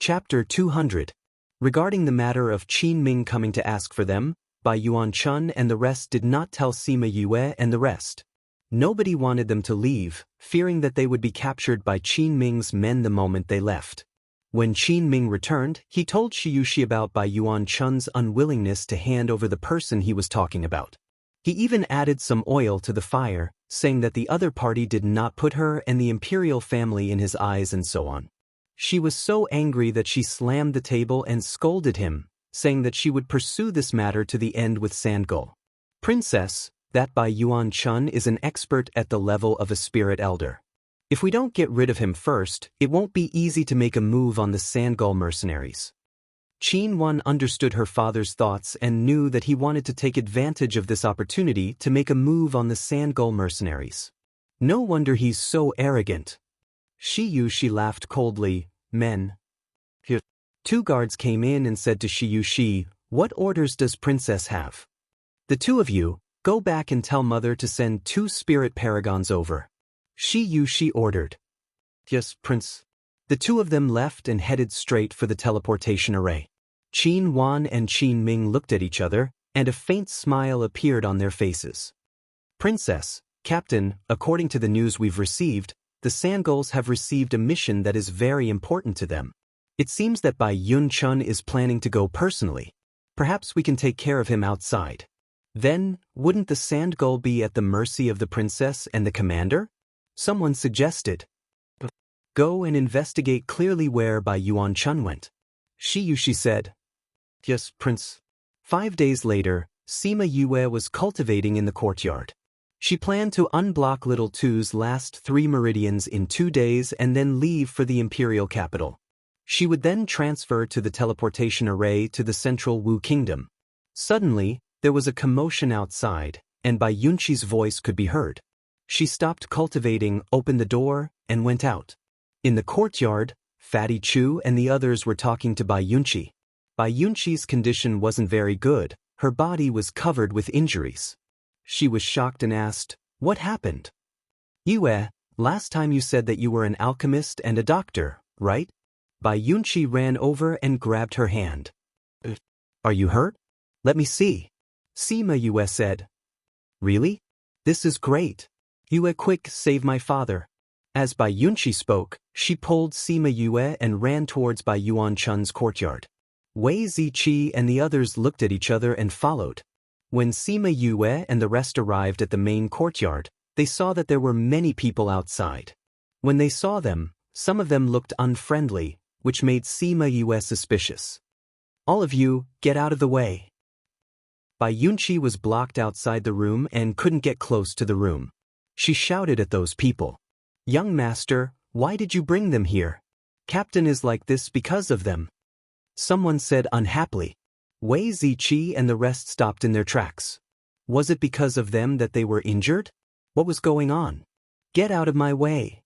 Chapter 200. Regarding the matter of Qin Ming coming to ask for them, Bai Yuan Chun and the rest did not tell Sima Yue and the rest. Nobody wanted them to leave, fearing that they would be captured by Qin Ming's men the moment they left. When Qin Ming returned, he told Shiyushi about Bai Yuan Chun's unwillingness to hand over the person he was talking about. He even added some oil to the fire, saying that the other party did not put her and the imperial family in his eyes and so on. She was so angry that she slammed the table and scolded him, saying that she would pursue this matter to the end with Sandgull. Princess, that Bai Yuan Chun is an expert at the level of a spirit elder. If we don't get rid of him first, it won't be easy to make a move on the Sandgull mercenaries. Qin Wan understood her father's thoughts and knew that he wanted to take advantage of this opportunity to make a move on the Sandgull mercenaries. No wonder he's so arrogant. Shiyushi laughed coldly. Men. Here. 2 guards came in and said to Shiyushi, "What orders does Princess have?" "The 2 of you, go back and tell Mother to send 2 spirit paragons over." Shiyushi ordered. "Yes, Prince." The 2 of them left and headed straight for the teleportation array. Qin Wan and Qin Ming looked at each other, and a faint smile appeared on their faces. "Princess, Captain, according to the news we've received, the Sandgulls have received a mission that is very important to them. It seems that Bai Yun Chun is planning to go personally. Perhaps we can take care of him outside. Then, wouldn't the Sandgull be at the mercy of the princess and the commander?" Someone suggested. "Go and investigate clearly where Bai Yuan Chun went." Shiyushi said. "Yes, Prince." 5 days later, Sima Yue was cultivating in the courtyard. She planned to unblock Little Two's last 3 meridians in 2 days and then leave for the imperial capital. She would then transfer to the teleportation array to the central Wu Kingdom. Suddenly, there was a commotion outside, and Bai Yunqi's voice could be heard. She stopped cultivating, opened the door, and went out. In the courtyard, Fatty Chu and the others were talking to Bai Yunqi. Bai Yunqi's condition wasn't very good. Her body was covered with injuries. She was shocked and asked, "What happened?" "Yue, last time you said that you were an alchemist and a doctor, right?" Bai Yunqi ran over and grabbed her hand. "Are you hurt? Let me see." Sima Yue said. "Really? This is great. Yue, quick, save my father." As Bai Yunqi spoke, she pulled Sima Yue and ran towards Bai Yuan Chun's courtyard. Wei Ziqi and the others looked at each other and followed. When Sima Yue and the rest arrived at the main courtyard, they saw that there were many people outside. When they saw them, some of them looked unfriendly, which made Sima Yue suspicious. "All of you, get out of the way." Bai Yunqi was blocked outside the room and couldn't get close to the room. She shouted at those people. "Young master, why did you bring them here? Captain is like this because of them." Someone said unhappily. Wei Ziqi and the rest stopped in their tracks. Was it because of them that they were injured? What was going on? "Get out of my way!"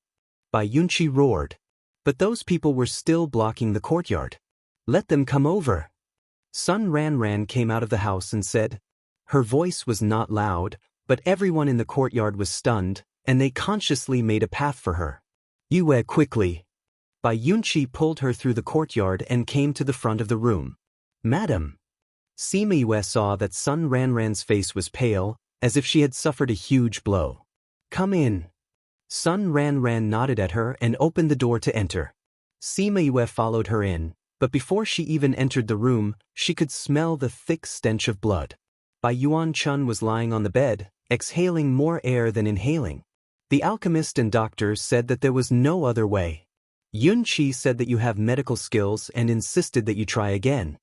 Bai Yunqi roared. But those people were still blocking the courtyard. "Let them come over." Sun Ranran came out of the house and said. Her voice was not loud, but everyone in the courtyard was stunned, and they consciously made a path for her. "Yue, quickly!" Bai Yunqi pulled her through the courtyard and came to the front of the room. "Madam." Sima Yue saw that Sun Ranran's face was pale, as if she had suffered a huge blow. "Come in." Sun Ranran nodded at her and opened the door to enter. Sima Yue followed her in, but before she even entered the room, she could smell the thick stench of blood. Bai Yuan Chun was lying on the bed, exhaling more air than inhaling. The alchemist and doctors said that there was no other way. Yunqi said that you have medical skills and insisted that you try again.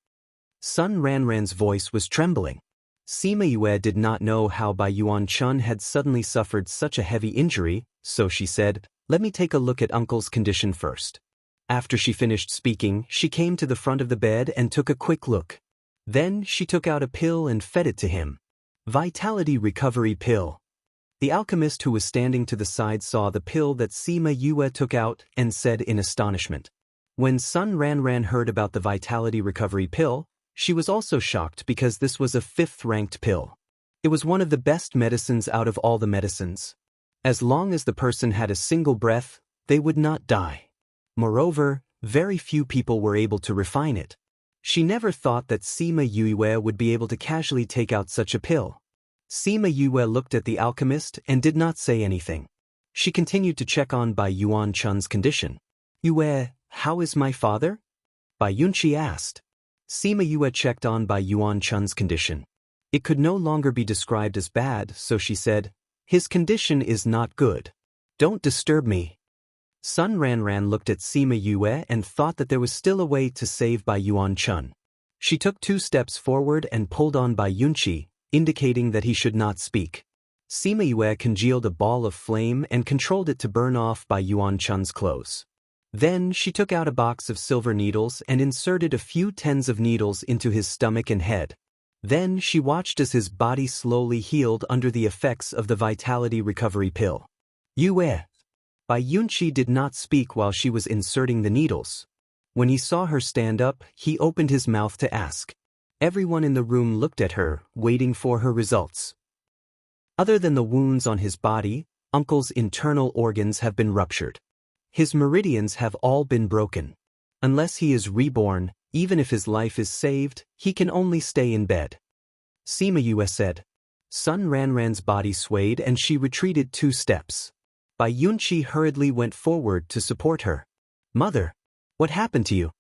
Sun Ranran's voice was trembling. Sima Yue did not know how Bai Yuan Chun had suddenly suffered such a heavy injury, so she said, "Let me take a look at uncle's condition first." After she finished speaking, she came to the front of the bed and took a quick look. Then she took out a pill and fed it to him. Vitality Recovery Pill. The alchemist who was standing to the side saw the pill that Sima Yue took out and said in astonishment. When Sun Ranran heard about the Vitality Recovery Pill, she was also shocked because this was a 5th-ranked pill. It was one of the best medicines out of all the medicines. As long as the person had a single breath, they would not die. Moreover, very few people were able to refine it. She never thought that Sima Yue would be able to casually take out such a pill. Sima Yue looked at the alchemist and did not say anything. She continued to check on Bai Yuan-chun's condition. Yue, how is my father? Bai Yunqi asked. Sima Yue checked on Bai Yuan-chun's condition. It could no longer be described as bad, so she said, his condition is not good. Don't disturb me. Sun Ranran looked at Sima Yue and thought that there was still a way to save Bai Yuan-chun. She took 2 steps forward and pulled on Bai Yunqi, indicating that he should not speak. Sima Yue congealed a ball of flame and controlled it to burn off Bai Yuan-chun's clothes. Then she took out a box of silver needles and inserted a few tens of needles into his stomach and head. Then she watched as his body slowly healed under the effects of the vitality recovery pill. Yue. Bai Yunqi did not speak while she was inserting the needles. When he saw her stand up, he opened his mouth to ask. Everyone in the room looked at her, waiting for her results. Other than the wounds on his body, Uncle's internal organs have been ruptured. His meridians have all been broken. Unless he is reborn, even if his life is saved, he can only stay in bed. Sima Yue said. Sun Ranran's body swayed and she retreated 2 steps. Bai Yunqi hurriedly went forward to support her. Mother, what happened to you?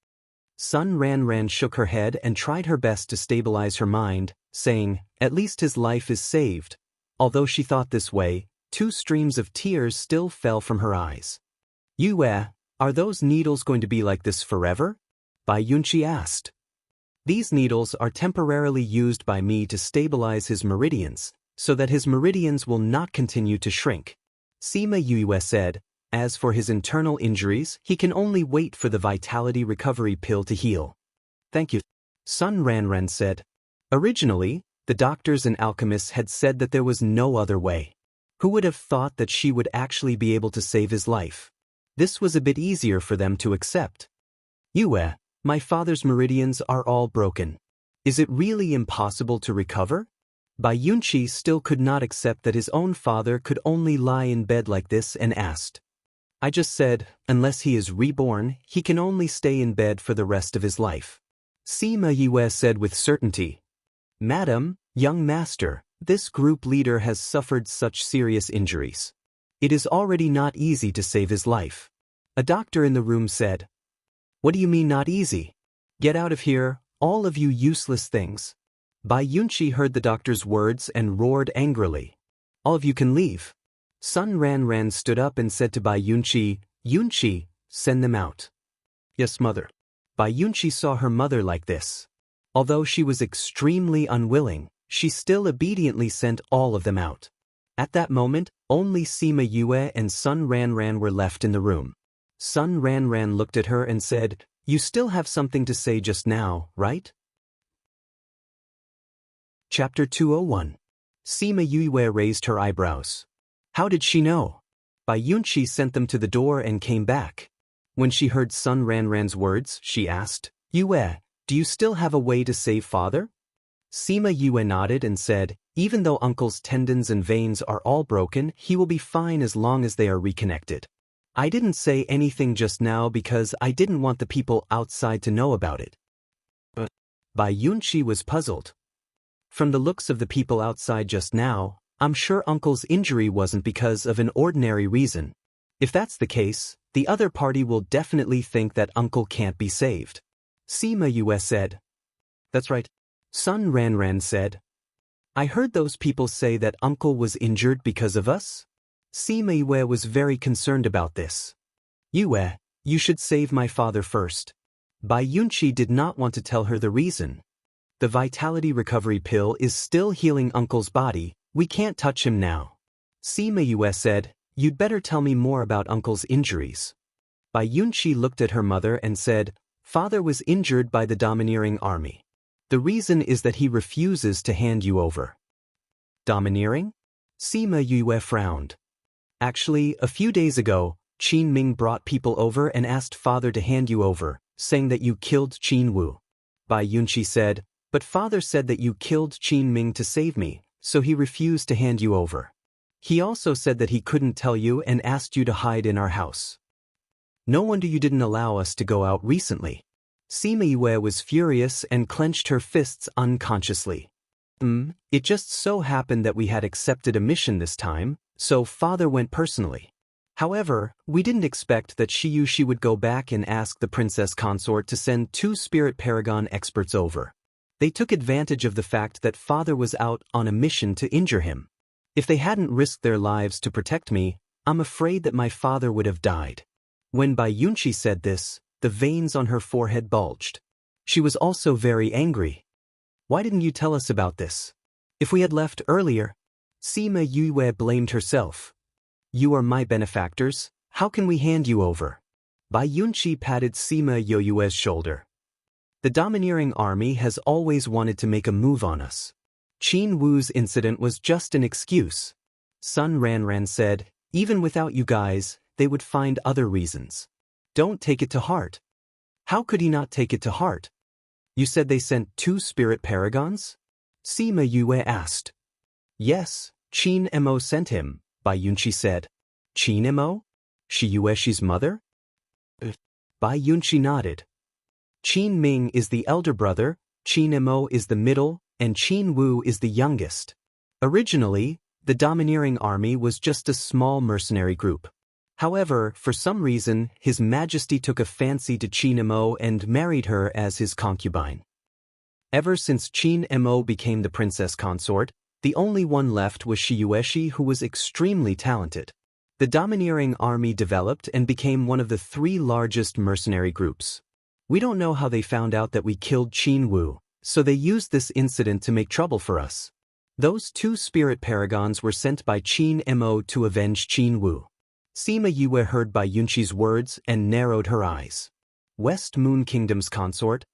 Sun Ranran shook her head and tried her best to stabilize her mind, saying, at least his life is saved. Although she thought this way, 2 streams of tears still fell from her eyes. Yue, are those needles going to be like this forever? Bai Yunqi asked. These needles are temporarily used by me to stabilize his meridians, so that his meridians will not continue to shrink. Sima Yue said, as for his internal injuries, he can only wait for the vitality recovery pill to heal. Thank you. Sun Ranran said. Originally, the doctors and alchemists had said that there was no other way. Who would have thought that she would actually be able to save his life? This was a bit easier for them to accept. Yue, my father's meridians are all broken. Is it really impossible to recover? Bai Yunqi still could not accept that his own father could only lie in bed like this and asked. I just said, unless he is reborn, he can only stay in bed for the rest of his life. Sima Yue said with certainty. Madam, young master, this group leader has suffered such serious injuries. It is already not easy to save his life. A doctor in the room said. What do you mean not easy? Get out of here, all of you useless things. Bai Yunqi heard the doctor's words and roared angrily. All of you can leave. Sun Ranran stood up and said to Bai Yunqi, Yunqi, send them out. Yes, mother. Bai Yunqi saw her mother like this. Although she was extremely unwilling, she still obediently sent all of them out. At that moment, only Sima Yue and Sun Ranran were left in the room. Sun Ranran looked at her and said, You still have something to say just now, right? Chapter 201. Sima Yue raised her eyebrows. How did she know? Bai Yunqi sent them to the door and came back. When she heard Sun Ranran's words, she asked, Yue, do you still have a way to save father? Sima Yue nodded and said, Even though uncle's tendons and veins are all broken, he will be fine as long as they are reconnected. I didn't say anything just now because I didn't want the people outside to know about it. But Bai Yunqi was puzzled. From the looks of the people outside just now, I'm sure uncle's injury wasn't because of an ordinary reason. If that's the case, the other party will definitely think that uncle can't be saved. Sima Yue said. That's right. Sun Ranran said. I heard those people say that uncle was injured because of us. Sima Yue was very concerned about this. Yue, you should save my father first. Bai Yunqi did not want to tell her the reason. The vitality recovery pill is still healing uncle's body, we can't touch him now. Sima Yue said, You'd better tell me more about uncle's injuries. Bai Yunqi looked at her mother and said, Father was injured by the domineering army. The reason is that he refuses to hand you over. Domineering? Sima Yue frowned. Actually, a few days ago, Qin Ming brought people over and asked father to hand you over, saying that you killed Qin Wu. Bai Yunqi said, But father said that you killed Qin Ming to save me, so he refused to hand you over. He also said that he couldn't tell you and asked you to hide in our house. No wonder you didn't allow us to go out recently. Sima Yue was furious and clenched her fists unconsciously. It just so happened that we had accepted a mission this time, so father went personally. However, we didn't expect that Shiyushi would go back and ask the princess consort to send 2 spirit paragon experts over. They took advantage of the fact that father was out on a mission to injure him. If they hadn't risked their lives to protect me, I'm afraid that my father would have died. When Bai Yunqi said this, the veins on her forehead bulged. She was also very angry. Why didn't you tell us about this? If we had left earlier, Sima Yue blamed herself. You are my benefactors, how can we hand you over? Bai Yunqi patted Sima Yue's shoulder. The domineering army has always wanted to make a move on us. Qin Wu's incident was just an excuse. Sun Ranran said, even without you guys, they would find other reasons. Don't take it to heart. How could he not take it to heart? You said they sent 2 spirit paragons? Sima Yue asked. Yes, Qin Mo sent him, Bai Yunqi said. Qin Mo? Shiyueshi's mother? Bai Yunqi nodded. Qin Ming is the elder brother, Qin Mo is the middle, and Qin Wu is the youngest. Originally, the domineering army was just a small mercenary group. However, for some reason, His Majesty took a fancy to Qin Mo and married her as his concubine. Ever since Qin Mo became the princess consort, the only one left was Shiyueshi, who was extremely talented. The domineering army developed and became one of the 3 largest mercenary groups. We don't know how they found out that we killed Qin Wu, so they used this incident to make trouble for us. Those 2 spirit paragons were sent by Qin Mo to avenge Qin Wu. Sima Yue heard Bai Yunqi's words and narrowed her eyes. West Moon Kingdom's consort,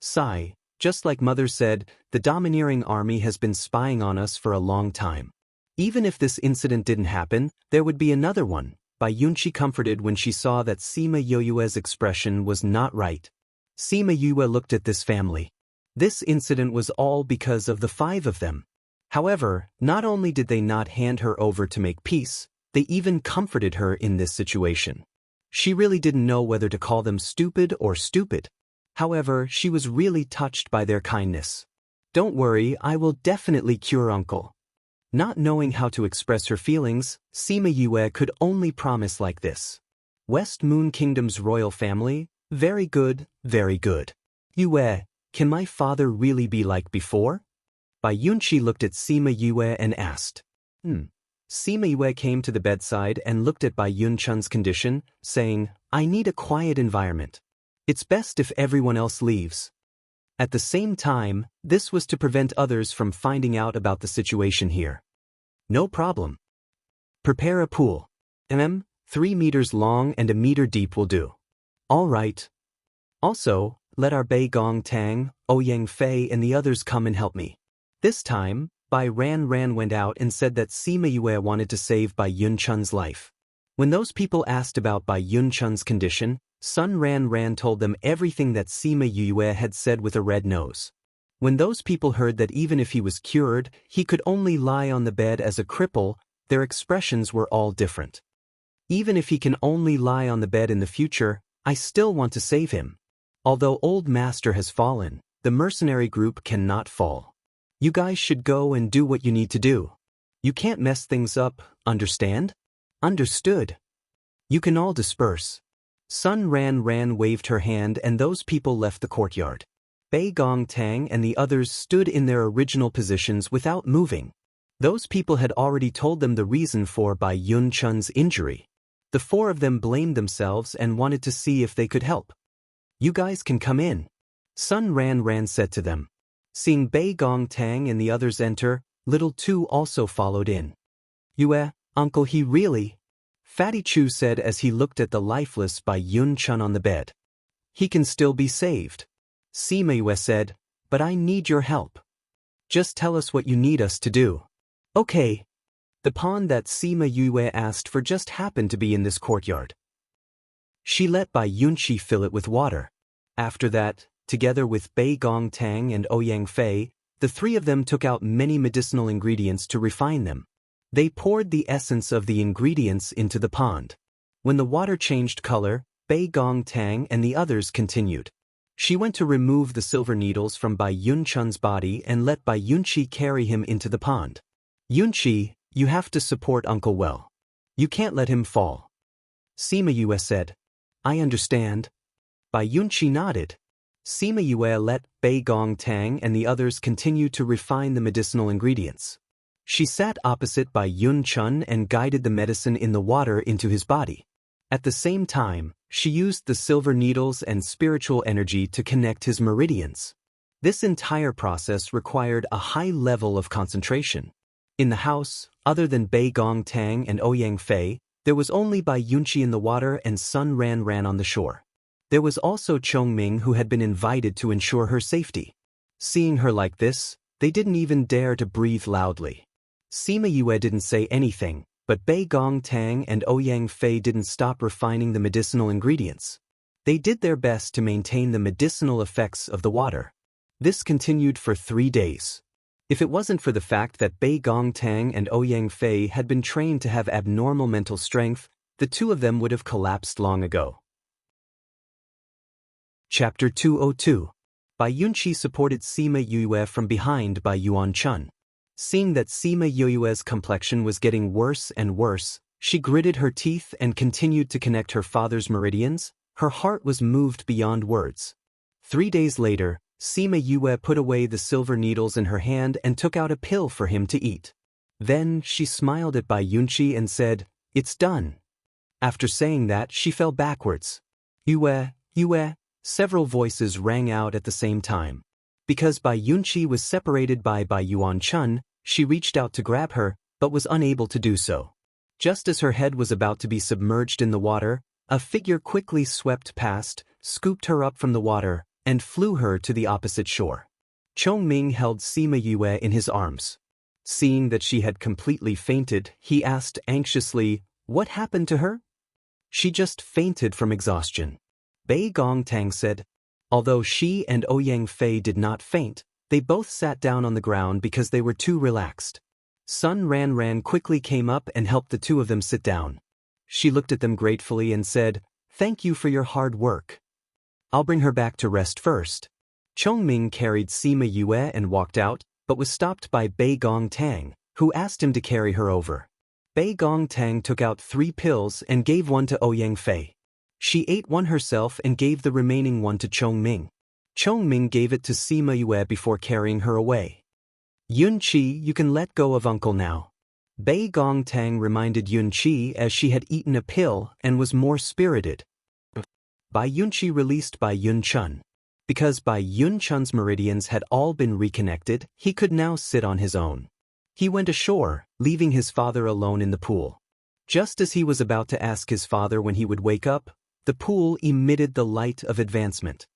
sigh, just like mother said, the domineering army has been spying on us for a long time. Even if this incident didn't happen, there would be another one. Bai Yunqi comforted when she saw that Sima Yue's expression was not right. Sima Yue looked at this family. This incident was all because of the 5 of them. However, not only did they not hand her over to make peace, they even comforted her in this situation. She really didn't know whether to call them stupid or stupid. However, she was really touched by their kindness. Don't worry, I will definitely cure uncle. Not knowing how to express her feelings, Sima Yue could only promise like this. West Moon Kingdom's royal family, very good, very good. Yue, can my father really be like before? Bai Yunqi looked at Sima Yue and asked. Sima Yue came to the bedside and looked at Bai Yunchun's condition, saying, I need a quiet environment. It's best if everyone else leaves. At the same time, this was to prevent others from finding out about the situation here. No problem. Prepare a pool. 3 meters long and 1 meter deep will do. All right. Also, let our Bei Gong Tang, Ouyang Fei and the others come and help me. This time, Bai Ran went out and said that Sima Yue wanted to save Bai Yunchun's life. When those people asked about Bai Yunchun's condition, Sun Ran told them everything that Sima Yue had said with a red nose. When those people heard that even if he was cured, he could only lie on the bed as a cripple, their expressions were all different. Even if he can only lie on the bed in the future, I still want to save him. Although Old Master has fallen, the mercenary group cannot fall. You guys should go and do what you need to do. You can't mess things up, understand? Understood. You can all disperse. Sun Ran waved her hand and those people left the courtyard. Bei Gong Tang and the others stood in their original positions without moving. Those people had already told them the reason for Bai Yunchun's injury. The 4 of them blamed themselves and wanted to see if they could help. You guys can come in. Sun Ran said to them. Seeing Bei Gong Tang and the others enter, Little Tu also followed in. Yue, uncle, he really? Fatty Chu said as he looked at the lifeless Bai Yunchun on the bed. He can still be saved. Sima Yue said, but I need your help. Just tell us what you need us to do. Okay. The pond that Sima Yue asked for just happened to be in this courtyard. She let Bai Yunqi fill it with water. After that, together with Bei Gong Tang and Ouyang Fei, the 3 of them took out many medicinal ingredients to refine them. They poured the essence of the ingredients into the pond. When the water changed color, Bei Gong Tang and the others continued. She went to remove the silver needles from Bai Yunchun's body and let Bai Yunqi carry him into the pond. Yunqi, you have to support Uncle well. You can't let him fall. Sima Yue said. I understand. Bai Yunqi nodded. Sima Yue let Bei Gong Tang and the others continue to refine the medicinal ingredients. She sat opposite Bai Yunchun and guided the medicine in the water into his body. At the same time, she used the silver needles and spiritual energy to connect his meridians. This entire process required a high level of concentration. In the house, other than Bei Gong Tang and Ouyang Fei, there was only Bai Yunqi in the water and Sun Ran on the shore. There was also Chongming, who had been invited to ensure her safety. Seeing her like this, they didn't even dare to breathe loudly. Sima Yue didn't say anything, but Bei Gong Tang and Ouyang Fei didn't stop refining the medicinal ingredients. They did their best to maintain the medicinal effects of the water. This continued for 3 days. If it wasn't for the fact that Bei Gong Tang and Ouyang Fei had been trained to have abnormal mental strength, the two of them would have collapsed long ago. Chapter 202. Bai Yunqi supported Sima Yue from behind by Yuan Chun. Seeing that Sima Yue's complexion was getting worse and worse, she gritted her teeth and continued to connect her father's meridians. Her heart was moved beyond words. 3 days later, Sima Yue put away the silver needles in her hand and took out a pill for him to eat. Then she smiled at Bai Yunqi and said, "It's done." After saying that, she fell backwards. Yue, Yue, several voices rang out at the same time. Because Bai Yunqi was separated by Yuan Chun, she reached out to grab her, but was unable to do so. Just as her head was about to be submerged in the water, a figure quickly swept past, scooped her up from the water, and flew her to the opposite shore. Chongming held Sima Yue in his arms. Seeing that she had completely fainted, he asked anxiously, "What happened to her?" "She just fainted from exhaustion." Bei Gong Tang said. Although she and Ouyang Fei did not faint, they both sat down on the ground because they were too relaxed. Sun Ran quickly came up and helped the two of them sit down. She looked at them gratefully and said, "Thank you for your hard work. I'll bring her back to rest first." Chongming carried Sima Yue and walked out, but was stopped by Bei Gong Tang, who asked him to carry her over. Bei Gong Tang took out 3 pills and gave one to Ouyang Fei. She ate one herself and gave the remaining one to Chongming. Chongming gave it to Sima Yue before carrying her away. "Yunqi, you can let go of Uncle now." Bei Gong Tang reminded Yunqi as she had eaten a pill and was more spirited. Bai Yunqi released Bai Yunchun. Because Bai Yunchun's meridians had all been reconnected, he could now sit on his own. He went ashore, leaving his father alone in the pool. Just as he was about to ask his father when he would wake up, the pool emitted the light of advancement.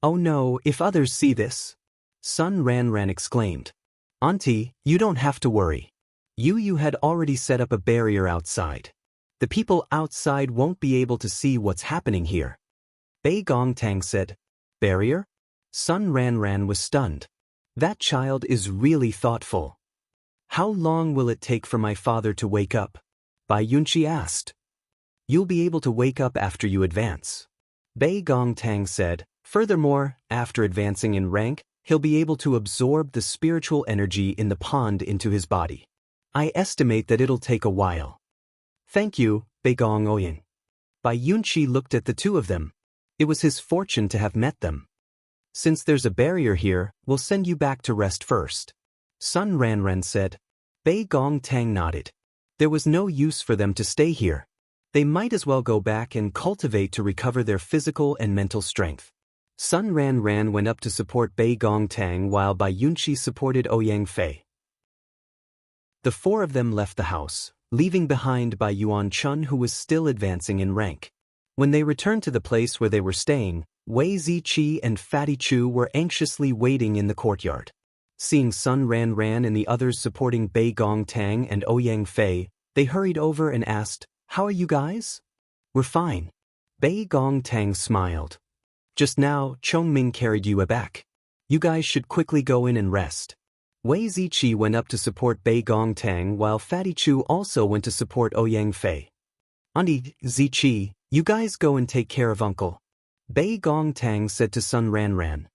"Oh no, if others see this!" Sun Ran exclaimed. "Auntie, you don't have to worry. You had already set up a barrier outside. The people outside won't be able to see what's happening here." Bei Gong Tang said. "Barrier?" Sun Ran was stunned. "That child is really thoughtful. How long will it take for my father to wake up?" Bai Yunqi asked. "You'll be able to wake up after you advance." Bei Gong Tang said. "Furthermore, after advancing in rank, he'll be able to absorb the spiritual energy in the pond into his body. I estimate that it'll take a while." "Thank you, Bei Gong Ouyang." Bai Yunqi looked at the two of them. It was his fortune to have met them. "Since there's a barrier here, we'll send you back to rest first." Sun Ran said. Bei Gong Tang nodded. There was no use for them to stay here. They might as well go back and cultivate to recover their physical and mental strength. Sun Ran went up to support Bei Gong Tang while Bai Yunqi supported Ouyang Fei. The 4 of them left the house, leaving behind Bai Yuan Chun, who was still advancing in rank. When they returned to the place where they were staying, Wei Ziqi and Fatty Chu were anxiously waiting in the courtyard. Seeing Sun Ran and the others supporting Bei Gong Tang and Ouyang Fei, they hurried over and asked, "How are you guys?" "We're fine." Bei Gong Tang smiled. "Just now, Chongming carried you back. You guys should quickly go in and rest." Wei Ziqi went up to support Bei Gong Tang while Fatty Chu also went to support Ouyang Fei. "Auntie Ziqi, You guys go and take care of Uncle. Bei Gongtang said to Sun Ranran.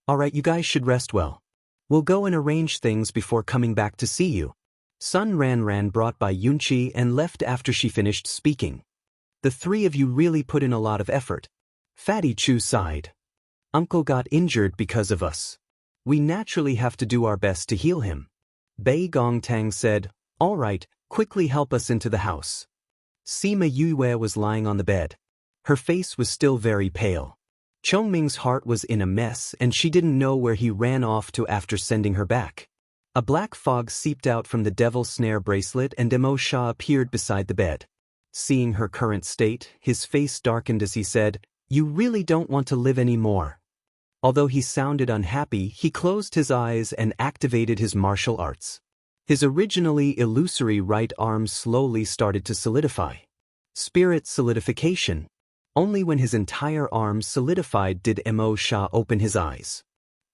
Alright, you guys should rest well. We'll go and arrange things before coming back to see you. Sun Ranran brought Bai Yunqi and left after she finished speaking. The three of you really put in a lot of effort. Fatty Chu sighed. Uncle got injured because of us. We naturally have to do our best to heal him. Bei Gongtang said, All right, quickly help us into the house. Sima Yue was lying on the bed. Her face was still very pale. Chongming's heart was in a mess and she didn't know where he ran off to after sending her back. A black fog seeped out from the devil's snare bracelet and Demo Shah appeared beside the bed. Seeing her current state, his face darkened as he said, You really don't want to live anymore. Although he sounded unhappy, he closed his eyes and activated his martial arts. His originally illusory right arm slowly started to solidify. Spirit solidification. Only when his entire arm solidified did Mo Shah open his eyes.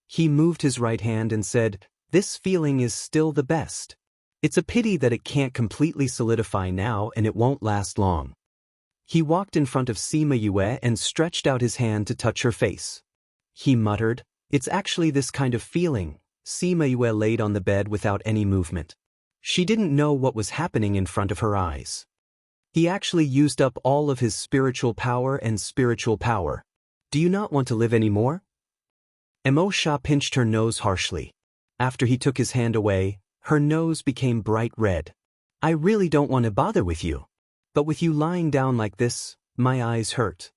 He moved his right hand and said, This feeling is still the best. It's a pity that it can't completely solidify now and it won't last long. He walked in front of Sima Yue and stretched out his hand to touch her face. He muttered, It's actually this kind of feeling. Sima Yue laid on the bed without any movement. She didn't know what was happening in front of her eyes. He actually used up all of his spiritual power and spiritual power. Do you not want to live anymore? Mo Shah pinched her nose harshly. After he took his hand away, her nose became bright red. I really don't want to bother with you. But with you lying down like this, my eyes hurt.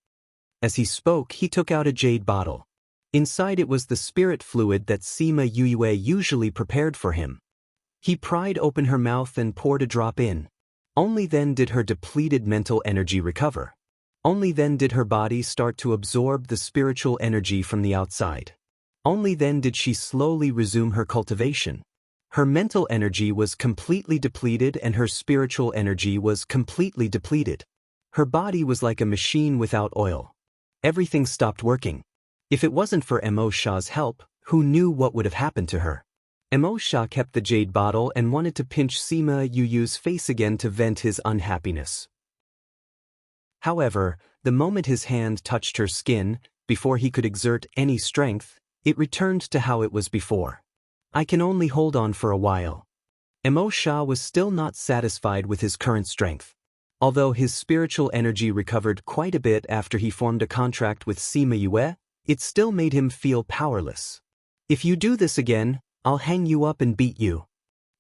As he spoke, he took out a jade bottle. Inside it was the spirit fluid that Sima Yue usually prepared for him. He pried open her mouth and poured a drop in. Only then did her depleted mental energy recover. Only then did her body start to absorb the spiritual energy from the outside. Only then did she slowly resume her cultivation. Her mental energy was completely depleted and her spiritual energy was completely depleted. Her body was like a machine without oil. Everything stopped working. If it wasn't for Mo Shah's help, who knew what would have happened to her? Mo Shah kept the jade bottle and wanted to pinch Sima Yu's face again to vent his unhappiness. However, the moment his hand touched her skin, before he could exert any strength, it returned to how it was before. I can only hold on for a while. Mo Shah was still not satisfied with his current strength. Although his spiritual energy recovered quite a bit after he formed a contract with Sima Yue, it still made him feel powerless. If you do this again, I'll hang you up and beat you.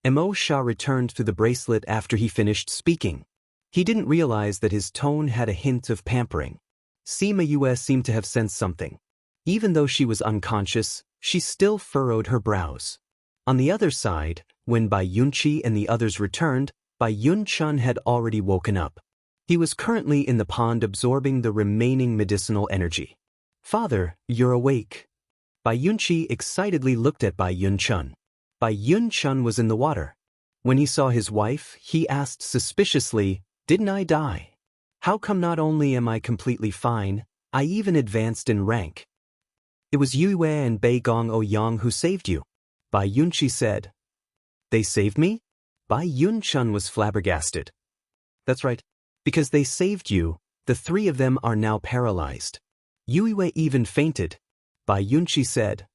Mo Shah returned to the bracelet after he finished speaking. He didn't realize that his tone had a hint of pampering. Sima Yue seemed to have sensed something. Even though she was unconscious, she still furrowed her brows. On the other side, when Bai Yunqi and the others returned, Bai Yunchun had already woken up. He was currently in the pond absorbing the remaining medicinal energy. Father, you're awake. Bai Yunqi excitedly looked at Bai Yunchun. Bai Yunchun was in the water. When he saw his wife, he asked suspiciously, Didn't I die? How come not only am I completely fine, I even advanced in rank? It was Yue and Bei Gong Ouyang who saved you. Bai Yunqi said. They saved me? Bai Yunchun was flabbergasted. That's right. Because they saved you, the three of them are now paralyzed. Yue even fainted. Bai Yunqi said.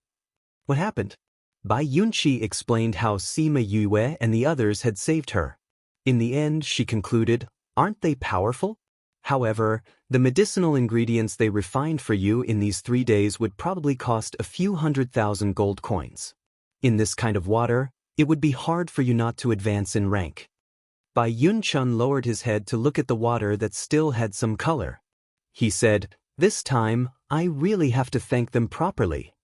What happened? Bai Yunqi explained how Sima Yue and the others had saved her. In the end, she concluded, aren't they powerful? However, the medicinal ingredients they refined for you in these 3 days would probably cost a few 100,000 gold coins. In this kind of water, it would be hard for you not to advance in rank. Bai Yunchun lowered his head to look at the water that still had some color. He said, This time, I really have to thank them properly.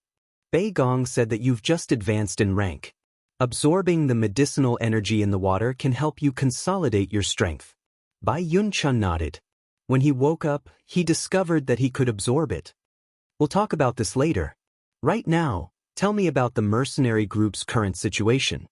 Bei Gong said that you've just advanced in rank. Absorbing the medicinal energy in the water can help you consolidate your strength. Bai Yunchun nodded. When he woke up, he discovered that he could absorb it. We'll talk about this later. Right now, tell me about the mercenary group's current situation.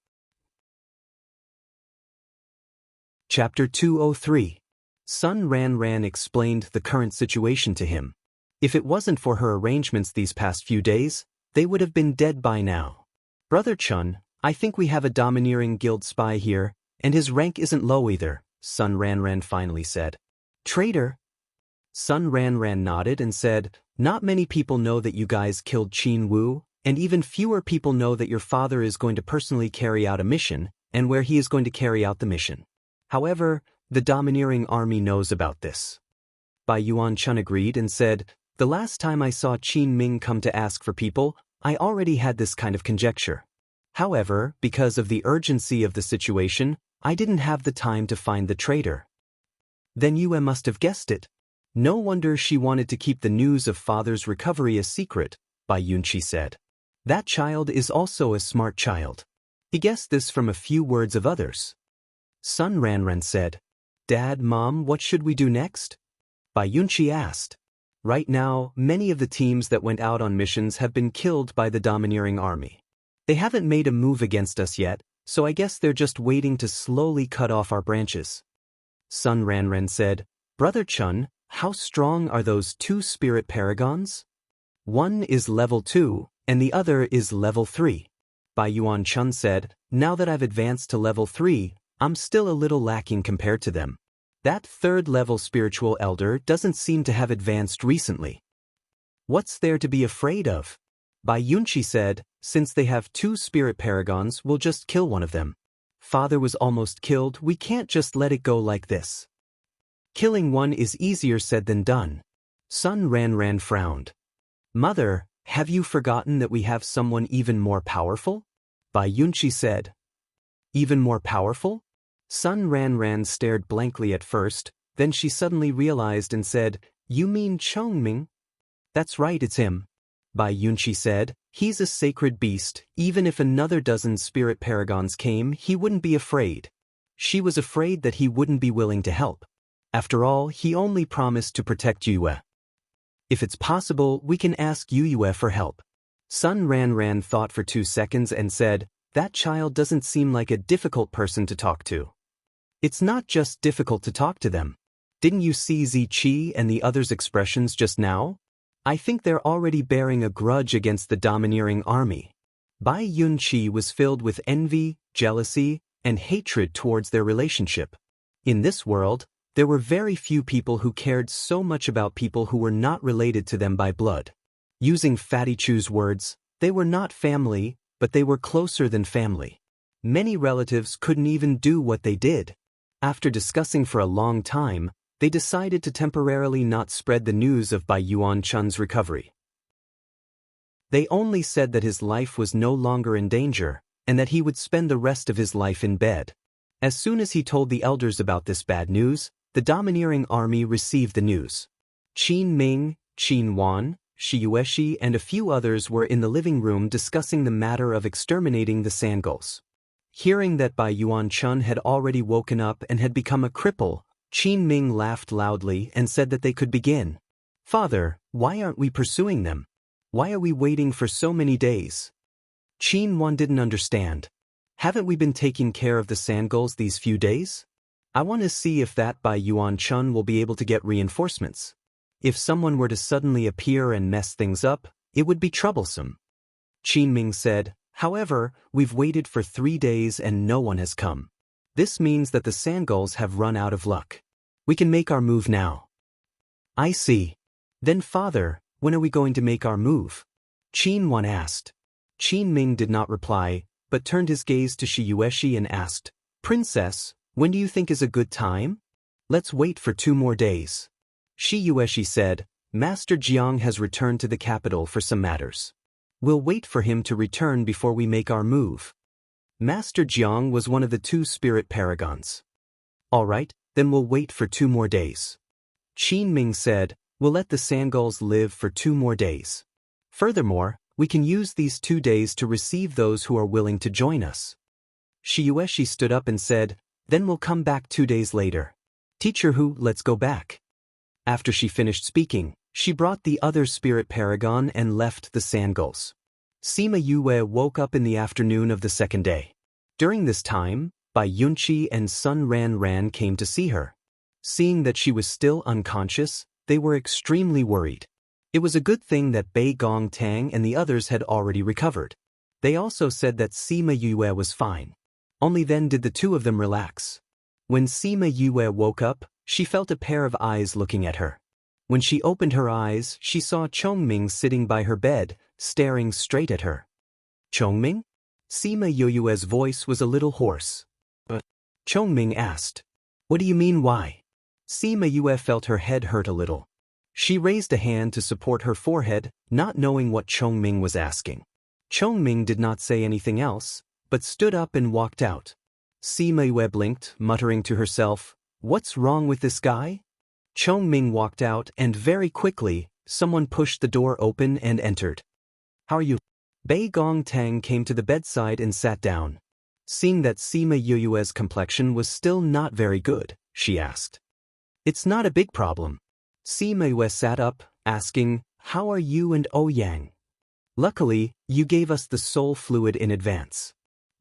Chapter 203. Sun Ranran explained the current situation to him. If it wasn't for her arrangements these past few days, they would have been dead by now. Brother Chun, I think we have a domineering guild spy here, and his rank isn't low either, Sun Ranran finally said. Traitor? Sun Ran nodded and said, "Not many people know that you guys killed Qin Wu, and even fewer people know that your father is going to personally carry out a mission, and where he is going to carry out the mission. However, the domineering army knows about this." Bai Yuan Chun agreed and said, "The last time I saw Qin Ming come to ask for people, I already had this kind of conjecture. However, because of the urgency of the situation, I didn't have the time to find the traitor." "Then Yue must have guessed it. No wonder she wanted to keep the news of father's recovery a secret," Bai Yunqi said. "That child is also a smart child. He guessed this from a few words of others." Sun Ran said, "Dad, Mom, what should we do next?" Bai Yunqi asked. "Right now, many of the teams that went out on missions have been killed by the domineering army. They haven't made a move against us yet, so I guess they're just waiting to slowly cut off our branches." Sun Ran said, "Brother Chun, how strong are those two spirit paragons? One is level 2, and the other is level 3. Bai Yuan Chun said, "Now that I've advanced to level 3, I'm still a little lacking compared to them. That third-level spiritual elder doesn't seem to have advanced recently." "What's there to be afraid of?" Bai Yunqi said, "Since they have 2 spirit paragons, we'll just kill one of them. Father was almost killed, we can't just let it go like this." "Killing one is easier said than done." Sun Ran frowned. "Mother, have you forgotten that we have someone even more powerful?" Bai Yunqi said. "Even more powerful?" Sun Ran stared blankly at first, then she suddenly realized and said, "You mean Chongming?" "That's right, it's him." Bai Yunqi said, "He's a sacred beast, even if another dozen spirit paragons came, he wouldn't be afraid." She was afraid that he wouldn't be willing to help. After all, he only promised to protect Yue. "If it's possible, we can ask Yue for help." Sun Ran thought for 2 seconds and said, "That child doesn't seem like a difficult person to talk to." "It's not just difficult to talk to them. Didn't you see Ziqi and the others' expressions just now? I think they're already bearing a grudge against the domineering army." Bai Yunqi was filled with envy, jealousy, and hatred towards their relationship. In this world, there were very few people who cared so much about people who were not related to them by blood. Using Fatty Chu's words, they were not family, but they were closer than family. Many relatives couldn't even do what they did. After discussing for a long time, they decided to temporarily not spread the news of Bai Yuan Chun's recovery. They only said that his life was no longer in danger, and that he would spend the rest of his life in bed. As soon as he told the elders about this bad news, the domineering army received the news. Qin Ming, Qin Wan, Shi Yueshi and a few others were in the living room discussing the matter of exterminating the Sangles. Hearing that Bai Yuan Chun had already woken up and had become a cripple, Qin Ming laughed loudly and said that they could begin. "Father, why aren't we pursuing them? Why are we waiting for so many days?" Qin Wan didn't understand. "Haven't we been taking care of the Sangles these few days? I want to see if that Bai Yuan Chun will be able to get reinforcements. If someone were to suddenly appear and mess things up, it would be troublesome." Qin Ming said, "However, we've waited for 3 days and no one has come. This means that the Sangles have run out of luck. We can make our move now." "I see. Then father, when are we going to make our move?" Qin Wan asked. Qin Ming did not reply, but turned his gaze to Shi Yueshi and asked, "Princess, when do you think is a good time?" "Let's wait for 2 more days." Shi Yueshi said, "Master Jiang has returned to the capital for some matters. We'll wait for him to return before we make our move." Master Jiang was one of the 2 spirit paragons. "All right, then we'll wait for 2 more days." Qin Ming said, "We'll let the Sangles live for 2 more days. Furthermore, we can use these 2 days to receive those who are willing to join us." Shi Yueshi stood up and said, "Then we'll come back 2 days later. Teacher Hu, let's go back." After she finished speaking, she brought the other spirit paragon and left the Sangles. Sima Yue woke up in the afternoon of the 2nd day. During this time, Bai Yunqi and Sun Ran came to see her. Seeing that she was still unconscious, they were extremely worried. It was a good thing that Bei Gong Tang and the others had already recovered. They also said that Sima Yue was fine. Only then did the 2 of them relax. When Sima Yue woke up, she felt a pair of eyes looking at her. When she opened her eyes, she saw Chongming sitting by her bed, staring straight at her. Chongming? Sima Yoyue's voice was a little hoarse. Chongming asked. What do you mean why? Sima Yue felt her head hurt a little. She raised a hand to support her forehead, not knowing what Chongming was asking. Chongming did not say anything else, but stood up and walked out. Sima Yue blinked, muttering to herself, "What's wrong with this guy?" Chongming walked out and very quickly, someone pushed the door open and entered. "How are you?" Bei Gongtang came to the bedside and sat down. Seeing that Sima Yoyue's complexion was still not very good, she asked. "It's not a big problem." Sima Yue sat up, asking, "How are you and Ouyang?" "Luckily, you gave us the soul fluid in advance."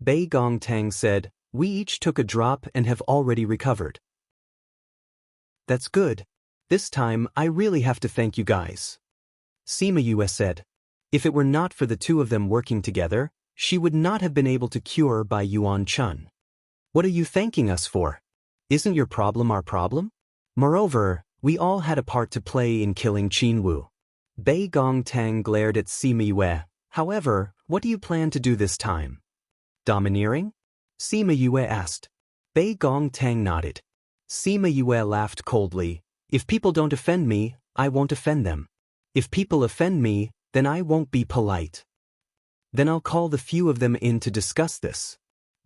Bei Gongtang said, "We each took a drop and have already recovered." "That's good. This time I really have to thank you guys." Sima Yue said. If it were not for the two of them working together, she would not have been able to cure Bai Yuan Chun. "What are you thanking us for? Isn't your problem our problem? Moreover, we all had a part to play in killing Qin Wu." Bei Gongtang glared at Sima Yue. "However, what do you plan to do this time? Domineering?" Sima Yue asked. Bei Gongtang nodded. Sima Yue laughed coldly. "If people don't offend me, I won't offend them. If people offend me, then I won't be polite. Then I'll call the few of them in to discuss this."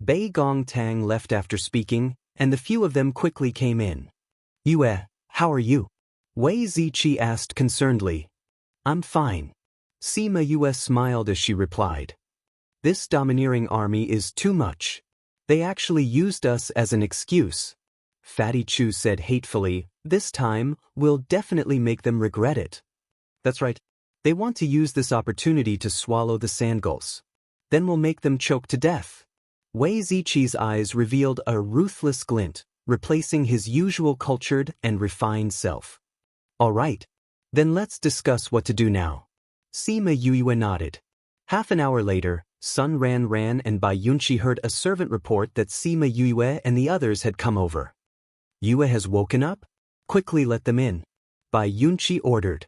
Bei Gongtang left after speaking, and the few of them quickly came in. "Yue, how are you?" Wei Ziqi asked concernedly. "I'm fine." Sima Yue smiled as she replied. "This domineering army is too much. They actually used us as an excuse." Fatty Chu said hatefully, "This time, we'll definitely make them regret it." "That's right. They want to use this opportunity to swallow the sandgulls. Then we'll make them choke to death." Wei Ziqi's eyes revealed a ruthless glint, replacing his usual cultured and refined self. "All right. Then let's discuss what to do now." Sima Yue nodded. Half an hour later, Sun Ran and Bai Yunqi heard a servant report that Sima Yue and the others had come over. "Yue has woken up? Quickly let them in," Bai Yunqi ordered.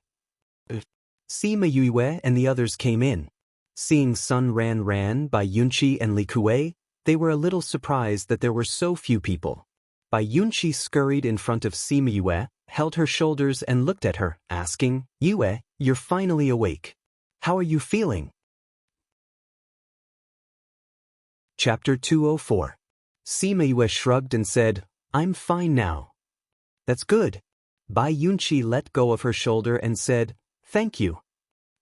Sima Yue and the others came in. Seeing Sun Ran, Bai Yunqi and Li Kuei, they were a little surprised that there were so few people. Bai Yunqi scurried in front of Sima Yue, held her shoulders and looked at her, asking, "Yue, you're finally awake. How are you feeling?" Chapter 204. Sima Yue shrugged and said, "I'm fine now." "That's good." Bai Yunqi let go of her shoulder and said, "Thank you."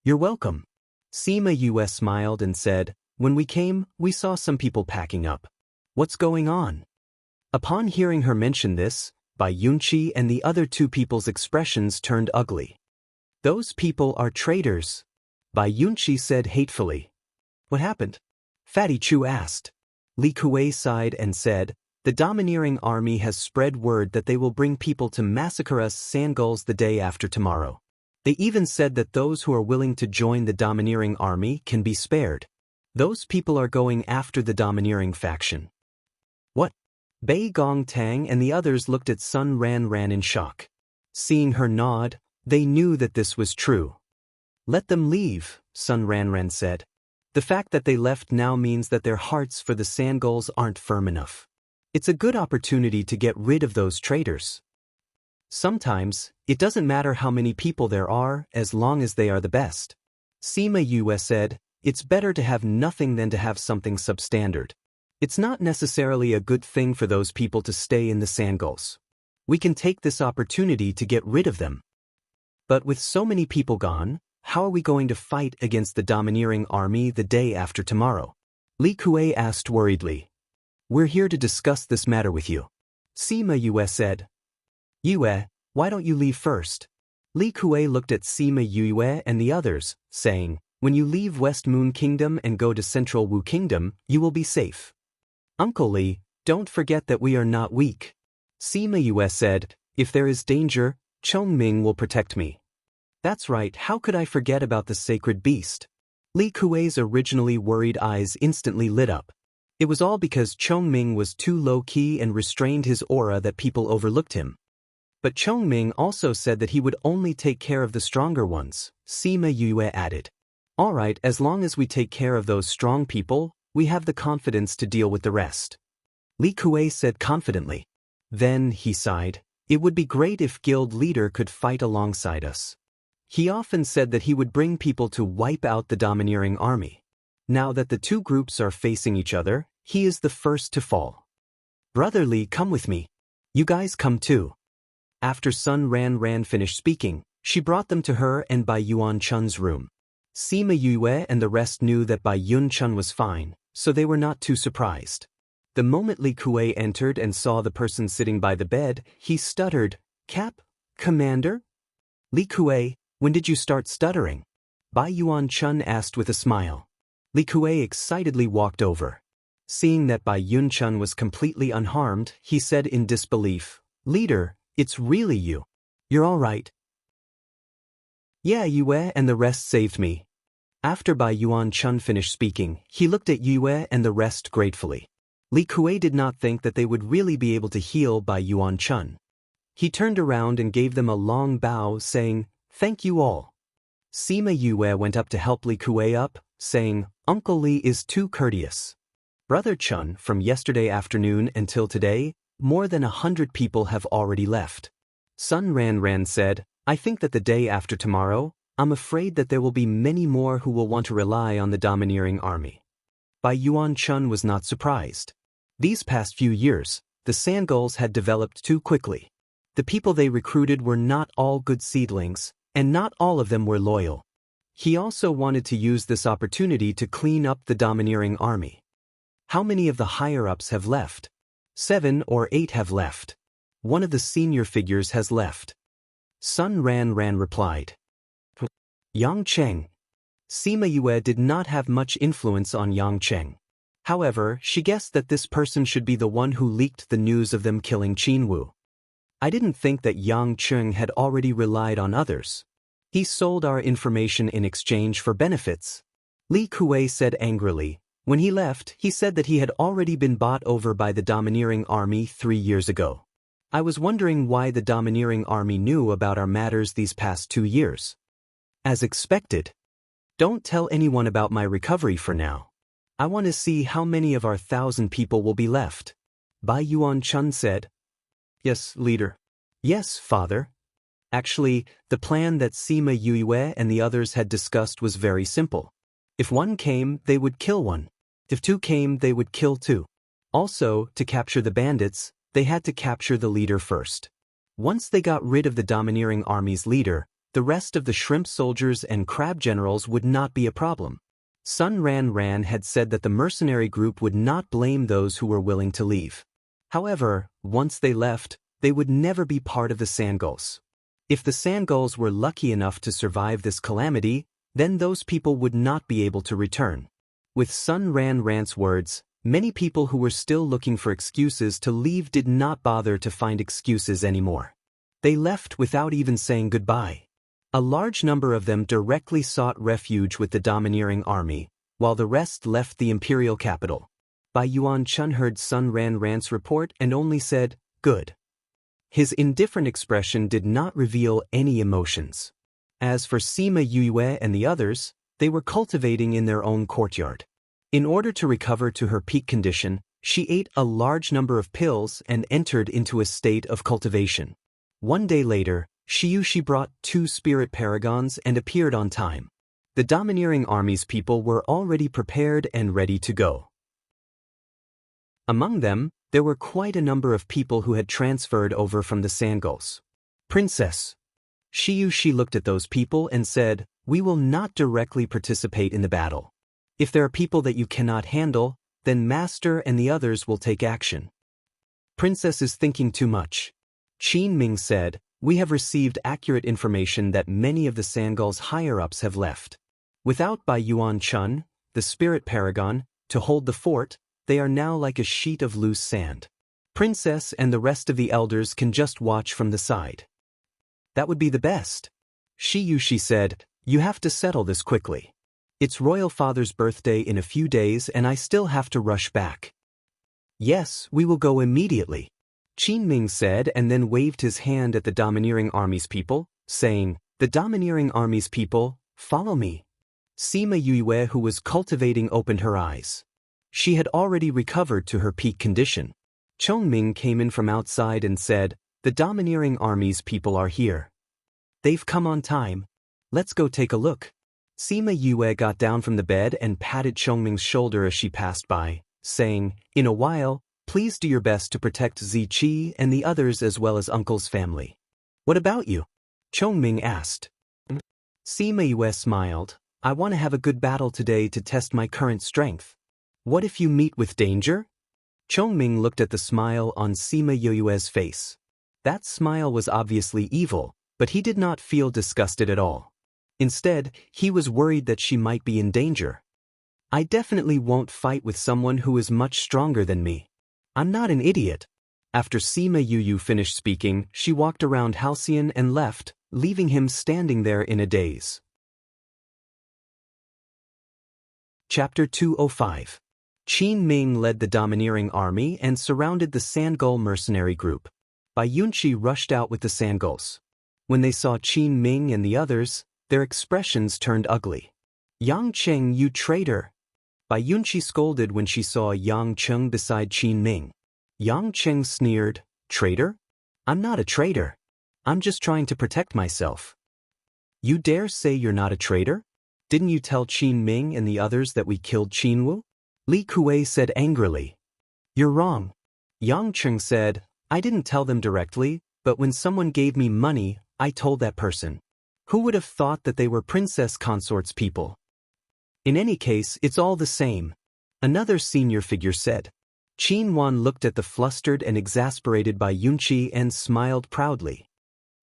"You're welcome." Sima Yue smiled and said, "When we came, we saw some people packing up. What's going on?" Upon hearing her mention this, Bai Yunqi and the other two people's expressions turned ugly. "Those people are traitors," Bai Yunqi said hatefully. "What happened?" Fatty Chu asked. Li Kuei sighed and said, "The domineering army has spread word that they will bring people to massacre us sandgulls the day after tomorrow. They even said that those who are willing to join the domineering army can be spared. Those people are going after the domineering faction." "What?" Bei Gongtang and the others looked at Sun Ran in shock. Seeing her nod, they knew that this was true. "Let them leave," Sun Ran said. "The fact that they left now means that their hearts for the sandgulls aren't firm enough. It's a good opportunity to get rid of those traitors. Sometimes, it doesn't matter how many people there are as long as they are the best." Sima Yue said, "It's better to have nothing than to have something substandard. It's not necessarily a good thing for those people to stay in the sandgulls. We can take this opportunity to get rid of them. But with so many people gone, how are we going to fight against the domineering army the day after tomorrow?" Li Kuei asked worriedly. "We're here to discuss this matter with you." Sima Yue said. "Yue, why don't you leave first?" Li Kuei looked at Sima Yue and the others, saying, "When you leave West Moon Kingdom and go to Central Wu Kingdom, you will be safe. Uncle Li, don't forget that we are not weak." Sima Yue said, "If there is danger, Chongming will protect me." "That's right, how could I forget about the sacred beast?" Li Kuei's originally worried eyes instantly lit up. It was all because Chongming was too low-key and restrained his aura that people overlooked him. But Chongming also said that he would only take care of the stronger ones, Sima Yue added. All right, as long as we take care of those strong people, we have the confidence to deal with the rest. Li Kuei said confidently. Then, he sighed, it would be great if guild leader could fight alongside us. He often said that he would bring people to wipe out the domineering army. Now that the two groups are facing each other, he is the first to fall. Brother Li, come with me. You guys come too. After Sun Ran finished speaking, she brought them to her and Bai Yuan Chun's room. Sima Yue and the rest knew that Bai Yun Chun was fine, so they were not too surprised. The moment Li Kuei entered and saw the person sitting by the bed, he stuttered, Commander? Li Kuei, when did you start stuttering? Bai Yuan Chun asked with a smile. Li Kuei excitedly walked over. Seeing that Bai Yun Chun was completely unharmed, he said in disbelief, Leader, it's really you. You're all right. Yeah, Yue and the rest saved me. After Bai Yuan Chun finished speaking, he looked at Yue and the rest gratefully. Li Kuei did not think that they would really be able to heal Bai Yuan Chun. He turned around and gave them a long bow, saying, Thank you all. Sima Yue went up to help Li Kuei up, saying, Uncle Li is too courteous. Brother Chun, from yesterday afternoon until today, more than 100 people have already left. Sun Ran said, I think that the day after tomorrow, I'm afraid that there will be many more who will want to rely on the domineering army. Bai Yuan Chun was not surprised. These past few years, the Sangulls had developed too quickly. The people they recruited were not all good seedlings, and not all of them were loyal. He also wanted to use this opportunity to clean up the domineering army. How many of the higher-ups have left? 7 or 8 have left. One of the senior figures has left. Sun Ran replied. Yang Cheng. Sima Yue did not have much influence on Yang Cheng. However, she guessed that this person should be the one who leaked the news of them killing Qin Wu. I didn't think that Yang Cheng had already relied on others. He sold our information in exchange for benefits. Li Kuei said angrily. When he left, he said that he had already been bought over by the domineering army 3 years ago. I was wondering why the domineering army knew about our matters these past 2 years. As expected. Don't tell anyone about my recovery for now. I want to see how many of our 1,000 people will be left. Bai Yuan Chun said. Yes, leader. Yes, father. Actually, the plan that Sima Yue and the others had discussed was very simple. If one came, they would kill one. If 2 came, they would kill 2. Also, to capture the bandits, they had to capture the leader first. Once they got rid of the domineering army's leader, the rest of the shrimp soldiers and crab generals would not be a problem. Sun Ran had said that the mercenary group would not blame those who were willing to leave. However, once they left, they would never be part of the Sangulls. If the Sangulls were lucky enough to survive this calamity, then those people would not be able to return. With Sun Ran's words, many people who were still looking for excuses to leave did not bother to find excuses anymore. They left without even saying goodbye. A large number of them directly sought refuge with the domineering army, while the rest left the imperial capital. Bai Yuan Chun heard Sun Ran's report and only said, Good. His indifferent expression did not reveal any emotions. As for Sima Yue and the others, they were cultivating in their own courtyard. In order to recover to her peak condition, she ate a large number of pills and entered into a state of cultivation. One day later, She brought 2 spirit paragons and appeared on time. The domineering army's people were already prepared and ready to go. Among them, there were quite a number of people who had transferred over from the Sangulls. Princess. She looked at those people and said, We will not directly participate in the battle. If there are people that you cannot handle, then Master and the others will take action. Princess is thinking too much. Qin Ming said, We have received accurate information that many of the Sangulls' higher-ups have left. Without Bai Yuan Chun, the spirit paragon, to hold the fort, they are now like a sheet of loose sand. Princess and the rest of the elders can just watch from the side. That would be the best. She said, You have to settle this quickly. It's Royal Father's birthday in a few days and I still have to rush back. Yes, we will go immediately. Qin Ming said and then waved his hand at the domineering army's people, saying, "The domineering army's people, follow me." Sima Yue, who was cultivating, opened her eyes. She had already recovered to her peak condition. Chongming came in from outside and said, "The domineering army's people are here. They've come on time. Let's go take a look." Sima Yue got down from the bed and patted Chongming's shoulder as she passed by, saying, "In a while, please do your best to protect Ziqi and the others as well as Uncle's family." "What about you?" Chongming asked. Sima Yue smiled, "I want to have a good battle today to test my current strength. What if you meet with danger?" Chongming looked at the smile on Sima Yue's face. That smile was obviously evil, but he did not feel disgusted at all. Instead, he was worried that she might be in danger. "I definitely won't fight with someone who is much stronger than me. I'm not an idiot." After Sima Yu finished speaking, she walked around Halcyon and left, leaving him standing there in a daze. Chapter 205. Qin Ming led the domineering army and surrounded the Sandgull mercenary group. Bai Yunqi rushed out with the Sandgulls. When they saw Qin Ming and the others, their expressions turned ugly. "Yang Cheng, you traitor!" Bai Yunqi scolded when she saw Yang Cheng beside Qin Ming. Yang Cheng sneered, "Traitor? I'm not a traitor. I'm just trying to protect myself." "You dare say you're not a traitor? Didn't you tell Qin Ming and the others that we killed Qin Wu?" Li Kuei said angrily. "You're wrong." Yang Cheng said, "I didn't tell them directly, but when someone gave me money, I told that person. Who would have thought that they were princess consorts people? In any case, it's all the same," another senior figure said. Qin Wan looked at the flustered and exasperated Bai Yunqi and smiled proudly.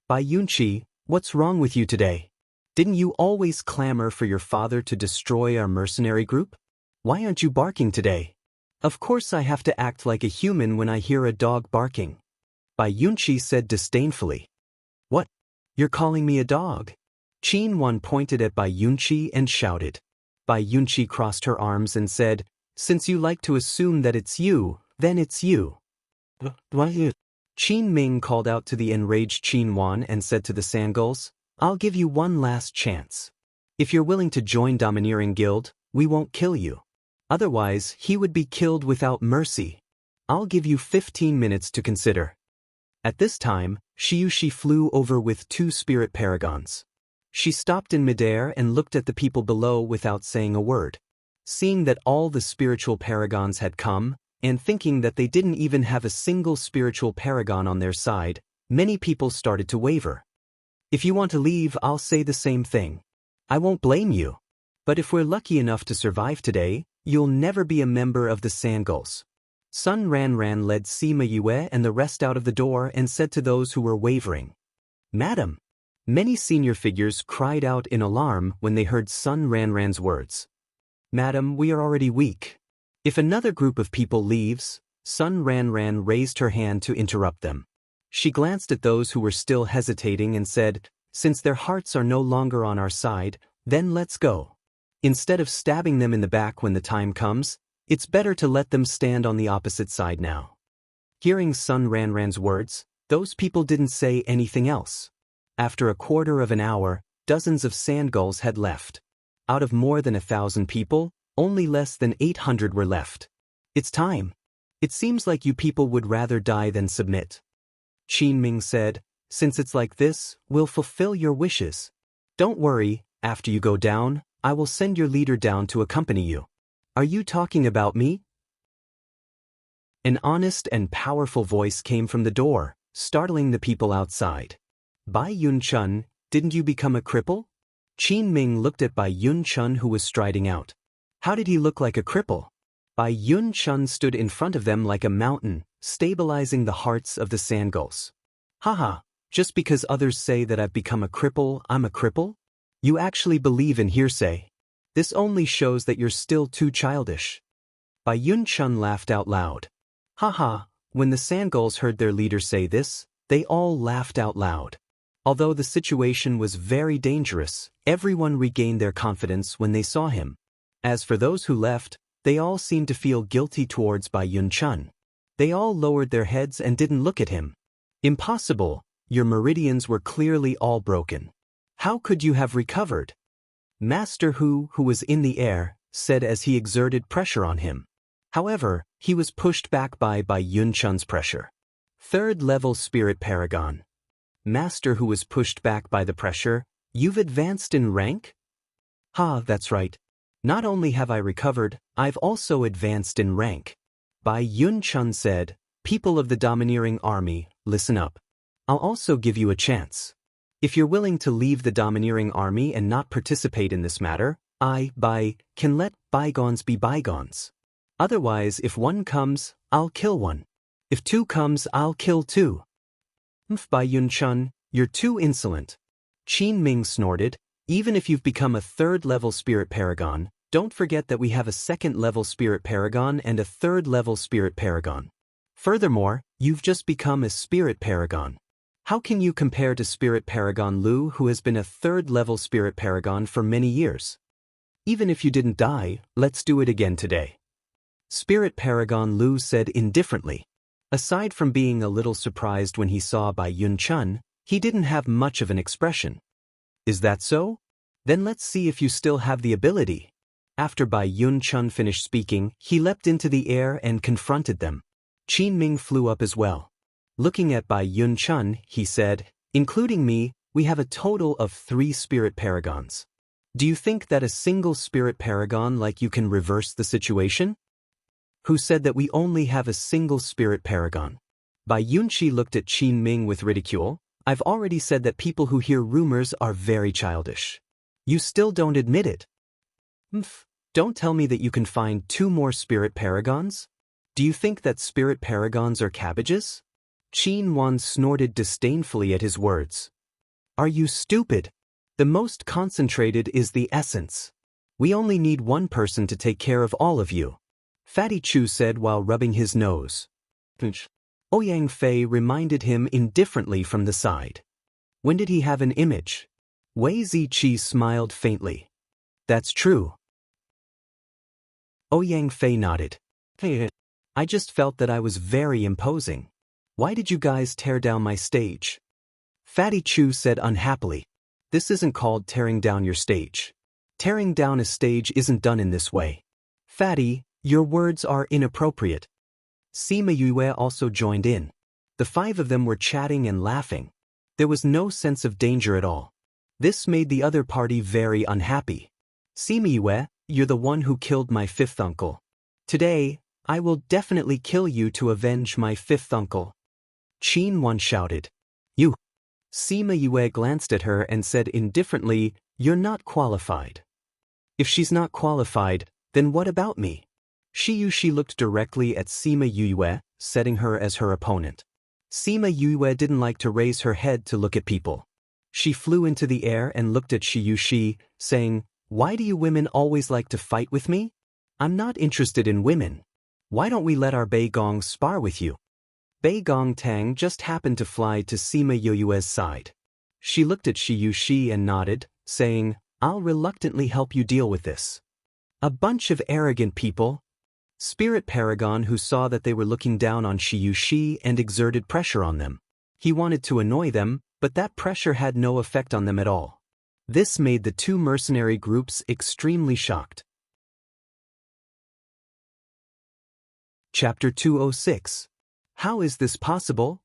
"Bai Yunqi, what's wrong with you today? Didn't you always clamor for your father to destroy our mercenary group? Why aren't you barking today?" "Of course I have to act like a human when I hear a dog barking," Bai Yunqi said disdainfully. "What? You're calling me a dog?" Qin Wan pointed at Bai Yunqi and shouted. Bai Yunqi crossed her arms and said, "Since you like to assume that it's you, then it's you." Qin Ming called out to the enraged Qin Wan and said to the Sandgulls, "I'll give you one last chance. If you're willing to join Domineering Guild, we won't kill you. Otherwise, he would be killed without mercy. I'll give you 15 minutes to consider." At this time, Shiushi flew over with 2 spirit paragons. She stopped in midair and looked at the people below without saying a word. Seeing that all the spiritual paragons had come, and thinking that they didn't even have a single spiritual paragon on their side, many people started to waver. "If you want to leave, I'll say the same thing. I won't blame you. But if we're lucky enough to survive today, you'll never be a member of the Sandgulls." Sun Ranran led Sima Yue and the rest out of the door and said to those who were wavering, "Madam." Many senior figures cried out in alarm when they heard Sun Ranran's words. "Madam, we are already weak. If another group of people leaves," Sun Ranran raised her hand to interrupt them. She glanced at those who were still hesitating and said, "Since their hearts are no longer on our side, then let's go. Instead of stabbing them in the back when the time comes, it's better to let them stand on the opposite side now." Hearing Sun Ranran's words, those people didn't say anything else. After a quarter of an hour, dozens of Sandgulls had left. Out of more than 1,000 people, only less than 800 were left. "It's time. It seems like you people would rather die than submit." Qin Ming said, "Since it's like this, we'll fulfill your wishes. Don't worry, after you go down, I will send your leader down to accompany you." "Are you talking about me?" An honest and powerful voice came from the door, startling the people outside. "Bai Yun-chun, didn't you become a cripple?" Qin Ming looked at Bai Yun-chun, who was striding out. How did he look like a cripple? Bai Yun-chun stood in front of them like a mountain, stabilizing the hearts of the Sandgulls. "Haha, just because others say that I've become a cripple, I'm a cripple? You actually believe in hearsay. This only shows that you're still too childish." Bai Yun-chun laughed out loud. Haha, when the Sandgulls heard their leader say this, they all laughed out loud. Although the situation was very dangerous, everyone regained their confidence when they saw him. As for those who left, they all seemed to feel guilty towards Bai Yun-chun. They all lowered their heads and didn't look at him. Impossible, your meridians were clearly all broken. How could you have recovered? Master Hu, who was in the air, said as he exerted pressure on him. However, he was pushed back by Yun Chun's pressure. Third level Spirit Paragon. Master Hu was pushed back by the pressure. You've advanced in rank? Ha, that's right. Not only have I recovered, I've also advanced in rank. Yun Chun said, people of the domineering army, listen up. I'll also give you a chance. If you're willing to leave the domineering army and not participate in this matter, I can let bygones be bygones. Otherwise, if one comes, I'll kill one. If two comes, I'll kill two. Yun Chun, you're too insolent. Qin Ming snorted, even if you've become a third-level Spirit Paragon, don't forget that we have a second-level Spirit Paragon and a third-level Spirit Paragon. Furthermore, you've just become a Spirit Paragon. How can you compare to Spirit Paragon Lu, who has been a third-level Spirit Paragon for many years? Even if you didn't die, let's do it again today. Spirit Paragon Lu said indifferently. Aside from being a little surprised when he saw Yun Chun, he didn't have much of an expression. Is that so? Then let's see if you still have the ability. After Yun Chun finished speaking, he leapt into the air and confronted them. Qin Ming flew up as well. Looking at Yun Chun, he said, including me, we have a total of 3 Spirit Paragons. Do you think that a single Spirit Paragon like you can reverse the situation? Who said that we only have a single Spirit Paragon? Yun Chi looked at Qin Ming with ridicule. I've already said that people who hear rumors are very childish. You still don't admit it. Don't tell me that you can find 2 more Spirit Paragons? Do you think that Spirit Paragons are cabbages? Qin Wan snorted disdainfully at his words. Are you stupid? The most concentrated is the essence. We only need one person to take care of all of you. Fatty Chu said while rubbing his nose. Ouyang Fei reminded him indifferently from the side. When did he have an image? Wei Ziqi smiled faintly. That's true. Ouyang Fei nodded. I just felt that I was very imposing. Why did you guys tear down my stage? Fatty Chu said unhappily. This isn't called tearing down your stage. Tearing down a stage isn't done in this way. Fatty, your words are inappropriate. Sima Yue also joined in. The 5 of them were chatting and laughing. There was no sense of danger at all. This made the other party very unhappy. Sima Yue, you're the one who killed my 5th uncle. Today, I will definitely kill you to avenge my 5th uncle. Qin Wan shouted. You. Sima Yue glanced at her and said indifferently, you're not qualified. If she's not qualified, then what about me? Shi looked directly at Sima Yue, setting her as her opponent. Sima Yue didn't like to raise her head to look at people. She flew into the air and looked at Shi, saying, why do you women always like to fight with me? I'm not interested in women. Why don't we let our Bei Gong spar with you? Bei Gong Tang just happened to fly to Sima Yue's side. She looked at Shi and nodded, saying, I'll reluctantly help you deal with this. A bunch of arrogant people. Spirit Paragon who saw that they were looking down on Shi and exerted pressure on them. He wanted to annoy them, but that pressure had no effect on them at all. This made the 2 mercenary groups extremely shocked. Chapter 206. How is this possible?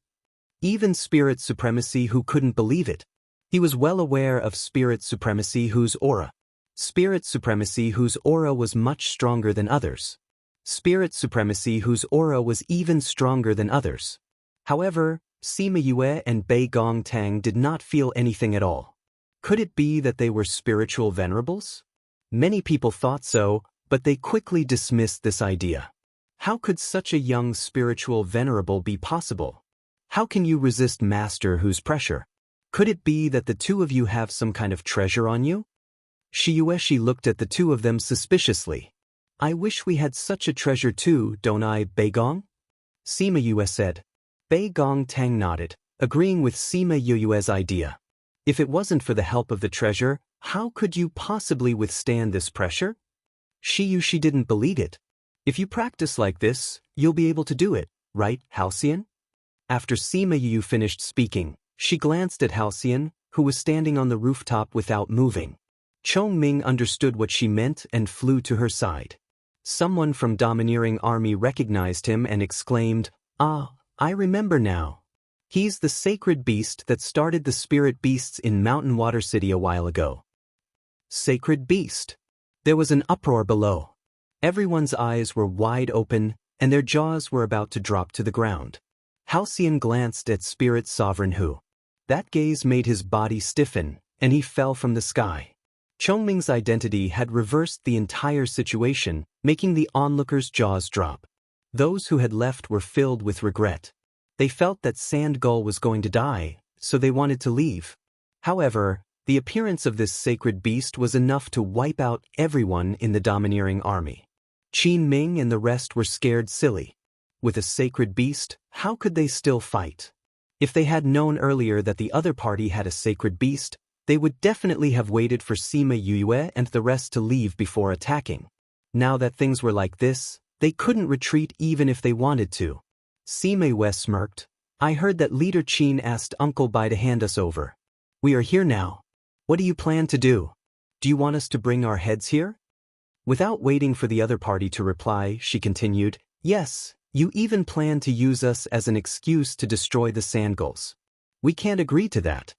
Even Spirit Supremacy who couldn't believe it. He was well aware of Spirit Supremacy whose aura. Spirit Supremacy whose aura was much stronger than others. Spirit Supremacy whose aura was even stronger than others. However, Sima Yue and Bei Gong Tang did not feel anything at all. Could it be that they were spiritual venerables? Many people thought so, but they quickly dismissed this idea. How could such a young spiritual venerable be possible? How can you resist Master Hu's pressure? Could it be that the 2 of you have some kind of treasure on you? Shiyueshi looked at the 2 of them suspiciously. I wish we had such a treasure too, don't I, Bei Gong? Sima Yue said. Bei Gong Tang nodded, agreeing with Sima Yue's idea. If it wasn't for the help of the treasure, how could you possibly withstand this pressure? Shi didn't believe it. If you practice like this, you'll be able to do it, right, Halcyon? After Sima Yu finished speaking, she glanced at Halcyon, who was standing on the rooftop without moving. Chongming understood what she meant and flew to her side. Someone from Domineering Army recognized him and exclaimed, "Ah, I remember now. He's the sacred beast that started the spirit beasts in Mountain Water City a while ago." Sacred beast. There was an uproar below. Everyone's eyes were wide open, and their jaws were about to drop to the ground. Halcyon glanced at Spirit Sovereign Hu. That gaze made his body stiffen, and he fell from the sky. Chongming's identity had reversed the entire situation, making the onlookers' jaws drop. Those who had left were filled with regret. They felt that Sand Gull was going to die, so they wanted to leave. However, the appearance of this sacred beast was enough to wipe out everyone in the Domineering Army. Qin Ming and the rest were scared silly. With a sacred beast, how could they still fight? If they had known earlier that the other party had a sacred beast, they would definitely have waited for Sima Yue and the rest to leave before attacking. Now that things were like this, they couldn't retreat even if they wanted to. Sima Yue smirked. "I heard that Leader Qin asked Uncle Bai to hand us over. We are here now. What do you plan to do? Do you want us to bring our heads here?" Without waiting for the other party to reply, she continued, "Yes, you even plan to use us as an excuse to destroy the Sandgulls. We can't agree to that.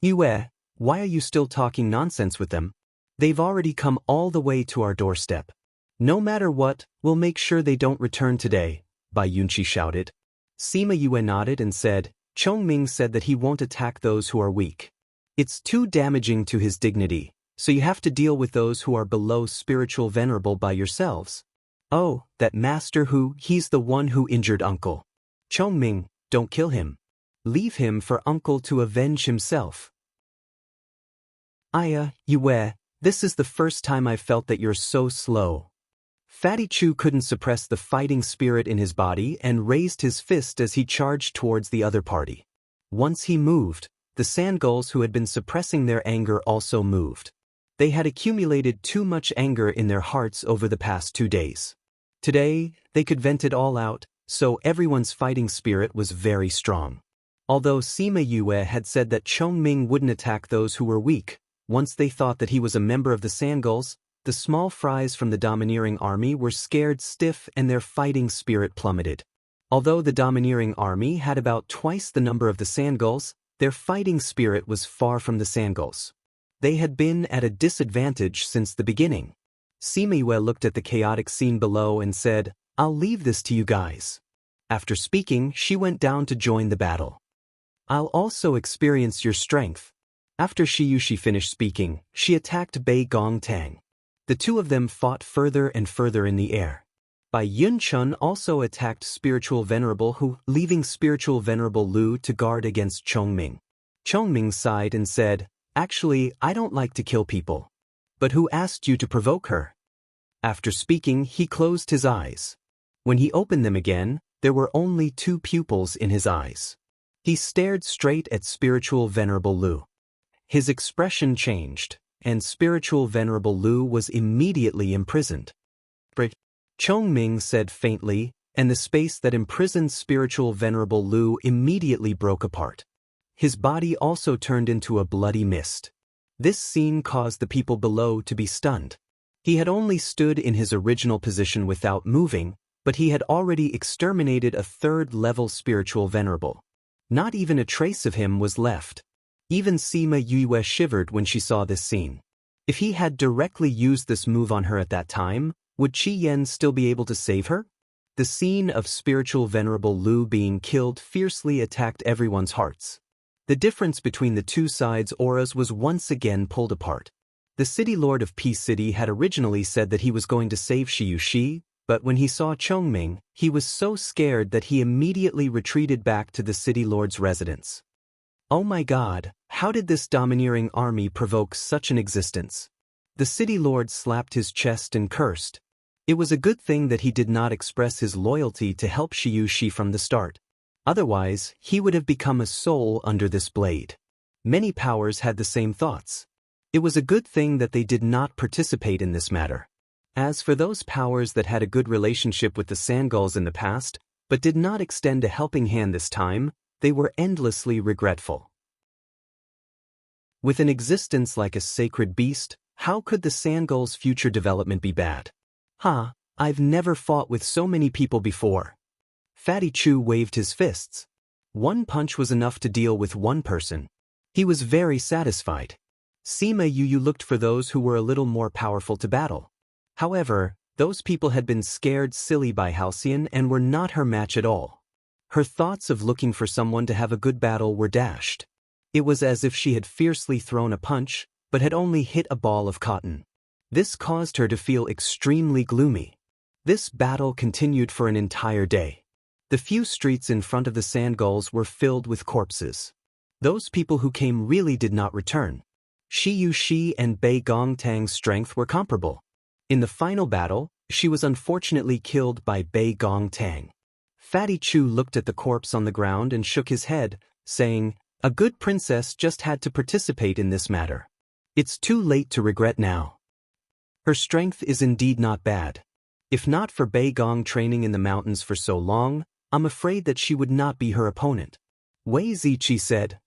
Yue, why are you still talking nonsense with them? They've already come all the way to our doorstep. No matter what, we'll make sure they don't return today," Bai Yunqi shouted. Sima Yue nodded and said, "Chongming said that he won't attack those who are weak. It's too damaging to his dignity, so you have to deal with those who are below spiritual venerable by yourselves. Oh, that Master Hu, he's the one who injured Uncle. Chongming, don't kill him. Leave him for Uncle to avenge himself." "Aya, Yue, this is the first time I've felt that you're so slow." Fatty Chu couldn't suppress the fighting spirit in his body and raised his fist as he charged towards the other party. Once he moved, the Sandgulls who had been suppressing their anger also moved. They had accumulated too much anger in their hearts over the past 2 days. Today, they could vent it all out, so everyone's fighting spirit was very strong. Although Sima Yue had said that Chongming wouldn't attack those who were weak, once they thought that he was a member of the Sandgulls, the small fries from the Domineering Army were scared stiff and their fighting spirit plummeted. Although the Domineering Army had about twice the number of the Sandgulls, their fighting spirit was far from the Sandgulls. They had been at a disadvantage since the beginning. Sima Yue looked at the chaotic scene below and said, "I'll leave this to you guys." After speaking, she went down to join the battle. "I'll also experience your strength." After Shiyushi finished speaking, she attacked Bei Gong Tang. The two of them fought further and further in the air. Bai Yunchun also attacked Spiritual Venerable Hu, leaving Spiritual Venerable Lu to guard against Chongming. Chongming sighed and said, "Actually, I don't like to kill people. But who asked you to provoke her?" After speaking, he closed his eyes. When he opened them again, there were only 2 pupils in his eyes. He stared straight at Spiritual Venerable Lu. His expression changed, and Spiritual Venerable Lu was immediately imprisoned. Chongming said faintly, and the space that imprisoned Spiritual Venerable Lu immediately broke apart. His body also turned into a bloody mist. This scene caused the people below to be stunned. He had only stood in his original position without moving, but he had already exterminated a 3rd-level Spiritual Venerable. Not even a trace of him was left. Even Sima Yue shivered when she saw this scene. If he had directly used this move on her at that time, would Qi Yan still be able to save her? The scene of Spiritual Venerable Lu being killed fiercely attacked everyone's hearts. The difference between the two sides' auras was once again pulled apart. The City Lord of Peace City had originally said that he was going to save Shiyushi, but when he saw Chongming, he was so scared that he immediately retreated back to the City Lord's residence. Oh my God, how did this Domineering Army provoke such an existence? The City Lord slapped his chest and cursed. It was a good thing that he did not express his loyalty to help Shiyushi from the start. Otherwise, he would have become a soul under this blade. Many powers had the same thoughts. It was a good thing that they did not participate in this matter. As for those powers that had a good relationship with the Sandgulls in the past, but did not extend a helping hand this time. They were endlessly regretful. With an existence like a sacred beast, how could the Sangol's future development be bad? I've never fought with so many people before. Fatty Chu waved his fists. One punch was enough to deal with one person. He was very satisfied. Sima Yu looked for those who were a little more powerful to battle. However, those people had been scared silly by Halcyon and were not her match at all. Her thoughts of looking for someone to have a good battle were dashed. It was as if she had fiercely thrown a punch, but had only hit a ball of cotton. This caused her to feel extremely gloomy. This battle continued for an entire day. The few streets in front of the Sangol's were filled with corpses. Those people who came really did not return. Shi Yushi and Bei Gongtang's strength were comparable. In the final battle, she was unfortunately killed by Bei Gongtang. Fatty Chu looked at the corpse on the ground and shook his head, saying, "A good princess just had to participate in this matter. It's too late to regret now." Her strength is indeed not bad. If not for Bei Gong training in the mountains for so long, I'm afraid that she would not be her opponent. Wei Ziqi said.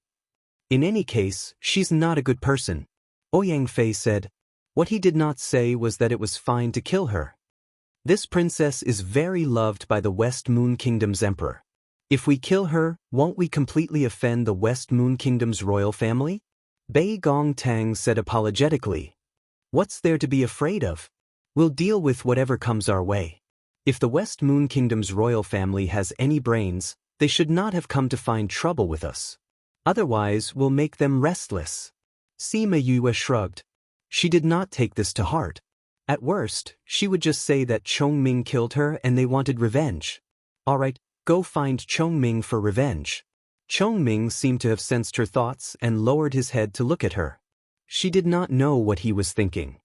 In any case, she's not a good person. Ouyang Fei said. What he did not say was that it was fine to kill her. This princess is very loved by the West Moon Kingdom's emperor. If we kill her, won't we completely offend the West Moon Kingdom's royal family? Bei Gongtang said apologetically. What's there to be afraid of? We'll deal with whatever comes our way. If the West Moon Kingdom's royal family has any brains, they should not have come to find trouble with us. Otherwise, we'll make them restless. Sima Yue shrugged. She did not take this to heart. At worst, she would just say that Chongming killed her and they wanted revenge. All right, go find Chongming for revenge. Chongming seemed to have sensed her thoughts and lowered his head to look at her. She did not know what he was thinking.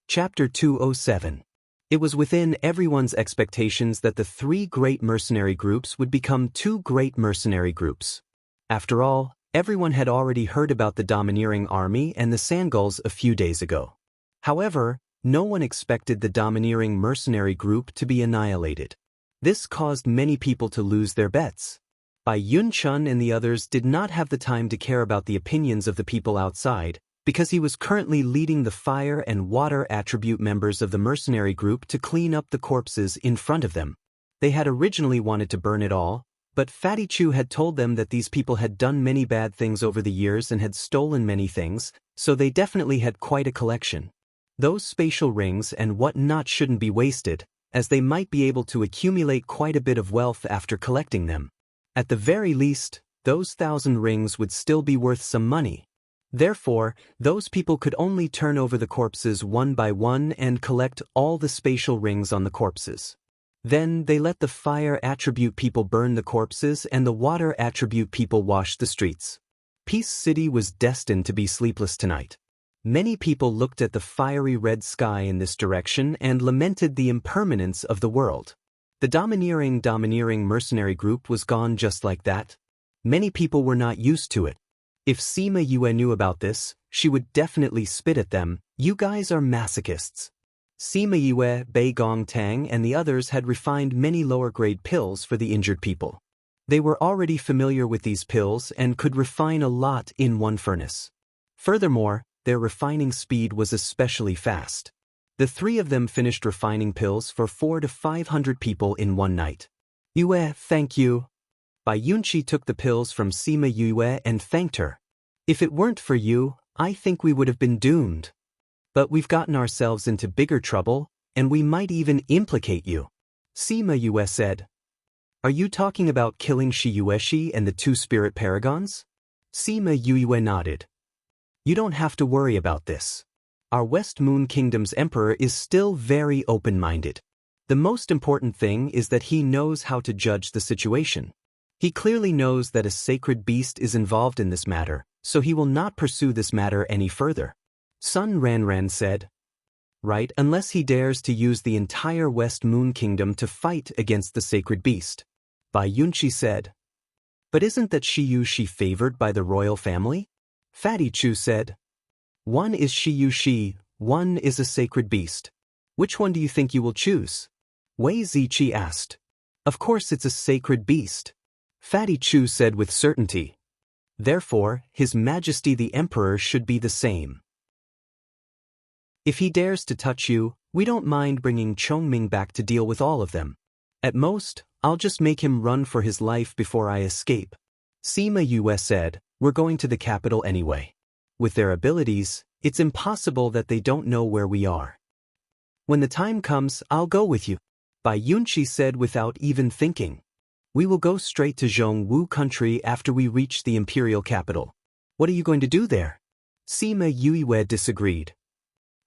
Chapter 207. It was within everyone's expectations that the three great mercenary groups would become two great mercenary groups. After all, everyone had already heard about the domineering army and the Sangol's a few days ago. However, no one expected the domineering mercenary group to be annihilated. This caused many people to lose their bets. Bai Yunchun and the others did not have the time to care about the opinions of the people outside, because he was currently leading the fire and water attribute members of the mercenary group to clean up the corpses in front of them. They had originally wanted to burn it all, but Fatty Chu had told them that these people had done many bad things over the years and had stolen many things, so they definitely had quite a collection. Those spatial rings and whatnot shouldn't be wasted, as they might be able to accumulate quite a bit of wealth after collecting them. At the very least, those 1,000 rings would still be worth some money. Therefore, those people could only turn over the corpses one by one and collect all the spatial rings on the corpses. Then they let the fire attribute people burn the corpses and the water attribute people wash the streets. Peace City was destined to be sleepless tonight. Many people looked at the fiery red sky in this direction and lamented the impermanence of the world. The domineering mercenary group was gone just like that. Many people were not used to it. If Sima Yue knew about this, she would definitely spit at them. You guys are masochists. Sima Yue, Bei Gongtang and the others had refined many lower-grade pills for the injured people. They were already familiar with these pills and could refine a lot in one furnace. Furthermore, their refining speed was especially fast. The three of them finished refining pills for 400 to 500 people in one night. Yue, thank you. Bai Yunchi took the pills from Sima Yue and thanked her. If it weren't for you, I think we would have been doomed. But we've gotten ourselves into bigger trouble, and we might even implicate you. Sima Yue said. Are you talking about killing Shi Yueshi and the two spirit paragons? Sima Yue nodded. You don't have to worry about this. Our West Moon Kingdom's emperor is still very open-minded. The most important thing is that he knows how to judge the situation. He clearly knows that a sacred beast is involved in this matter, so he will not pursue this matter any further. Sun Ranran said. Right, unless he dares to use the entire West Moon Kingdom to fight against the sacred beast. Bai Yunchi said. But isn't that Shi Yushi favored by the royal family? Fatty Chu said. One is Shi Yushi, one is a sacred beast. Which one do you think you will choose? Wei Ziqi asked. Of course it's a sacred beast. Fatty Chu said with certainty. Therefore, His Majesty the Emperor should be the same. If he dares to touch you, we don't mind bringing Chongming back to deal with all of them. At most, I'll just make him run for his life before I escape. Sima Yue said, we're going to the capital anyway. With their abilities, it's impossible that they don't know where we are. When the time comes, I'll go with you. Bai Yunqi said without even thinking. We will go straight to Zhongwu country after we reach the imperial capital. What are you going to do there? Sima Yue disagreed.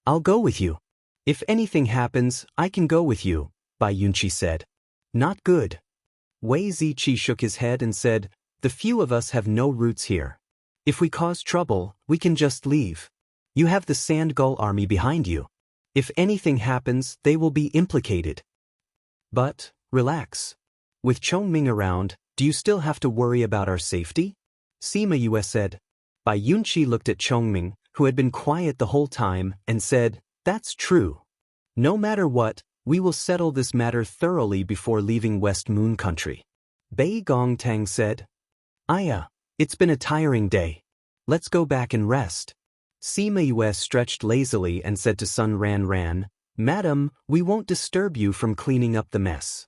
I'll go with you. If anything happens, I can go with you, Bai Yunqi said. Not good. Wei Ziqi shook his head and said, the few of us have no roots here. If we cause trouble, we can just leave. You have the Sand Gull army behind you. If anything happens, they will be implicated. But, relax. With Chongming around, do you still have to worry about our safety? Sima Yue said. Bai Yunqi looked at Chongming, who had been quiet the whole time, and said, that's true. No matter what, we will settle this matter thoroughly before leaving West Moon Country. Bei Gongtang said. Aya, it's been a tiring day. Let's go back and rest. Sima Yue stretched lazily and said to Sun Ran Ran, Madam, we won't disturb you from cleaning up the mess.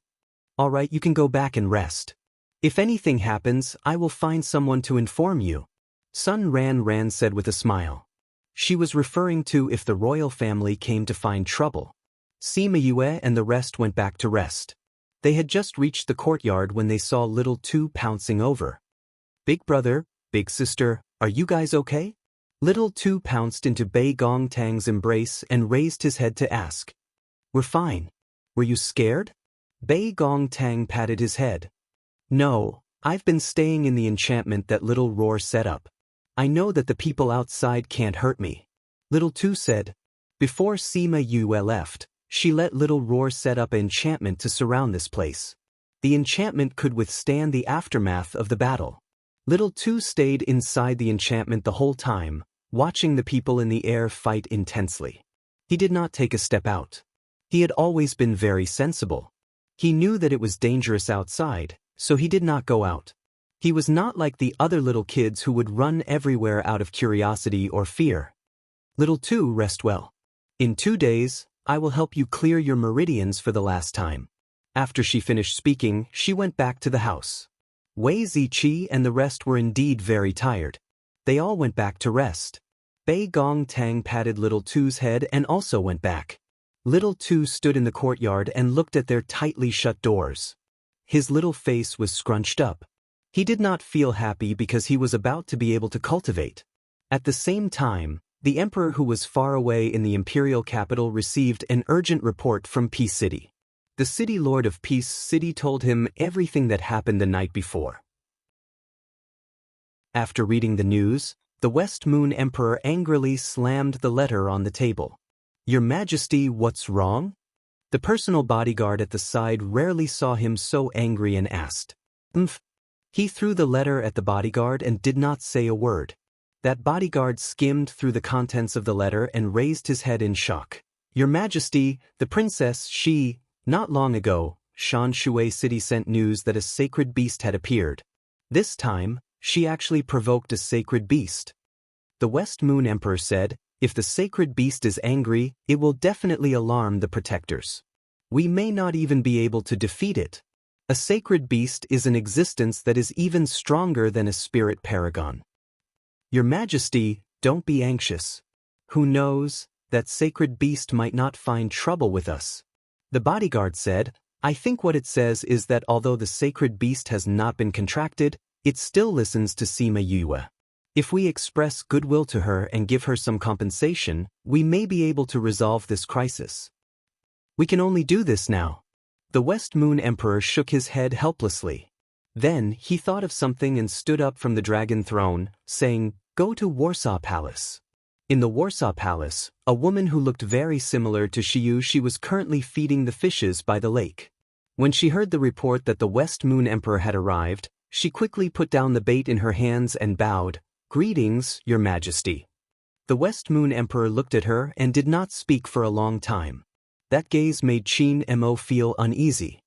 All right, you can go back and rest. If anything happens, I will find someone to inform you. Sun Ran Ran said with a smile. She was referring to if the royal family came to find trouble. Sima Yue and the rest went back to rest. They had just reached the courtyard when they saw Little Two pouncing over. Big brother, big sister, are you guys okay? Little Two pounced into Bei Gongtang's embrace and raised his head to ask. We're fine. Were you scared? Bei Gongtang patted his head. No, I've been staying in the enchantment that Little Roar set up. I know that the people outside can't hurt me. Little Two said. Before Sima Yue left, she let Little Roar set up an enchantment to surround this place. The enchantment could withstand the aftermath of the battle. Little Two stayed inside the enchantment the whole time, watching the people in the air fight intensely. He did not take a step out. He had always been very sensible. He knew that it was dangerous outside, so he did not go out. He was not like the other little kids who would run everywhere out of curiosity or fear. Little Two, rest well. In 2 days, I will help you clear your meridians for the last time. After she finished speaking, she went back to the house. Wei Ziqi and the rest were indeed very tired. They all went back to rest. Bei Gongtang patted Little Two's head and also went back. Little Two stood in the courtyard and looked at their tightly shut doors. His little face was scrunched up. He did not feel happy because he was about to be able to cultivate. At the same time, the emperor who was far away in the imperial capital received an urgent report from Peace City. The city lord of Peace City told him everything that happened the night before. After reading the news, the West Moon Emperor angrily slammed the letter on the table. Your Majesty, what's wrong? The personal bodyguard at the side rarely saw him so angry and asked. He threw the letter at the bodyguard and did not say a word. That bodyguard skimmed through the contents of the letter and raised his head in shock. Your Majesty, the princess, not long ago, Shan Shui City sent news that a sacred beast had appeared. This time, she actually provoked a sacred beast. The West Moon Emperor said, if the sacred beast is angry, it will definitely alarm the protectors. We may not even be able to defeat it. A sacred beast is an existence that is even stronger than a spirit paragon. Your Majesty, don't be anxious. Who knows, that sacred beast might not find trouble with us. The bodyguard said, I think what it says is that although the sacred beast has not been contracted, it still listens to Sima Yue. If we express goodwill to her and give her some compensation, we may be able to resolve this crisis. We can only do this now. The West Moon Emperor shook his head helplessly. Then he thought of something and stood up from the dragon throne, saying, Go to Warsaw Palace. In the Warsaw Palace, a woman who looked very similar to she was currently feeding the fishes by the lake. When she heard the report that the West Moon Emperor had arrived, she quickly put down the bait in her hands and bowed, Greetings, Your Majesty. The West Moon Emperor looked at her and did not speak for a long time. That gaze made Qin Mo feel uneasy.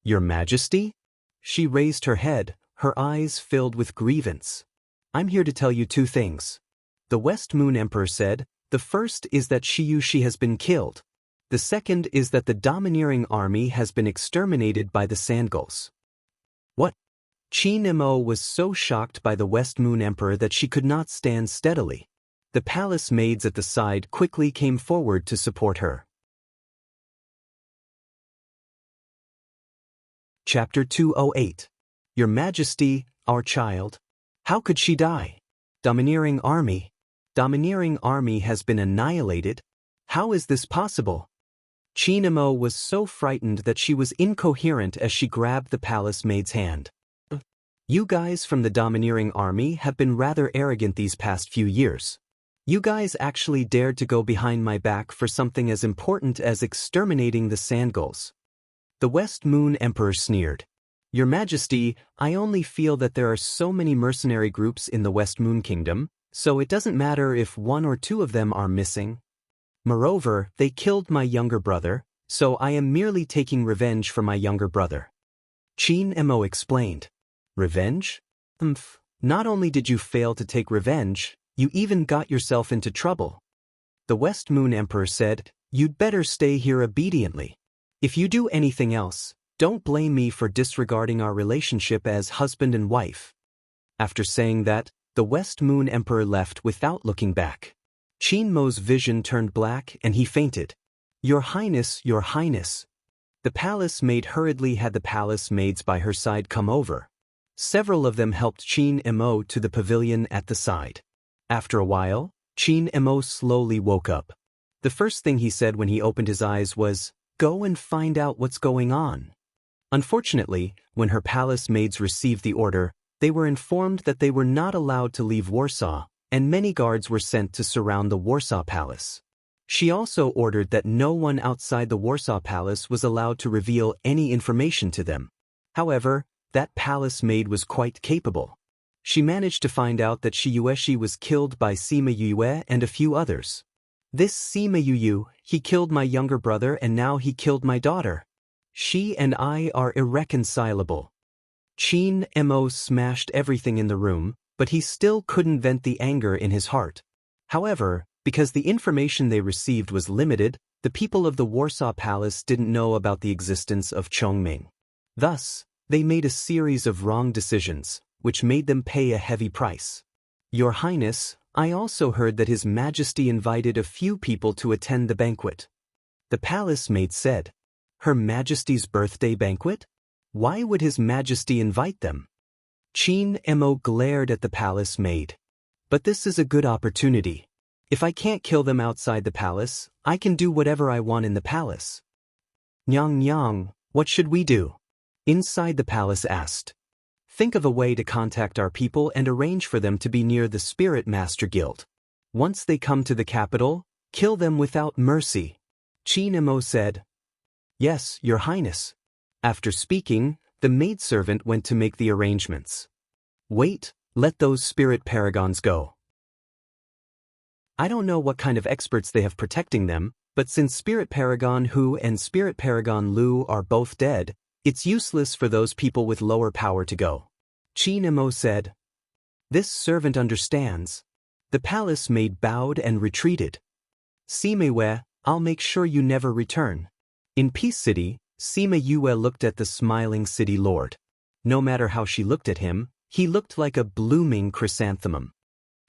Your Majesty? She raised her head, her eyes filled with grievance. I'm here to tell you two things. The West Moon Emperor said, the first is that Shi has been killed. The second is that the domineering army has been exterminated by the Sandgulls. What? Qin Mo was so shocked by the West Moon Emperor that she could not stand steadily. The palace maids at the side quickly came forward to support her. Chapter 208. Your Majesty, our child. How could she die? Domineering army. Domineering army has been annihilated. How is this possible? Qin Mo was so frightened that she was incoherent as she grabbed the palace maid's hand. You guys from the domineering army have been rather arrogant these past few years. You guys actually dared to go behind my back for something as important as exterminating the Sandgulls. The West Moon Emperor sneered. Your Majesty, I only feel that there are so many mercenary groups in the West Moon Kingdom, so it doesn't matter if one or two of them are missing. Moreover, they killed my younger brother, so I am merely taking revenge for my younger brother. Qin Mo explained. Revenge? Not only did you fail to take revenge, you even got yourself into trouble. The West Moon Emperor said, you'd better stay here obediently. If you do anything else, don't blame me for disregarding our relationship as husband and wife. After saying that, the West Moon Emperor left without looking back. Qin Mo's vision turned black and he fainted. Your Highness, Your Highness. The palace maid hurriedly had the palace maids by her side come over. Several of them helped Qin Mo to the pavilion at the side. After a while, Qin Mo slowly woke up. The first thing he said when he opened his eyes was, "Go and find out what's going on." Unfortunately, when her palace maids received the order, they were informed that they were not allowed to leave Warsaw, and many guards were sent to surround the Warsaw Palace. She also ordered that no one outside the Warsaw Palace was allowed to reveal any information to them. However, that palace maid was quite capable. She managed to find out that Shi was killed by Sima Yue and a few others. This Sima Yue, he killed my younger brother and now he killed my daughter. She and I are irreconcilable. Qin Mo smashed everything in the room, but he still couldn't vent the anger in his heart. However, because the information they received was limited, the people of the Warsaw Palace didn't know about the existence of Chongming. Thus, they made a series of wrong decisions, which made them pay a heavy price. Your Highness, I also heard that His Majesty invited a few people to attend the banquet. The palace maid said, Her Majesty's birthday banquet? Why would His Majesty invite them? Qin Mo glared at the palace maid. But this is a good opportunity. If I can't kill them outside the palace, I can do whatever I want in the palace. Nyang Nyang, what should we do? Inside the palace asked. Think of a way to contact our people and arrange for them to be near the Spirit Master Guild. Once they come to the capital, kill them without mercy. Qin Mo said. Yes, Your Highness. After speaking, the maidservant went to make the arrangements. Wait, let those spirit paragons go. I don't know what kind of experts they have protecting them, but since Spirit Paragon Hu and Spirit Paragon Lu are both dead, it's useless for those people with lower power to go. Qin Mo said. This servant understands. The palace maid bowed and retreated. Sima Yue, I'll make sure you never return. In Peace City, Sima Yue looked at the smiling city lord. No matter how she looked at him, he looked like a blooming chrysanthemum.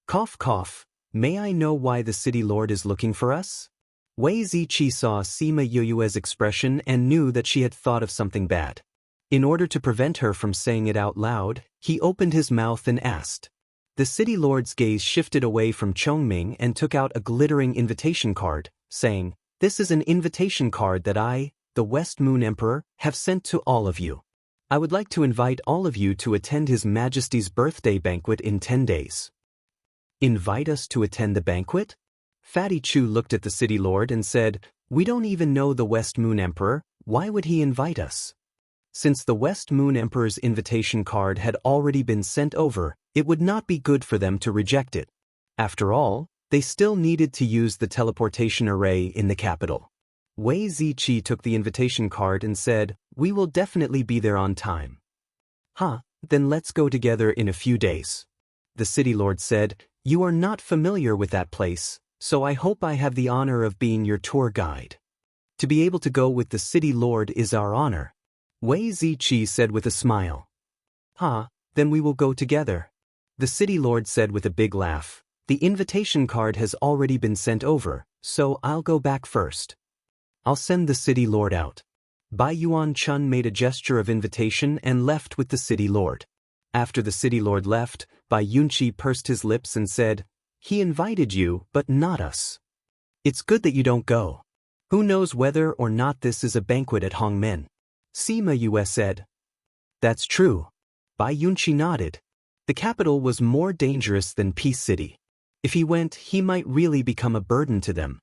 Cough cough, may I know why the city lord is looking for us? Wei Ziqi saw Sima Yue's expression and knew that she had thought of something bad. In order to prevent her from saying it out loud, he opened his mouth and asked. The city lord's gaze shifted away from Chongming and took out a glittering invitation card, saying, This is an invitation card that I, the West Moon Emperor, have sent to all of you. I would like to invite all of you to attend His Majesty's birthday banquet in 10 days. Invite us to attend the banquet? Fatty Chu looked at the city lord and said, We don't even know the West Moon Emperor, why would he invite us? Since the West Moon Emperor's invitation card had already been sent over, it would not be good for them to reject it. After all, they still needed to use the teleportation array in the capital. Wei Ziqi took the invitation card and said, "We will definitely be there on time." "Huh, then let's go together in a few days." The city lord said, "You are not familiar with that place, so I hope I have the honor of being your tour guide." "To be able to go with the city lord is our honor," Wei Ziqi said with a smile. "Huh, then we will go together." The city lord said with a big laugh, "The invitation card has already been sent over, so I'll go back first. I'll send the city lord out." Bai Yuan Chun made a gesture of invitation and left with the city lord. After the city lord left, Bai Yunqi pursed his lips and said, "He invited you, but not us. It's good that you don't go. Who knows whether or not this is a banquet at Hongmen?" Sima Yue said. "That's true." Bai Yunqi nodded. The capital was more dangerous than Peace City. If he went, he might really become a burden to them.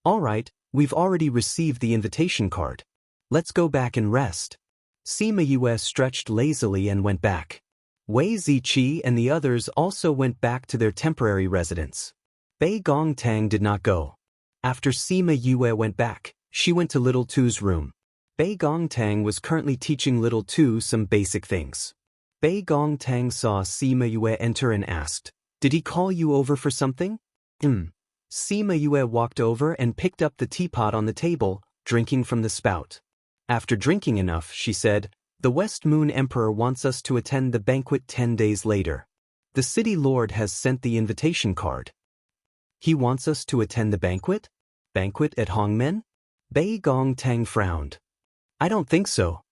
"All right, we've already received the invitation card. Let's go back and rest." Sima Yue stretched lazily and went back. Wei Ziqi and the others also went back to their temporary residence. Bei Gongtang did not go. After Sima Yue went back, she went to Little Tu's room. Bei Gongtang was currently teaching Little Tu some basic things. Bei Gongtang saw Sima Yue enter and asked, "Did he call you over for something?" Sima Yue walked over and picked up the teapot on the table, drinking from the spout. After drinking enough, she said, "The West Moon Emperor wants us to attend the banquet 10 days later. The city lord has sent the invitation card." "He wants us to attend the banquet? Banquet at Hongmen?" Bei Gongtang frowned. "I don't think so."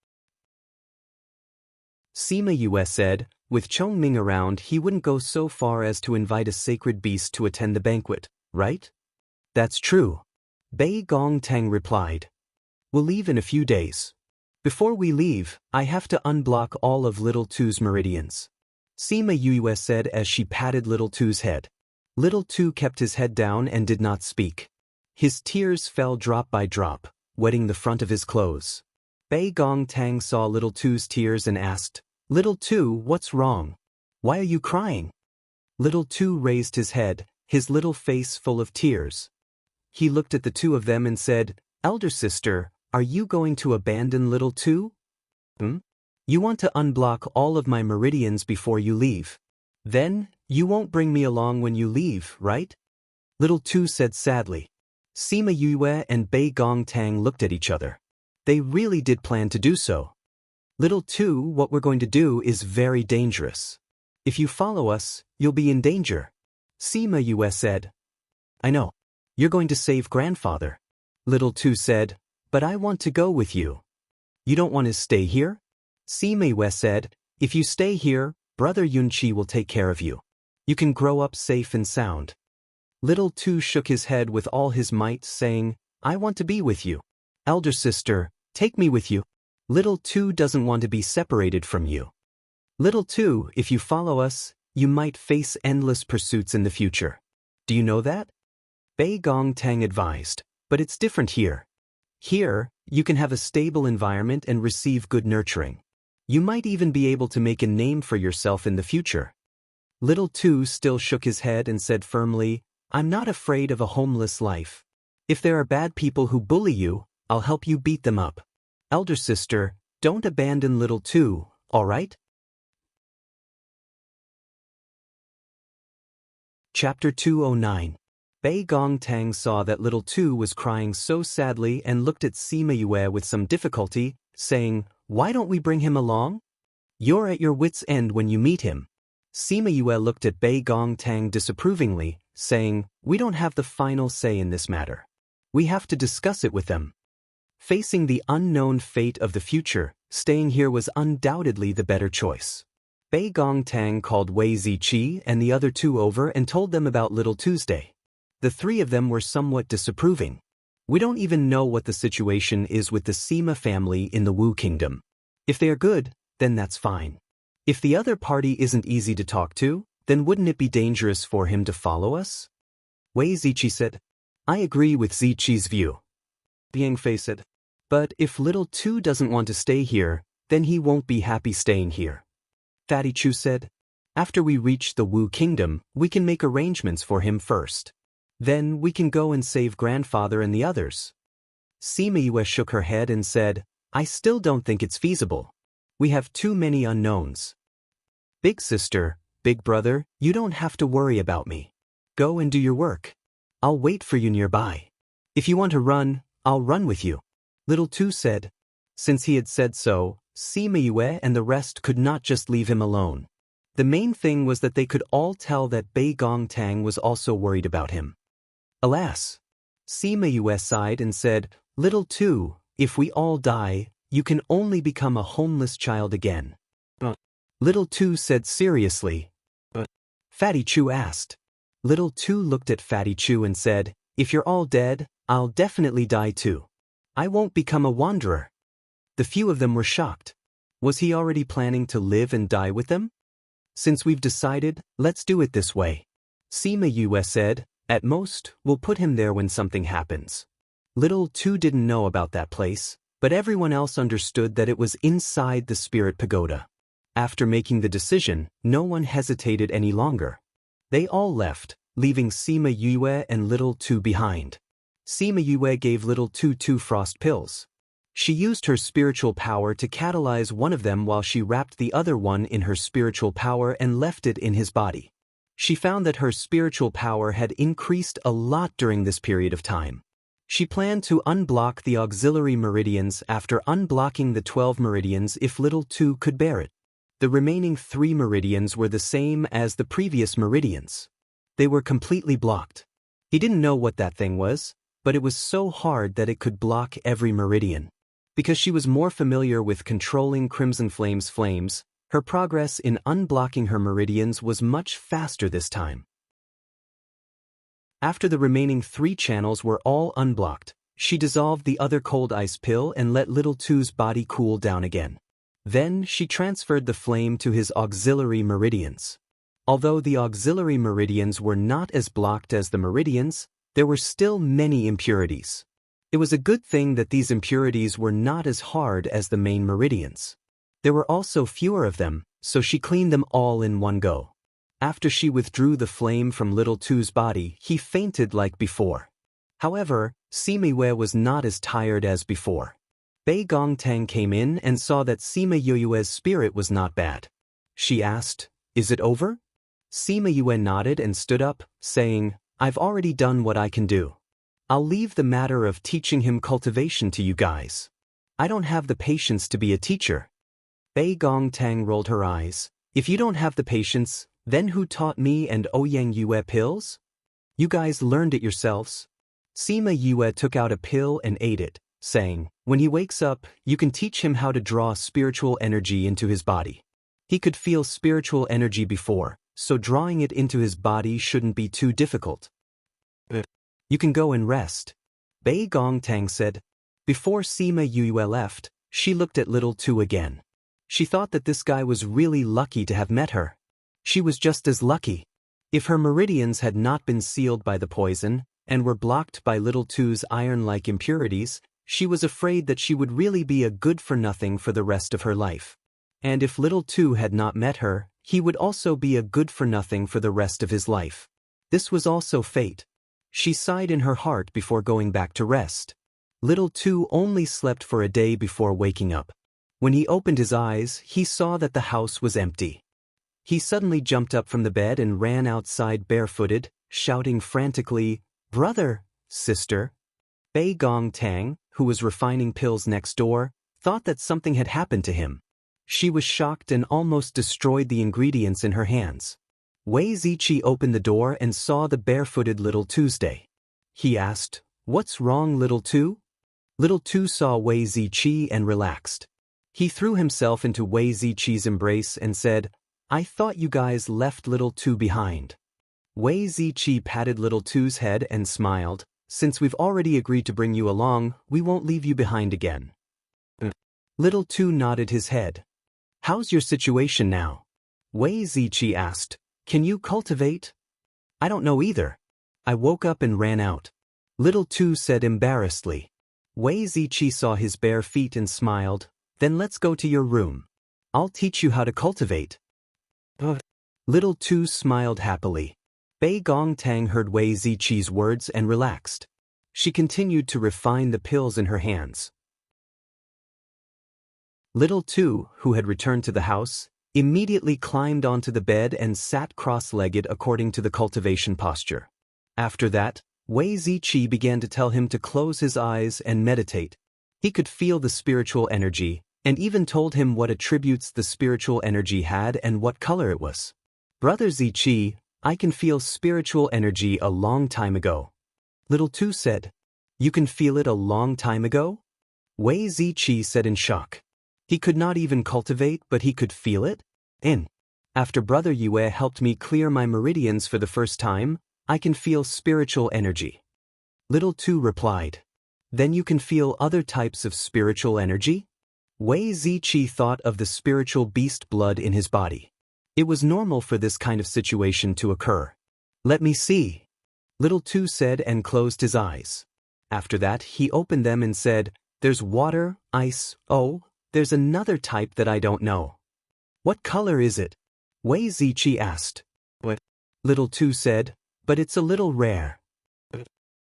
Sima Yue said, "With Chongming around, he wouldn't go so far as to invite a sacred beast to attend the banquet, right?" "That's true." Bei Gongtang replied. "We'll leave in a few days. Before we leave, I have to unblock all of Little Tu's meridians." Sima Yue said as she patted Little Tu's head. Little Tu kept his head down and did not speak. His tears fell drop by drop, wetting the front of his clothes. Bei Gongtang saw Little Tu's tears and asked, "Little Tu, what's wrong? Why are you crying?" Little Tu raised his head, his little face full of tears. He looked at the two of them and said, "Elder sister, are you going to abandon Little Tu? You want to unblock all of my meridians before you leave. Then, you won't bring me along when you leave, right?" Little Tu said sadly. Sima Yue and Bei Gongtang looked at each other. They really did plan to do so. "Little Tu, what we're going to do is very dangerous. If you follow us, you'll be in danger." Sima Yue said. "I know. You're going to save grandfather." Little Tu said, "But I want to go with you." "You don't want to stay here?" Sima Yue said, "If you stay here, Brother Yunqi will take care of you. You can grow up safe and sound." Little Tu shook his head with all his might, saying, "I want to be with you. Elder sister, take me with you. Little Tu doesn't want to be separated from you. Little Tu, if you follow us, you might face endless pursuits in the future. Do you know that?" Bei Gongtang advised, "But it's different here. Here, you can have a stable environment and receive good nurturing. You might even be able to make a name for yourself in the future." Little Tu still shook his head and said firmly, "I'm not afraid of a homeless life. If there are bad people who bully you, I'll help you beat them up. Elder sister, don't abandon Little Tu, all right?" Chapter 209. Bei Gongtang saw that Little Tu was crying so sadly and looked at Sima Yue with some difficulty, saying, "Why don't we bring him along? You're at your wits' end when you meet him." Sima Yue looked at Bei Gongtang disapprovingly, saying, "We don't have the final say in this matter. We have to discuss it with them." Facing the unknown fate of the future, staying here was undoubtedly the better choice. Bei Gongtang called Wei Ziqi and the other two over and told them about Little Tuesday. The three of them were somewhat disapproving. "We don't even know what the situation is with the Sima family in the Wu Kingdom. If they are good, then that's fine. If the other party isn't easy to talk to, then wouldn't it be dangerous for him to follow us?" Wei Ziqi said, "I agree with Ziqi's view." Biang Fei said, "But if Little Tu doesn't want to stay here, then he won't be happy staying here." Fatty Chu said, "After we reach the Wu Kingdom, we can make arrangements for him first. Then we can go and save grandfather and the others." Sima Yue shook her head and said, I still don't think it's feasible. We have too many unknowns. Big sister, big brother, you don't have to worry about me. Go and do your work. I'll wait for you nearby. If you want to run, I'll run with you. Little Two said. Since he had said so, Sima Yue and the rest could not just leave him alone. The main thing was that they could all tell that Bei Gongtang was also worried about him. Alas! Sima Yue sighed and said, Little Two, if we all die, you can only become a homeless child again. Little Two said seriously. Fatty Chu asked. Little Two looked at Fatty Chu and said, If you're all dead, I'll definitely die too. I won't become a wanderer. The few of them were shocked. Was he already planning to live and die with them? Since we've decided, let's do it this way. Sima Yue said, At most, we'll put him there when something happens. Little Two didn't know about that place, but everyone else understood that it was inside the Spirit Pagoda. After making the decision, no one hesitated any longer. They all left, leaving Sima Yue and Little Two behind. Sima Yue gave Little Two 2 frost pills. She used her spiritual power to catalyze one of them while she wrapped the other one in her spiritual power and left it in his body. She found that her spiritual power had increased a lot during this period of time. She planned to unblock the auxiliary meridians after unblocking the 12 meridians if Little Two could bear it. The remaining 3 meridians were the same as the previous meridians. They were completely blocked. He didn't know what that thing was, but it was so hard that it could block every meridian. Because she was more familiar with controlling Crimson Flame's flames, her progress in unblocking her meridians was much faster this time. After the remaining 3 channels were all unblocked, she dissolved the other cold ice pill and let Little Two's body cool down again. Then she transferred the flame to his auxiliary meridians. Although the auxiliary meridians were not as blocked as the meridians, there were still many impurities. It was a good thing that these impurities were not as hard as the main meridians. There were also fewer of them, so she cleaned them all in one go. After she withdrew the flame from Little Two's body, he fainted like before. However, Sima Yue was not as tired as before. Bei Gongtang came in and saw that Sima Yue's spirit was not bad. She asked, Is it over? Sima Yue nodded and stood up, saying, I've already done what I can do. I'll leave the matter of teaching him cultivation to you guys. I don't have the patience to be a teacher. Bei Gongtang rolled her eyes. If you don't have the patience, then who taught me and Ouyang Yue pills? You guys learned it yourselves. Sima Yue took out a pill and ate it, saying, When he wakes up, you can teach him how to draw spiritual energy into his body. He could feel spiritual energy before, so drawing it into his body shouldn't be too difficult. You can go and rest. Bei Gongtang said. Before Sima Yue left, she looked at Little Two again. She thought that this guy was really lucky to have met her. She was just as lucky. If her meridians had not been sealed by the poison, and were blocked by Little Two's iron-like impurities, she was afraid that she would really be a good-for-nothing for the rest of her life. And if Little Two had not met her, he would also be a good-for-nothing for the rest of his life. This was also fate. She sighed in her heart before going back to rest. Little Two only slept for a day before waking up. When he opened his eyes, he saw that the house was empty. He suddenly jumped up from the bed and ran outside barefooted, shouting frantically, Brother, sister. Bei Gongtang, who was refining pills next door, thought that something had happened to him. She was shocked and almost destroyed the ingredients in her hands. Wei Ziqi opened the door and saw the barefooted Little Tuesday. He asked, What's wrong, Little Two? Little Two saw Wei Ziqi and relaxed. He threw himself into Wei Ziqi's embrace and said, I thought you guys left Little Two behind. Wei Ziqi patted Little Two's head and smiled, Since we've already agreed to bring you along, we won't leave you behind again. Little Two nodded his head. How's your situation now? Wei Ziqi asked, Can you cultivate? I don't know either. I woke up and ran out. Little Two said embarrassedly. Wei Ziqi saw his bare feet and smiled, Then let's go to your room. I'll teach you how to cultivate. Little Two smiled happily. Bei Gongtang heard Wei Ziqi's words and relaxed. She continued to refine the pills in her hands. Little Tu, who had returned to the house, immediately climbed onto the bed and sat cross-legged according to the cultivation posture. After that, Wei Ziqi began to tell him to close his eyes and meditate. He could feel the spiritual energy, and even told him what attributes the spiritual energy had and what color it was. Brother Ziqi, I can feel spiritual energy a long time ago. Little Tu said. You can feel it a long time ago? Wei Ziqi said in shock. He could not even cultivate, but he could feel it? After Brother Yue helped me clear my meridians for the first time, I can feel spiritual energy. Little Tu replied. Then you can feel other types of spiritual energy? Wei Ziqi thought of the spiritual beast blood in his body. It was normal for this kind of situation to occur. Let me see. Little Tu said and closed his eyes. After that, he opened them and said, There's water, ice, there's another type that I don't know. What color is it? Wei Ziqi asked. What? Little Tu said, but it's a little rare.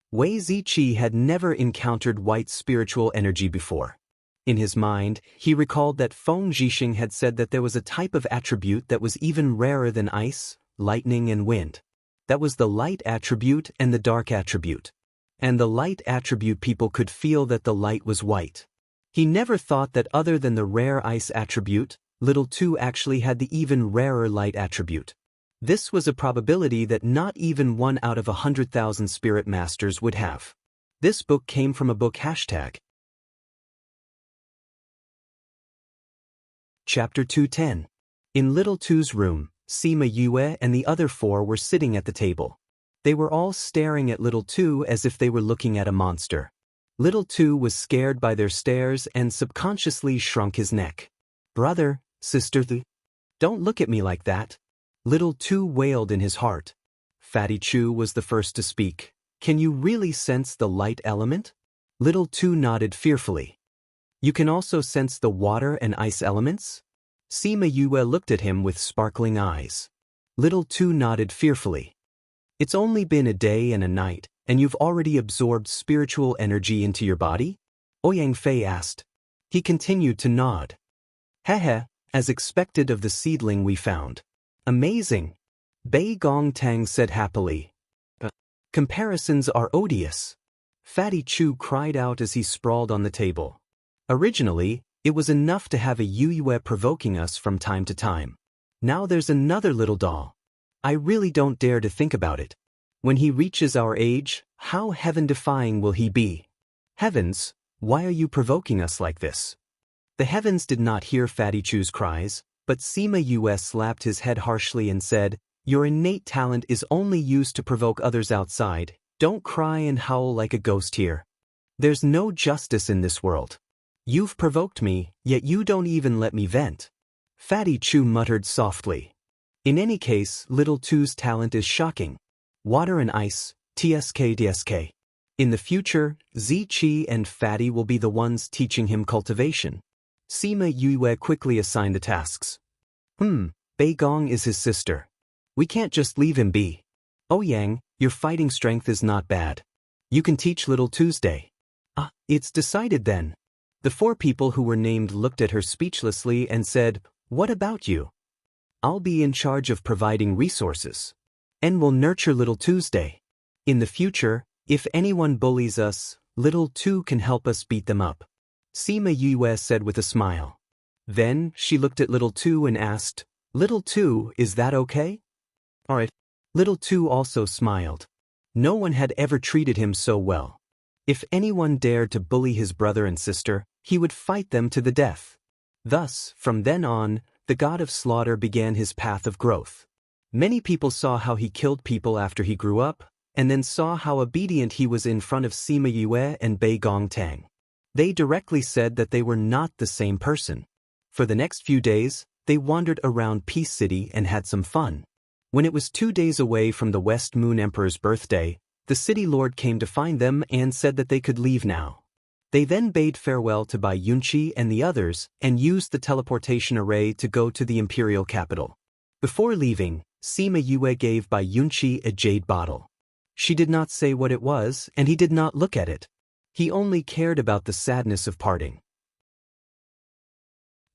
Wei Ziqi had never encountered white spiritual energy before. In his mind, he recalled that Feng Zhixing had said that there was a type of attribute that was even rarer than ice, lightning and wind. That was the light attribute and the dark attribute. And the light attribute people could feel that the light was white. He never thought that other than the rare ice attribute, Little Tu actually had the even rarer light attribute. This was a probability that not even 1 out of 100,000 spirit masters would have. This book came from a book hashtag. Chapter 210. In Little Tu's room, Sima Yue and the other 4 were sitting at the table. They were all staring at Little Tu as if they were looking at a monster. Little Tu was scared by their stares and subconsciously shrunk his neck. Brother, sister, don't look at me like that. Little Tu wailed in his heart. Fatty Chu was the first to speak. Can you really sense the light element? Little Tu nodded fearfully. You can also sense the water and ice elements? Sima Yue looked at him with sparkling eyes. Little Tu nodded fearfully. It's only been a day and a night, and you've already absorbed spiritual energy into your body? Ouyang Fei asked. He continued to nod. Heh, as expected of the seedling we found. Amazing. Bei Gongtang said happily. Comparisons are odious. Fatty Chu cried out as he sprawled on the table. Originally, it was enough to have a Yue provoking us from time to time. Now there's another little doll. I really don't dare to think about it. When he reaches our age, how heaven-defying will he be? Heavens, why are you provoking us like this? The heavens did not hear Fatty Chu's cries, but Sima Yue slapped his head harshly and said, Your innate talent is only used to provoke others outside. Don't cry and howl like a ghost here. There's no justice in this world. You've provoked me, yet you don't even let me vent. Fatty Chu muttered softly. In any case, Little Tu's talent is shocking. Water and ice, TSK. In the future, Ziqi and Fatty will be the ones teaching him cultivation. Sima Yue quickly assigned the tasks. Bei Gong is his sister. We can't just leave him be. Ouyang, your fighting strength is not bad. You can teach Little Tuesday. It's decided then. The 4 people who were named looked at her speechlessly and said, What about you? I'll be in charge of providing resources. And will nurture Little Tuesday. In the future, if anyone bullies us, Little Tu can help us beat them up. Sima Yue said with a smile. Then, she looked at Little Tu and asked, Little Tu, is that okay? Alright. Little Tu also smiled. No one had ever treated him so well. If anyone dared to bully his brother and sister, he would fight them to the death. Thus, from then on, the god of slaughter began his path of growth. Many people saw how he killed people after he grew up, and then saw how obedient he was in front of Sima Yue and Bei Gongtang. They directly said that they were not the same person. For the next few days, they wandered around Peace City and had some fun. When it was 2 days away from the West Moon Emperor's birthday, the city lord came to find them and said that they could leave now. They then bade farewell to Bai Yunqi and the others and used the teleportation array to go to the imperial capital. Before leaving, Sima Yue gave Bai Yunqi a jade bottle. She did not say what it was, and he did not look at it. He only cared about the sadness of parting.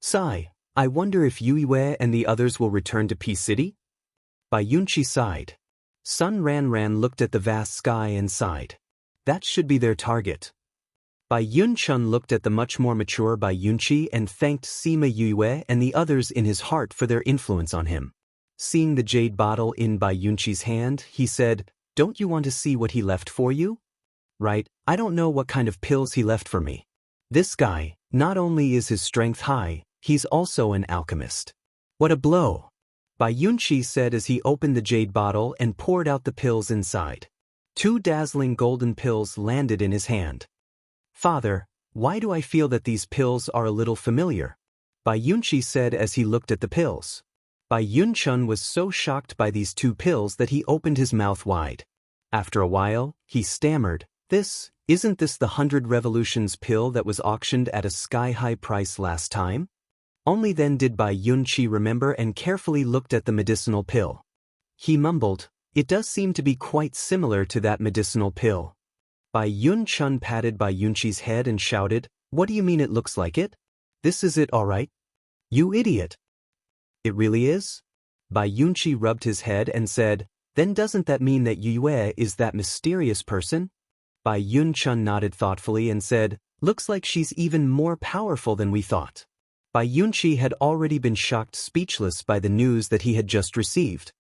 Sigh, I wonder if Yue and the others will return to Peace City? Bai Yunqi sighed. Sun Ran looked at the vast sky and sighed. That should be their target. Bai Yunchun looked at the much more mature Bai Yunqi and thanked Sima Yue and the others in his heart for their influence on him. Seeing the jade bottle in Bai Yunqi's hand, he said, "Don't you want to see what he left for you?" "Right, I don't know what kind of pills he left for me. This guy, not only is his strength high, he's also an alchemist." "What a blow," Bai Yunqi said as he opened the jade bottle and poured out the pills inside. 2 dazzling golden pills landed in his hand. "Father, why do I feel that these pills are a little familiar?" Bai Yunqi said as he looked at the pills. Bai Yunchun was so shocked by these 2 pills that he opened his mouth wide. After a while, he stammered, Isn't this the 100 revolutions pill that was auctioned at a sky-high price last time?" Only then did Bai Yunqi remember and carefully looked at the medicinal pill. He mumbled, "It does seem to be quite similar to that medicinal pill." Bai Yunchun patted Bai Yunqi's head and shouted, "What do you mean it looks like it? This is it, all right? You idiot!" "It really is?" Bai Yunqi rubbed his head and said, "Then doesn't that mean that Yue is that mysterious person?" Bai Yunchun nodded thoughtfully and said, "Looks like she's even more powerful than we thought." Bai Yunqi had already been shocked speechless by the news that he had just received.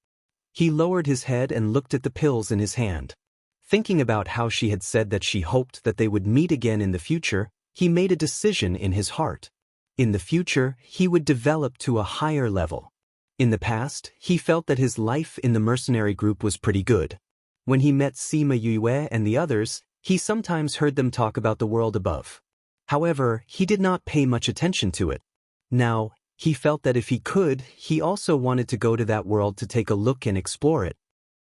He lowered his head and looked at the pills in his hand. Thinking about how she had said that she hoped that they would meet again in the future, he made a decision in his heart. In the future, he would develop to a higher level. In the past, he felt that his life in the mercenary group was pretty good. When he met Sima Yue and the others, he sometimes heard them talk about the world above. However, he did not pay much attention to it. Now, he felt that if he could, he also wanted to go to that world to take a look and explore it.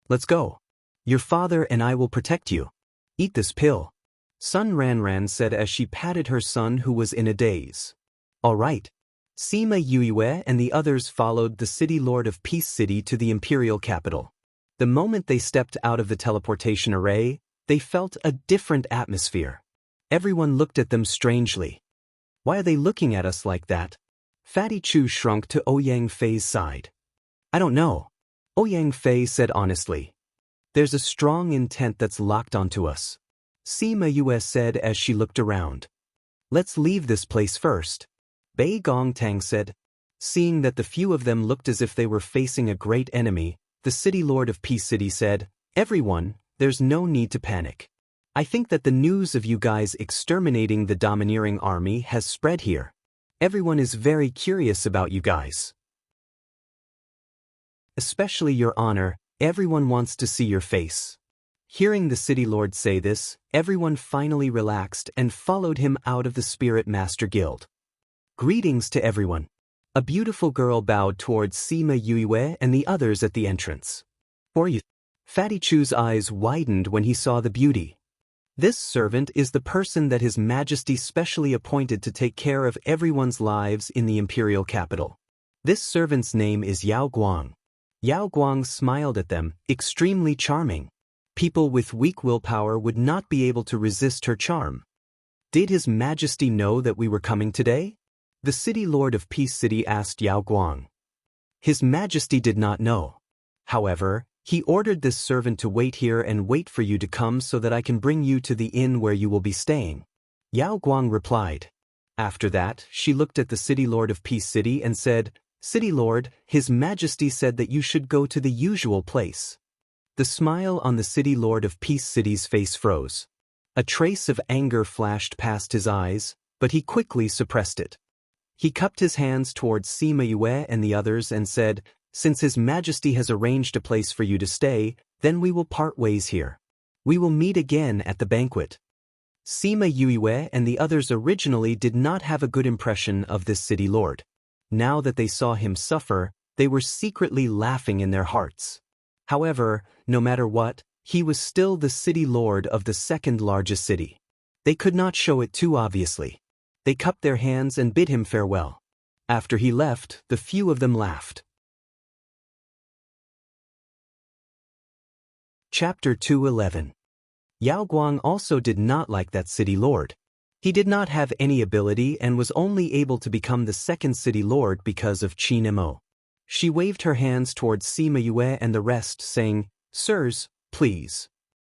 "Let's go. Your father and I will protect you. Eat this pill," Sun Ran said as she patted her son who was in a daze. "All right." Sima Yue and the others followed the city lord of Peace City to the imperial capital. The moment they stepped out of the teleportation array, they felt a different atmosphere. Everyone looked at them strangely. "Why are they looking at us like that?" Fatty Chu shrunk to Ouyang Fei's side. "I don't know," Ouyang Fei said honestly. "There's a strong intent that's locked onto us," Sima Yue said as she looked around. "Let's leave this place first," Bei Gongtang said. Seeing that the few of them looked as if they were facing a great enemy, the city lord of Peace City said, "Everyone, there's no need to panic. I think that the news of you guys exterminating the domineering army has spread here. Everyone is very curious about you guys. Especially your honor, everyone wants to see your face." Hearing the city lord say this, everyone finally relaxed and followed him out of the Spirit Master Guild. "Greetings to everyone." A beautiful girl bowed towards Sima Yue and the others at the entrance. "For you." Fatty Chu's eyes widened when he saw the beauty. This servant is the person that His Majesty specially appointed to take care of everyone's lives in the imperial capital. This servant's name is Yao Guang. Yao Guang smiled at them, extremely charming. People with weak willpower would not be able to resist her charm. "Did His Majesty know that we were coming today?" The city lord of Peace City asked Yao Guang. His Majesty did not know. However, he ordered this servant to wait here and wait for you to come so that I can bring you to the inn where you will be staying. Yao Guang replied. After that, she looked at the city lord of Peace City and said, "City lord, His Majesty said that you should go to the usual place." The smile on the city lord of Peace City's face froze. A trace of anger flashed past his eyes, but he quickly suppressed it. He cupped his hands towards Sima Yue and the others and said, "Since His Majesty has arranged a place for you to stay, then we will part ways here. We will meet again at the banquet." Sima Yue and the others originally did not have a good impression of this city lord. Now that they saw him suffer, they were secretly laughing in their hearts. However, no matter what, he was still the city lord of the second largest city. They could not show it too obviously. They cupped their hands and bid him farewell. After he left, the few of them laughed. Chapter 211. Yao Guang also did not like that city lord. He did not have any ability and was only able to become the second city lord because of Qin Mo. She waved her hands towards Sima Yue and the rest, saying, "Sirs, please."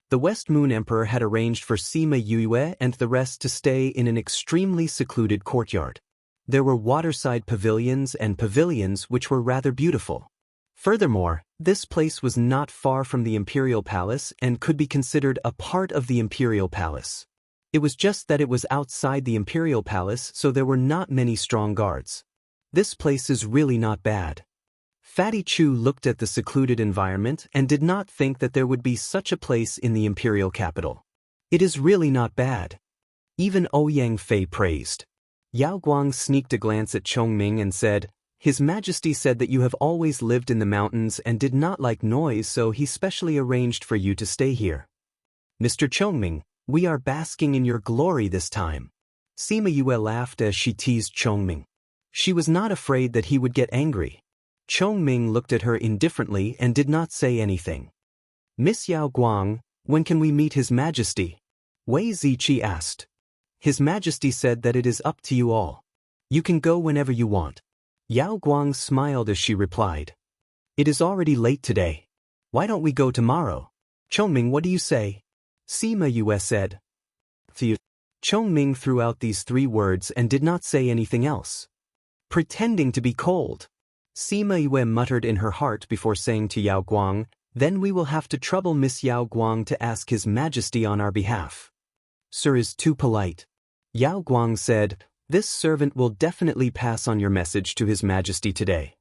The West Moon Emperor had arranged for Sima Yue and the rest to stay in an extremely secluded courtyard. There were waterside pavilions and pavilions which were rather beautiful. Furthermore, this place was not far from the Imperial Palace and could be considered a part of the Imperial Palace. It was just that it was outside the Imperial Palace, so there were not many strong guards. This place is really not bad. Fatty Chu looked at the secluded environment and did not think that there would be such a place in the imperial capital. It is really not bad. Even Ouyang Fei praised. Yao Guang sneaked a glance at Chongming and said, "His Majesty said that you have always lived in the mountains and did not like noise, so he specially arranged for you to stay here. Mr. Chongming, we are basking in your glory this time." Sima Yue laughed as she teased Chongming. She was not afraid that he would get angry. Chongming looked at her indifferently and did not say anything. "Miss Yao Guang, when can we meet His Majesty?" Wei Ziqi asked. "His Majesty said that it is up to you all. You can go whenever you want." Yao Guang smiled as she replied, "It is already late today. Why don't we go tomorrow? Chongming, what do you say?" Sima Yue said. Chongming threw out these 3 words and did not say anything else. Pretending to be cold. Sima Yue muttered in her heart before saying to Yao Guang, "Then we will have to trouble Miss Yao Guang to ask His Majesty on our behalf." "Sir is too polite." Yao Guang said, "This servant will definitely pass on your message to His Majesty today."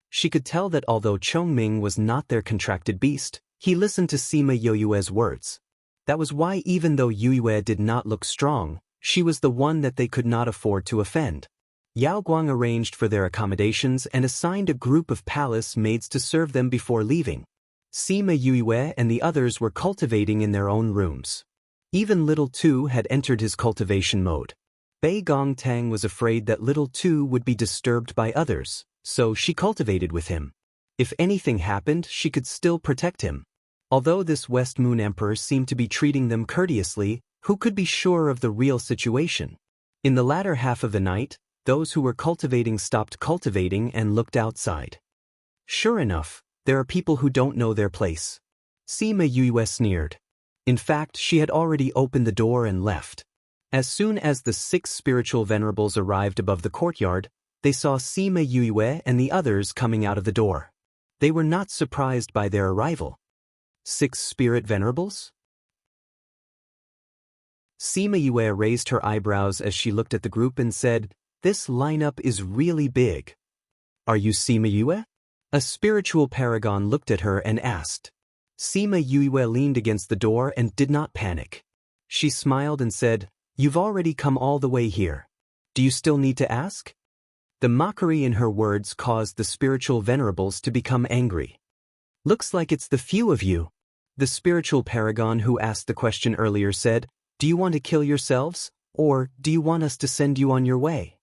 She could tell that although Chongming was not their contracted beast, he listened to Sima Yue's words. That was why even though Yue did not look strong, she was the one that they could not afford to offend. Yao Guang arranged for their accommodations and assigned a group of palace maids to serve them before leaving. Sima Yue and the others were cultivating in their own rooms. Even Little Tu had entered his cultivation mode. Bei Gongtang was afraid that Little Tu would be disturbed by others, so she cultivated with him. If anything happened, she could still protect him. Although this West Moon Emperor seemed to be treating them courteously, who could be sure of the real situation? In the latter half of the night, those who were cultivating stopped cultivating and looked outside. Sure enough, there are people who don't know their place. Sima Yue sneered. In fact, she had already opened the door and left. As soon as the 6 spiritual venerables arrived above the courtyard, they saw Sima Yue and the others coming out of the door. They were not surprised by their arrival. 6 spirit venerables? Sima Yue raised her eyebrows as she looked at the group and said, "This lineup is really big." "Are you Sima Yue?" A spiritual paragon looked at her and asked. Sima Yue leaned against the door and did not panic. She smiled and said, "You've already come all the way here. Do you still need to ask?" The mockery in her words caused the spiritual venerables to become angry. "Looks like it's the few of you." The spiritual paragon who asked the question earlier said, "Do you want to kill yourselves, or do you want us to send you on your way?"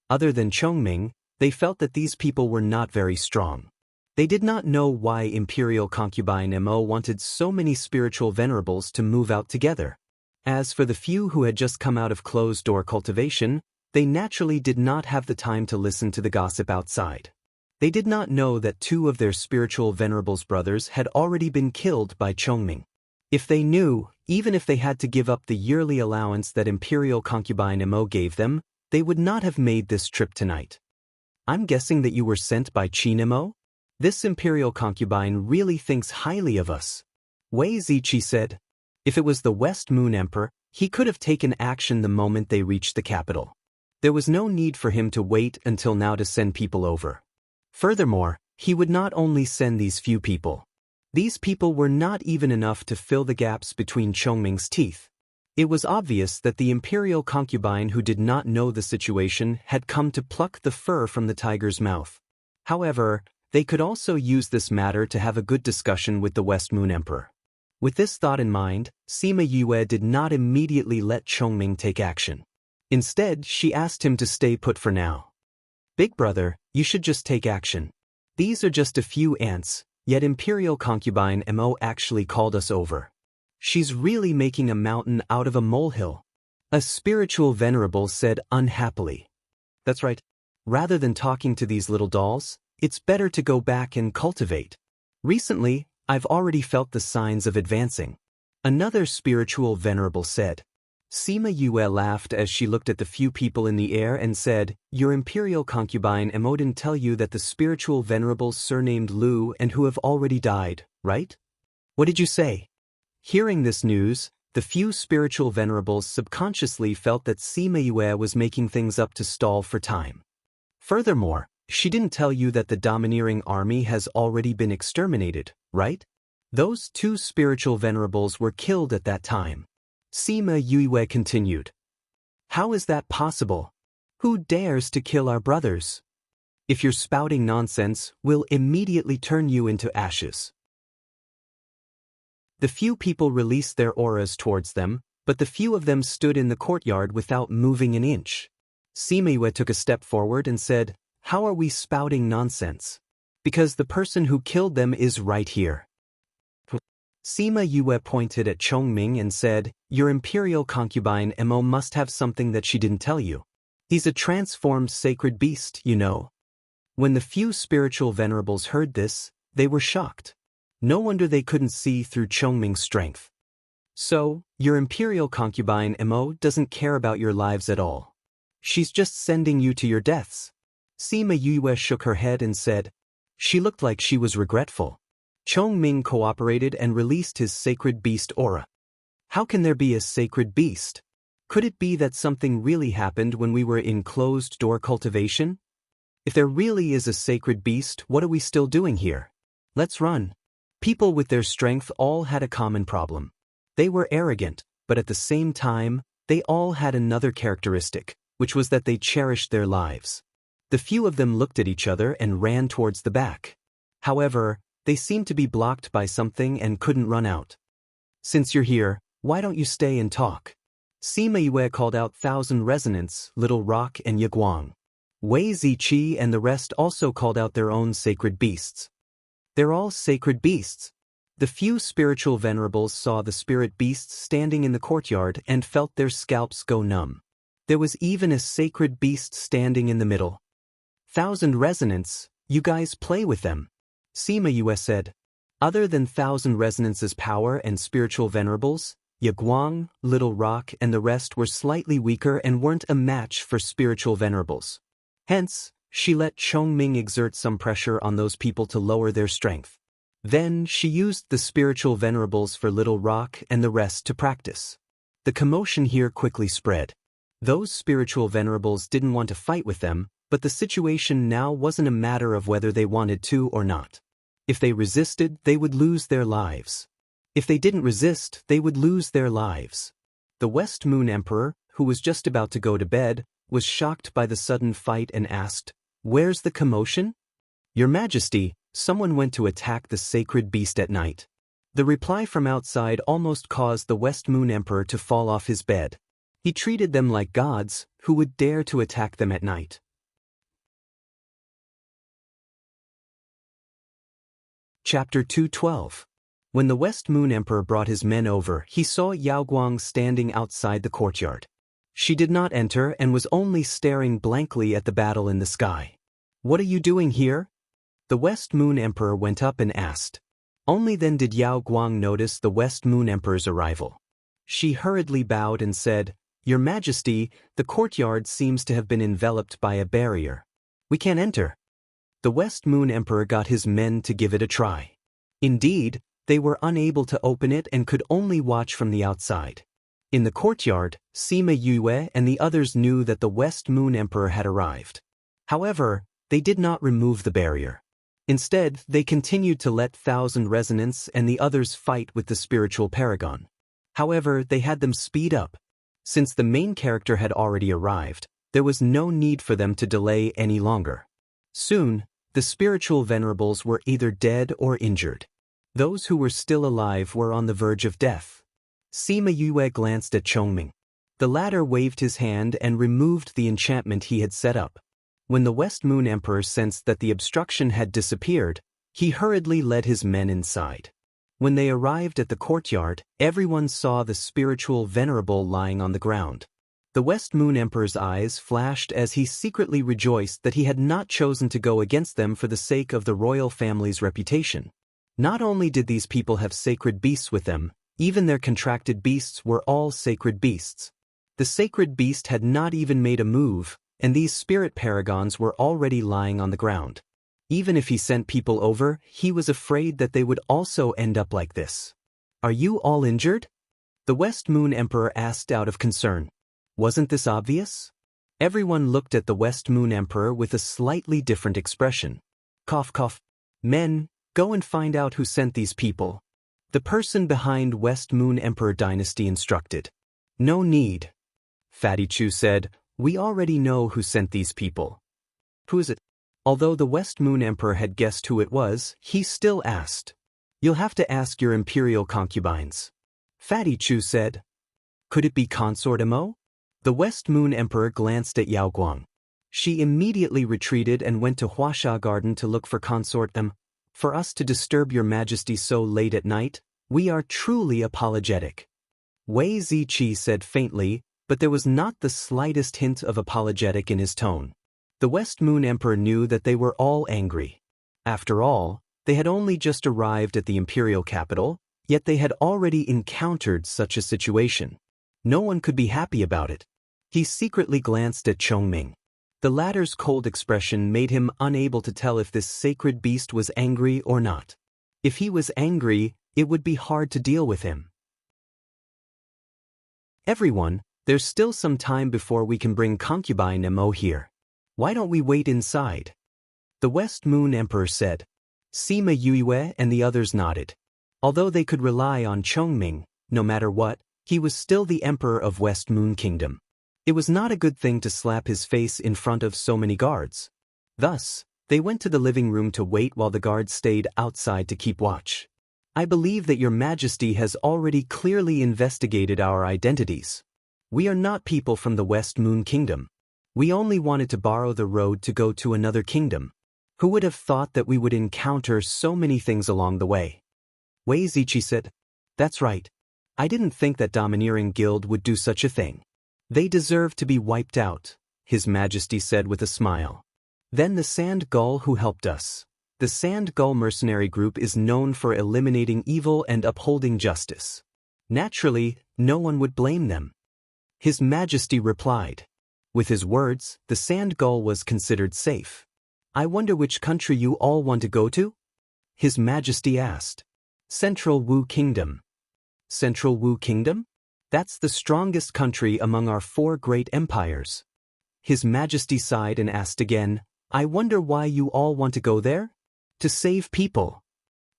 Other than Chongming, they felt that these people were not very strong. They did not know why Imperial Concubine Mo wanted so many spiritual venerables to move out together. As for the few who had just come out of closed-door cultivation, they naturally did not have the time to listen to the gossip outside. They did not know that 2 of their spiritual venerables' brothers had already been killed by Chongming. If they knew, even if they had to give up the yearly allowance that Imperial Concubine Mo gave them, they would not have made this trip tonight. "I'm guessing that you were sent by Qin Mo? This Imperial Concubine really thinks highly of us." Wei Ziqi said. If it was the West Moon Emperor, he could have taken action the moment they reached the capital. There was no need for him to wait until now to send people over. Furthermore, he would not only send these few people. These people were not even enough to fill the gaps between Chongming's teeth. It was obvious that the Imperial Concubine who did not know the situation had come to pluck the fur from the tiger's mouth. However, they could also use this matter to have a good discussion with the West Moon Emperor. With this thought in mind, Sima Yue did not immediately let Chongming take action. Instead, she asked him to stay put for now. "Big brother, you should just take action. These are just a few ants. Yet Imperial Concubine Mo actually called us over. She's really making a mountain out of a molehill. A spiritual venerable said unhappily. That's right. Rather than talking to these little dolls, it's better to go back and cultivate. Recently, I've already felt the signs of advancing. Another spiritual venerable said. Sima Yue laughed as she looked at the few people in the air and said, Your Imperial Concubine Mo didn't tell you that the spiritual venerables surnamed Lu and who have already died, right? What did you say? Hearing this news, the few spiritual venerables subconsciously felt that Sima Yue was making things up to stall for time. Furthermore, she didn't tell you that the domineering army has already been exterminated, right? Those two spiritual venerables were killed at that time. Sima Yue continued. How is that possible? Who dares to kill our brothers? If you're spouting nonsense, we'll immediately turn you into ashes. The few people released their auras towards them, but the few of them stood in the courtyard without moving an inch. Sima Yue took a step forward and said, How are we spouting nonsense? Because the person who killed them is right here. Sima Yue pointed at Chongming and said, Your Imperial Concubine Mo must have something that she didn't tell you. He's a transformed sacred beast, you know. When the few spiritual venerables heard this, they were shocked. No wonder they couldn't see through Chongming's strength. So, your Imperial Concubine Mo doesn't care about your lives at all. She's just sending you to your deaths. Sima Yue shook her head and said. She looked like she was regretful. Chongming cooperated and released his sacred beast aura. How can there be a sacred beast? Could it be that something really happened when we were in closed-door cultivation? If there really is a sacred beast, what are we still doing here? Let's run. People with their strength all had a common problem. They were arrogant, but at the same time, they all had another characteristic, which was that they cherished their lives. The few of them looked at each other and ran towards the back. However, they seemed to be blocked by something and couldn't run out. Since you're here, why don't you stay and talk? Sima Yue called out Thousand Resonance, Little Rock and Yiguang. Wei Ziqi and the rest also called out their own sacred beasts. They're all sacred beasts. The few spiritual venerables saw the spirit beasts standing in the courtyard and felt their scalps go numb. There was even a sacred beast standing in the middle. Thousand Resonance, you guys play with them. Sima Yue said. Other than Thousand Resonance's power and spiritual venerables, Yiguang, Little Rock and the rest were slightly weaker and weren't a match for spiritual venerables. Hence, she let Chongming exert some pressure on those people to lower their strength. Then she used the spiritual venerables for Little Rock and the rest to practice. The commotion here quickly spread. Those spiritual venerables didn't want to fight with them, but the situation now wasn't a matter of whether they wanted to or not. If they resisted, they would lose their lives. If they didn't resist, they would lose their lives. The West Moon Emperor, who was just about to go to bed, was shocked by the sudden fight and asked, Where's the commotion? Your Majesty, someone went to attack the sacred beast at night. The reply from outside almost caused the West Moon Emperor to fall off his bed. He treated them like gods, who would dare to attack them at night. Chapter 212. When the West Moon Emperor brought his men over, he saw Yaoguang standing outside the courtyard. She did not enter and was only staring blankly at the battle in the sky. What are you doing here? The West Moon Emperor went up and asked. Only then did Yaoguang notice the West Moon Emperor's arrival. She hurriedly bowed and said, Your Majesty, the courtyard seems to have been enveloped by a barrier. We can't enter. The West Moon Emperor got his men to give it a try. Indeed, they were unable to open it and could only watch from the outside. In the courtyard, Sima Yue and the others knew that the West Moon Emperor had arrived. However, they did not remove the barrier. Instead, they continued to let Thousand Resonance and the others fight with the spiritual paragon. However, they had them speed up. Since the main character had already arrived, there was no need for them to delay any longer. Soon, the spiritual venerables were either dead or injured. Those who were still alive were on the verge of death. Sima Yue glanced at Chongming. The latter waved his hand and removed the enchantment he had set up. When the West Moon Emperor sensed that the obstruction had disappeared, He hurriedly led his men inside. When they arrived at the courtyard, everyone saw the spiritual venerable lying on the ground. The West Moon Emperor's eyes flashed as he secretly rejoiced that he had not chosen to go against them for the sake of the royal family's reputation. Not only did these people have sacred beasts with them, even their contracted beasts were all sacred beasts. The sacred beast had not even made a move, and these spirit paragons were already lying on the ground. Even if he sent people over, he was afraid that they would also end up like this. "Are you all injured?" the West Moon Emperor asked out of concern. Wasn't this obvious? Everyone looked at the West Moon Emperor with a slightly different expression. Cough cough. "Men, go and find out who sent these people," the person behind West Moon Emperor Dynasty instructed. "No need," Fatty Chu said. "We already know who sent these people." "Who is it?" Although the West Moon Emperor had guessed who it was, he still asked. "You'll have to ask your imperial concubines," Fatty Chu said. "Could it be Consort Mo?" The West Moon Emperor glanced at Yao Guang. She immediately retreated and went to Huasha Garden to look for Consort M. "For us to disturb your majesty so late at night, we are truly apologetic," Wei Ziqi said faintly, but there was not the slightest hint of apologetic in his tone. The West Moon Emperor knew that they were all angry. After all, they had only just arrived at the imperial capital, yet they had already encountered such a situation. No one could be happy about it. He secretly glanced at Chongming. The latter's cold expression made him unable to tell if this sacred beast was angry or not. If he was angry, it would be hard to deal with him. "Everyone, there's still some time before we can bring concubine Mo here. Why don't we wait inside?" the West Moon Emperor said. Sima Yue and the others nodded. Although they could rely on Chongming, no matter what, he was still the Emperor of West Moon Kingdom. It was not a good thing to slap his face in front of so many guards. Thus, they went to the living room to wait while the guards stayed outside to keep watch. "I believe that your majesty has already clearly investigated our identities. We are not people from the West Moon Kingdom. We only wanted to borrow the road to go to another kingdom. Who would have thought that we would encounter so many things along the way?" Wei Ziqi said. "That's right. I didn't think that domineering guild would do such a thing. They deserve to be wiped out," His Majesty said with a smile. "Then the Sand Gull who helped us. The Sand Gull mercenary group is known for eliminating evil and upholding justice. Naturally, no one would blame them," His Majesty replied. With his words, the Sand Gull was considered safe. "I wonder which country you all want to go to?" His Majesty asked. "Central Wu Kingdom." "Central Wu Kingdom? That's the strongest country among our 4 great empires." His Majesty sighed and asked again, "I wonder why you all want to go there?" "To save people,"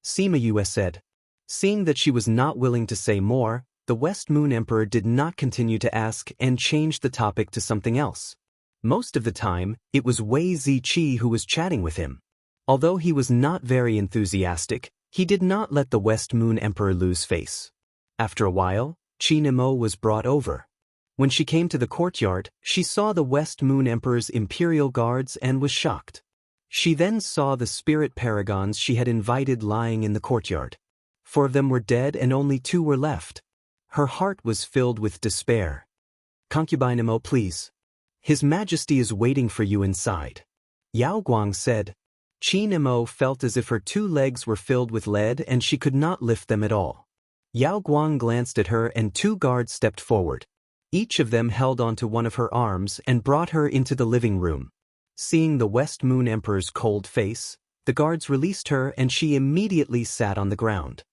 Sima Yue said. Seeing that she was not willing to say more, the West Moon Emperor did not continue to ask and changed the topic to something else. Most of the time, it was Wei Ziqi who was chatting with him. Although he was not very enthusiastic, he did not let the West Moon Emperor lose face. After a while, Qi Nemo was brought over. When she came to the courtyard, she saw the West Moon Emperor's imperial guards and was shocked. She then saw the spirit paragons she had invited lying in the courtyard. 4 of them were dead and only 2 were left. Her heart was filled with despair. "Concubine Mo, please. His Majesty is waiting for you inside," Yao Guang said. Qi Nemo felt as if her 2 legs were filled with lead and she could not lift them at all. Yao Guang glanced at her and 2 guards stepped forward. Each of them held onto one of her arms and brought her into the living room. Seeing the West Moon Emperor's cold face, the guards released her and she immediately sat on the ground.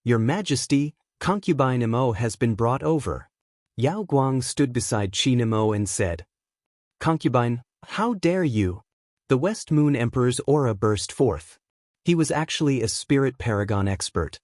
"Your Majesty, concubine Mo has been brought over." Yao Guang stood beside Qi Nemo and said, "Concubine, how dare you?" The West Moon Emperor's aura burst forth. He was actually a spirit paragon expert.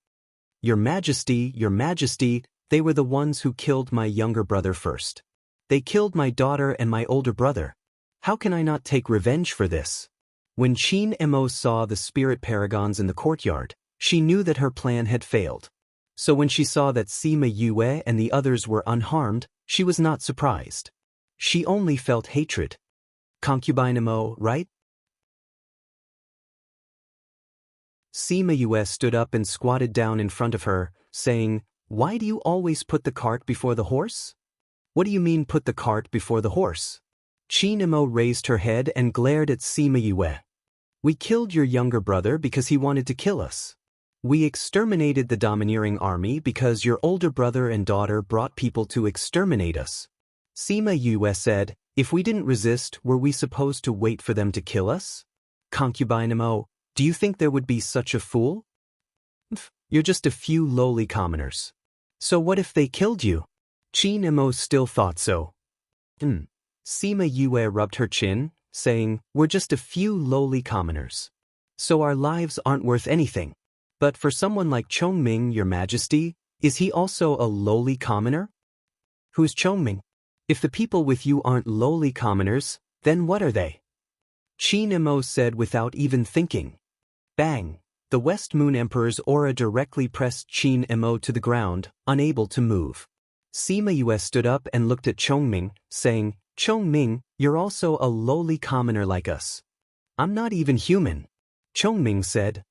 Your Majesty, they were the ones who killed my younger brother first. They killed my daughter and my older brother. How can I not take revenge for this?" When Qin Mo saw the spirit paragons in the courtyard, she knew that her plan had failed. So when she saw that Sima Yue and the others were unharmed, she was not surprised. She only felt hatred. Concubine Mo, right? Sima Yue stood up and squatted down in front of her, saying, "Why do you always put the cart before the horse?" "What do you mean put the cart before the horse?" Qin Emo raised her head and glared at Sima Yue. "We killed your younger brother because he wanted to kill us. We exterminated the domineering army because your older brother and daughter brought people to exterminate us." Sima Yue said, "If we didn't resist, were we supposed to wait for them to kill us? Concubine Emo, do you think there would be such a fool? You're just a few lowly commoners. So what if they killed you?" Qin Emo still thought so. Sima Yue rubbed her chin, saying, "We're just a few lowly commoners. So our lives aren't worth anything. But for someone like Chongming, your majesty, is he also a lowly commoner?" "Who's Chongming? If the people with you aren't lowly commoners, then what are they?" Qin Emo said without even thinking. Bang! The West Moon Emperor's aura directly pressed Qin Emo to the ground, unable to move. Sima Yue stood up and looked at Chongming, saying, "Chongming, you're also a lowly commoner like us." "I'm not even human," Chongming said.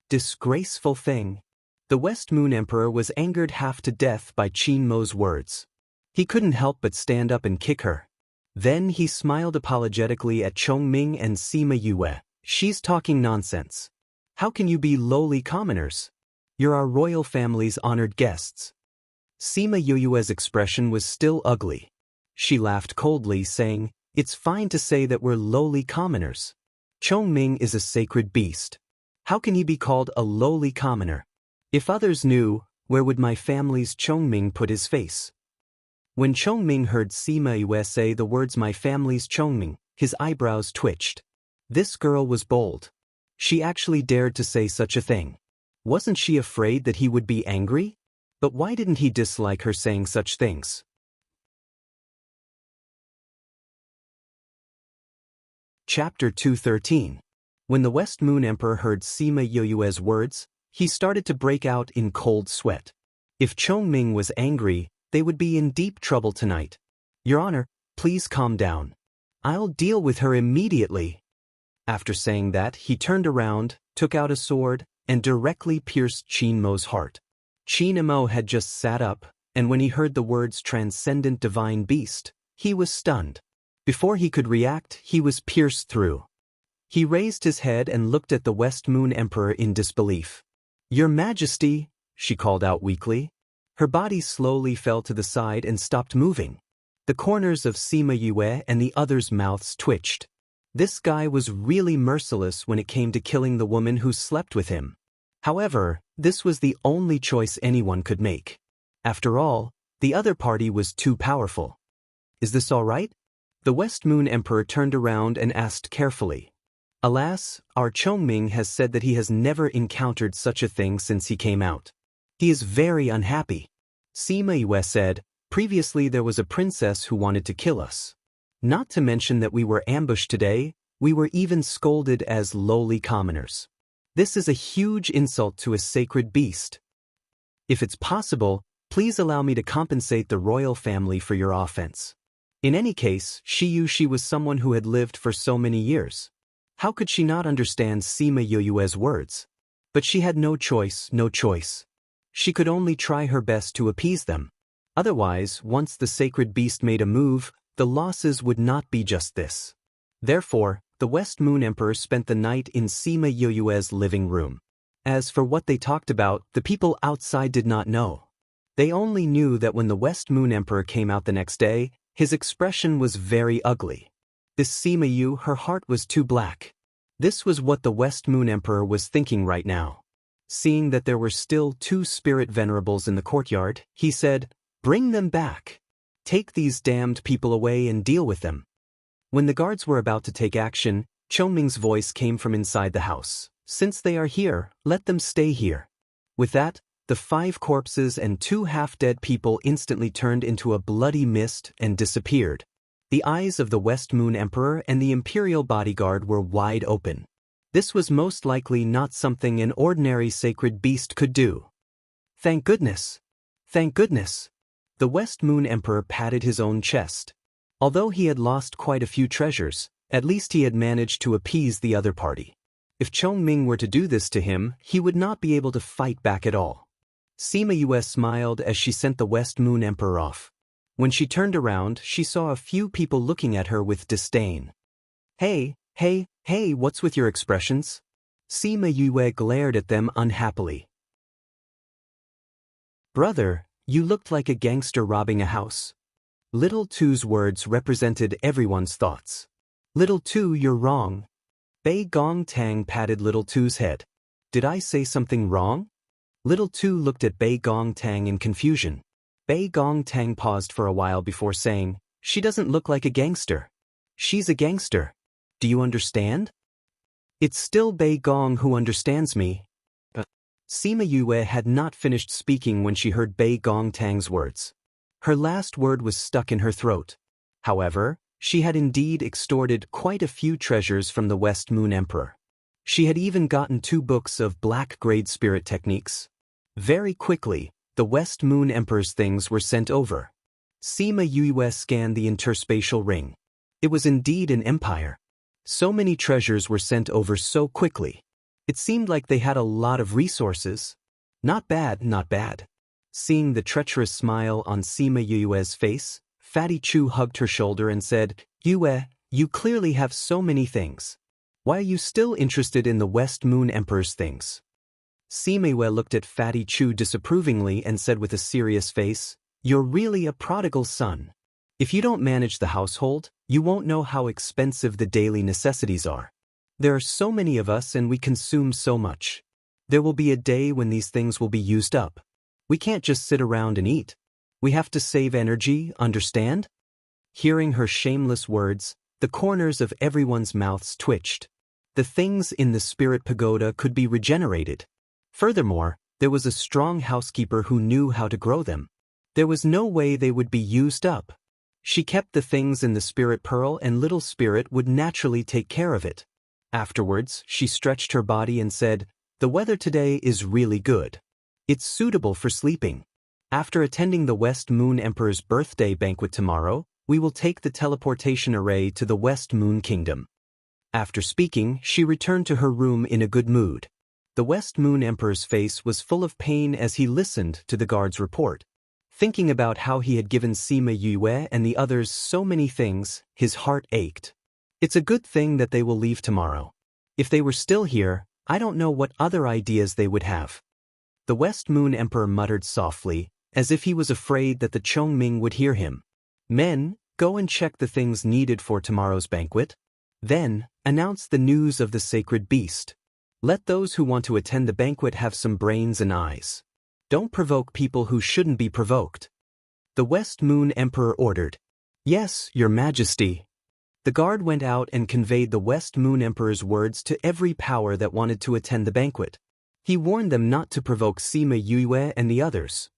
Disgraceful thing. The West Moon Emperor was angered half to death by Qin Mo's words. He couldn't help but stand up and kick her. Then he smiled apologetically at Chongming and Sima Yue. "She's talking nonsense. How can you be lowly commoners? You're our royal family's honored guests." Sima Yue's expression was still ugly. She laughed coldly, saying, "It's fine to say that we're lowly commoners. Chongming is a sacred beast. How can he be called a lowly commoner? If others knew, where would my family's Chongming put his face?" When Chongming heard Sima Yue say the words "my family's Chongming," his eyebrows twitched. This girl was bold. She actually dared to say such a thing. Wasn't she afraid that he would be angry? But why didn't he dislike her saying such things? Chapter 213. When the West Moon Emperor heard Sima Yue's words, he started to break out in cold sweat. If Chongming was angry, they would be in deep trouble tonight. "Your Honor, please calm down. I'll deal with her immediately." After saying that, he turned around, took out a sword, and directly pierced Qin Mo's heart. Qin Mo had just sat up, and when he heard the words "transcendent divine beast," he was stunned. Before he could react, he was pierced through. He raised his head and looked at the West Moon Emperor in disbelief. "Your Majesty," she called out weakly. Her body slowly fell to the side and stopped moving. The corners of Sima Yue and the others' mouths twitched. This guy was really merciless when it came to killing the woman who slept with him. However, this was the only choice anyone could make. After all, the other party was too powerful. "Is this all right?" The West Moon Emperor turned around and asked carefully. "Alas, our Chongming has said that he has never encountered such a thing since he came out. He is very unhappy." Sima Yue said, "Previously there was a princess who wanted to kill us. Not to mention that we were ambushed today, we were even scolded as lowly commoners. This is a huge insult to a sacred beast. If it's possible, please allow me to compensate the royal family for your offense." In any case, she was someone who had lived for so many years. How could she not understand Sima Yue's words? But she had no choice. She could only try her best to appease them. Otherwise, once the sacred beast made a move, the losses would not be just this. Therefore, the West Moon Emperor spent the night in Sima Yue's living room. As for what they talked about, the people outside did not know. They only knew that when the West Moon Emperor came out the next day, his expression was very ugly. This Sima Yue, her heart was too black. This was what the West Moon Emperor was thinking right now. Seeing that there were still 2 spirit venerables in the courtyard, he said, "Bring them back. Take these damned people away and deal with them." When the guards were about to take action, Chongming's voice came from inside the house. "Since they are here, let them stay here." With that, the 5 corpses and 2 half-dead people instantly turned into a bloody mist and disappeared. The eyes of the West Moon Emperor and the Imperial bodyguard were wide open. This was most likely not something an ordinary sacred beast could do. Thank goodness! Thank goodness! The West Moon Emperor patted his own chest. Although he had lost quite a few treasures, at least he had managed to appease the other party. If Chongming were to do this to him, he would not be able to fight back at all. Sima Yue smiled as she sent the West Moon Emperor off. When she turned around, she saw a few people looking at her with disdain. Hey, what's with your expressions? Sima Yue glared at them unhappily. Brother, you looked like a gangster robbing a house. Little Tu's words represented everyone's thoughts. Little Tu, you're wrong. Bei Gong Tang patted Little Tu's head. Did I say something wrong? Little Tu looked at Bei Gong Tang in confusion. Bei Gong Tang paused for a while before saying, she doesn't look like a gangster. She's a gangster. Do you understand? It's still Bei Gong who understands me. Sima Yue had not finished speaking when she heard Bei Gong Tang's words. Her last word was stuck in her throat. However, she had indeed extorted quite a few treasures from the West Moon Emperor. She had even gotten 2 books of black-grade spirit techniques. Very quickly, the West Moon Emperor's things were sent over. Sima Yue scanned the interspatial ring. It was indeed an empire. So many treasures were sent over so quickly. It seemed like they had a lot of resources. Not bad, not bad. Seeing the treacherous smile on Sima Yue's face, Fatty Chu hugged her shoulder and said, Yue, you clearly have so many things. Why are you still interested in the West Moon Emperor's things? Sima Yue looked at Fatty Chu disapprovingly and said with a serious face, you're really a prodigal son. If you don't manage the household, you won't know how expensive the daily necessities are. There are so many of us and we consume so much. There will be a day when these things will be used up. We can't just sit around and eat. We have to save energy, understand? Hearing her shameless words, the corners of everyone's mouths twitched. The things in the spirit pagoda could be regenerated. Furthermore, there was a strong housekeeper who knew how to grow them. There was no way they would be used up. She kept the things in the spirit pearl and little spirit would naturally take care of it. Afterwards, she stretched her body and said, the weather today is really good. It's suitable for sleeping. After attending the West Moon Emperor's birthday banquet tomorrow, we will take the teleportation array to the West Moon Kingdom. After speaking, she returned to her room in a good mood. The West Moon Emperor's face was full of pain as he listened to the guard's report. Thinking about how he had given Sima Yue and the others so many things, his heart ached. It's a good thing that they will leave tomorrow. If they were still here, I don't know what other ideas they would have. The West Moon Emperor muttered softly, as if he was afraid that the Chongming would hear him. Men, go and check the things needed for tomorrow's banquet. Then, announce the news of the sacred beast. Let those who want to attend the banquet have some brains and eyes. Don't provoke people who shouldn't be provoked. The West Moon Emperor ordered. Yes, Your Majesty. The guard went out and conveyed the West Moon Emperor's words to every power that wanted to attend the banquet. He warned them not to provoke Sima Yue and the others.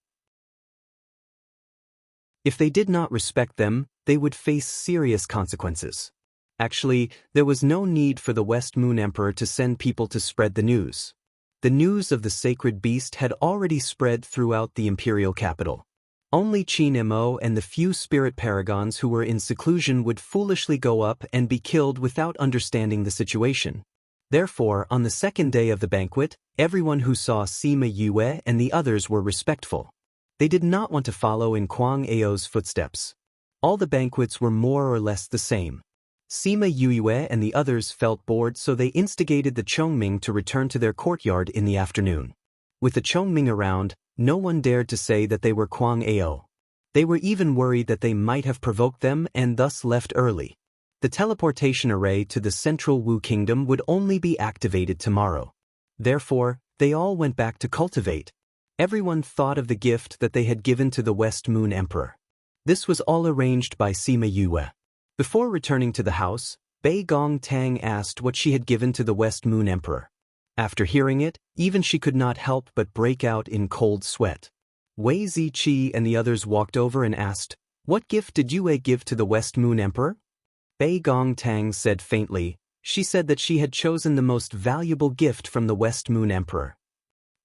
If they did not respect them, they would face serious consequences. Actually, there was no need for the West Moon Emperor to send people to spread the news. The news of the sacred beast had already spread throughout the imperial capital. Only Qin Mo and the few spirit paragons who were in seclusion would foolishly go up and be killed without understanding the situation. Therefore, on the second day of the banquet, everyone who saw Sima Yue and the others were respectful. They did not want to follow in Kwang Ao's footsteps. All the banquets were more or less the same. Sima Yue and the others felt bored, so they instigated the Chongming to return to their courtyard in the afternoon. With the Chongming around, no one dared to say that they were Kwang Ao. They were even worried that they might have provoked them and thus left early. The teleportation array to the Central Wu Kingdom would only be activated tomorrow. Therefore, they all went back to cultivate. Everyone thought of the gift that they had given to the West Moon Emperor. This was all arranged by Sima Yue. Before returning to the house, Bei Gong Tang asked what she had given to the West Moon Emperor. After hearing it, even she could not help but break out in cold sweat. Wei Ziqi and the others walked over and asked, "What gift did Yue give to the West Moon Emperor?" Bei Gong Tang said faintly, she said that she had chosen the most valuable gift from the West Moon Emperor.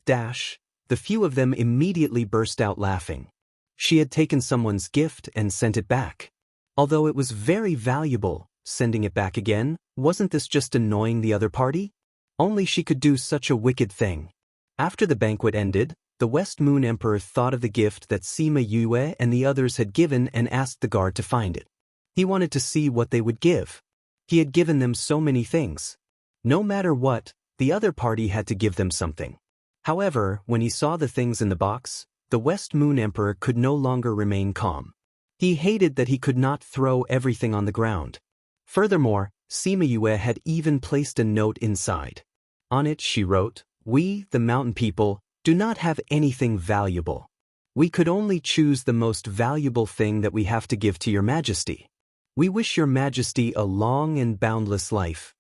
The few of them immediately burst out laughing. She had taken someone's gift and sent it back. Although it was very valuable, sending it back again, wasn't this just annoying the other party? Only she could do such a wicked thing. After the banquet ended, the West Moon Emperor thought of the gift that Sima Yue and the others had given and asked the guard to find it. He wanted to see what they would give. He had given them so many things. No matter what, the other party had to give them something. However, when he saw the things in the box, the West Moon Emperor could no longer remain calm. He hated that he could not throw everything on the ground. Furthermore, Sima Yue had even placed a note inside. On it she wrote, "We, the mountain people, do not have anything valuable. We could only choose the most valuable thing that we have to give to your majesty. We wish your majesty a long and boundless life."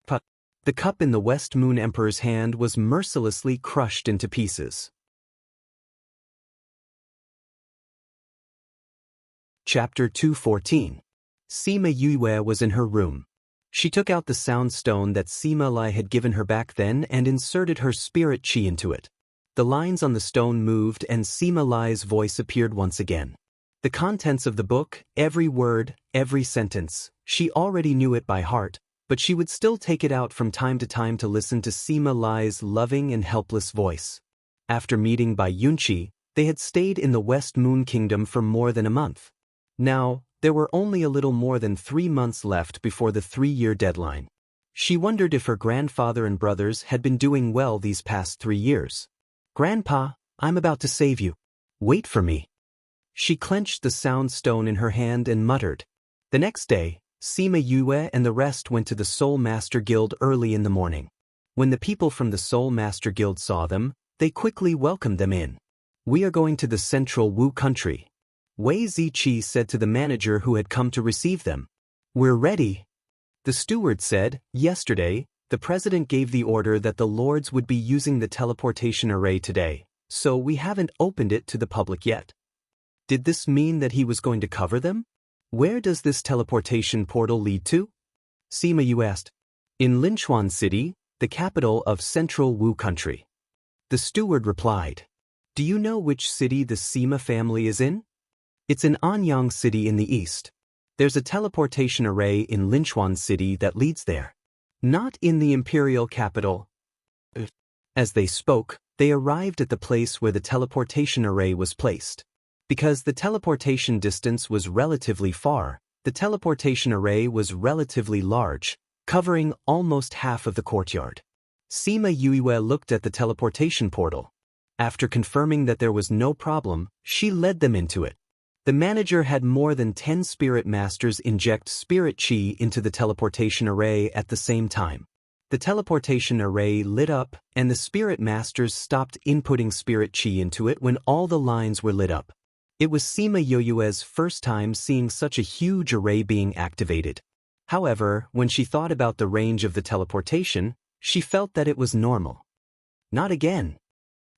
But the cup in the West Moon Emperor's hand was mercilessly crushed into pieces. Chapter 214. Sima Yue was in her room. She took out the sound stone that Sima Lai had given her back then and inserted her spirit chi into it. The lines on the stone moved and Sima Lai's voice appeared once again. The contents of the book, every word, every sentence, she already knew it by heart, but she would still take it out from time to time to listen to Sima Lai's loving and helpless voice. After meeting Bai Yunqi, they had stayed in the West Moon Kingdom for more than a month. Now, there were only a little more than 3 months left before the 3-year deadline. She wondered if her grandfather and brothers had been doing well these past 3 years. "Grandpa, I'm about to save you. Wait for me." She clenched the sound stone in her hand and muttered. The next day, Sima Yue and the rest went to the Soul Master Guild early in the morning. When the people from the Soul Master Guild saw them, they quickly welcomed them in. "We are going to the central Wu country," Wei Ziqi said to the manager who had come to receive them. "We're ready." The steward said, "Yesterday, the president gave the order that the lords would be using the teleportation array today, so we haven't opened it to the public yet." Did this mean that he was going to cover them? Where does this teleportation portal lead to? Sima Yu asked. "In Linchuan City, the capital of central Wu country." The steward replied. "Do you know which city the Sima family is in?" "It's in Anyang City in the east. There's a teleportation array in Linchuan City that leads there. Not in the imperial capital." As they spoke, they arrived at the place where the teleportation array was placed. Because the teleportation distance was relatively far, the teleportation array was relatively large, covering almost half of the courtyard. Sima Yue looked at the teleportation portal. After confirming that there was no problem, she led them into it. The manager had more than 10 spirit masters inject spirit chi into the teleportation array at the same time. The teleportation array lit up, and the spirit masters stopped inputting spirit chi into it when all the lines were lit up. It was Sima Yue's first time seeing such a huge array being activated. However, when she thought about the range of the teleportation, she felt that it was normal. "Not again,"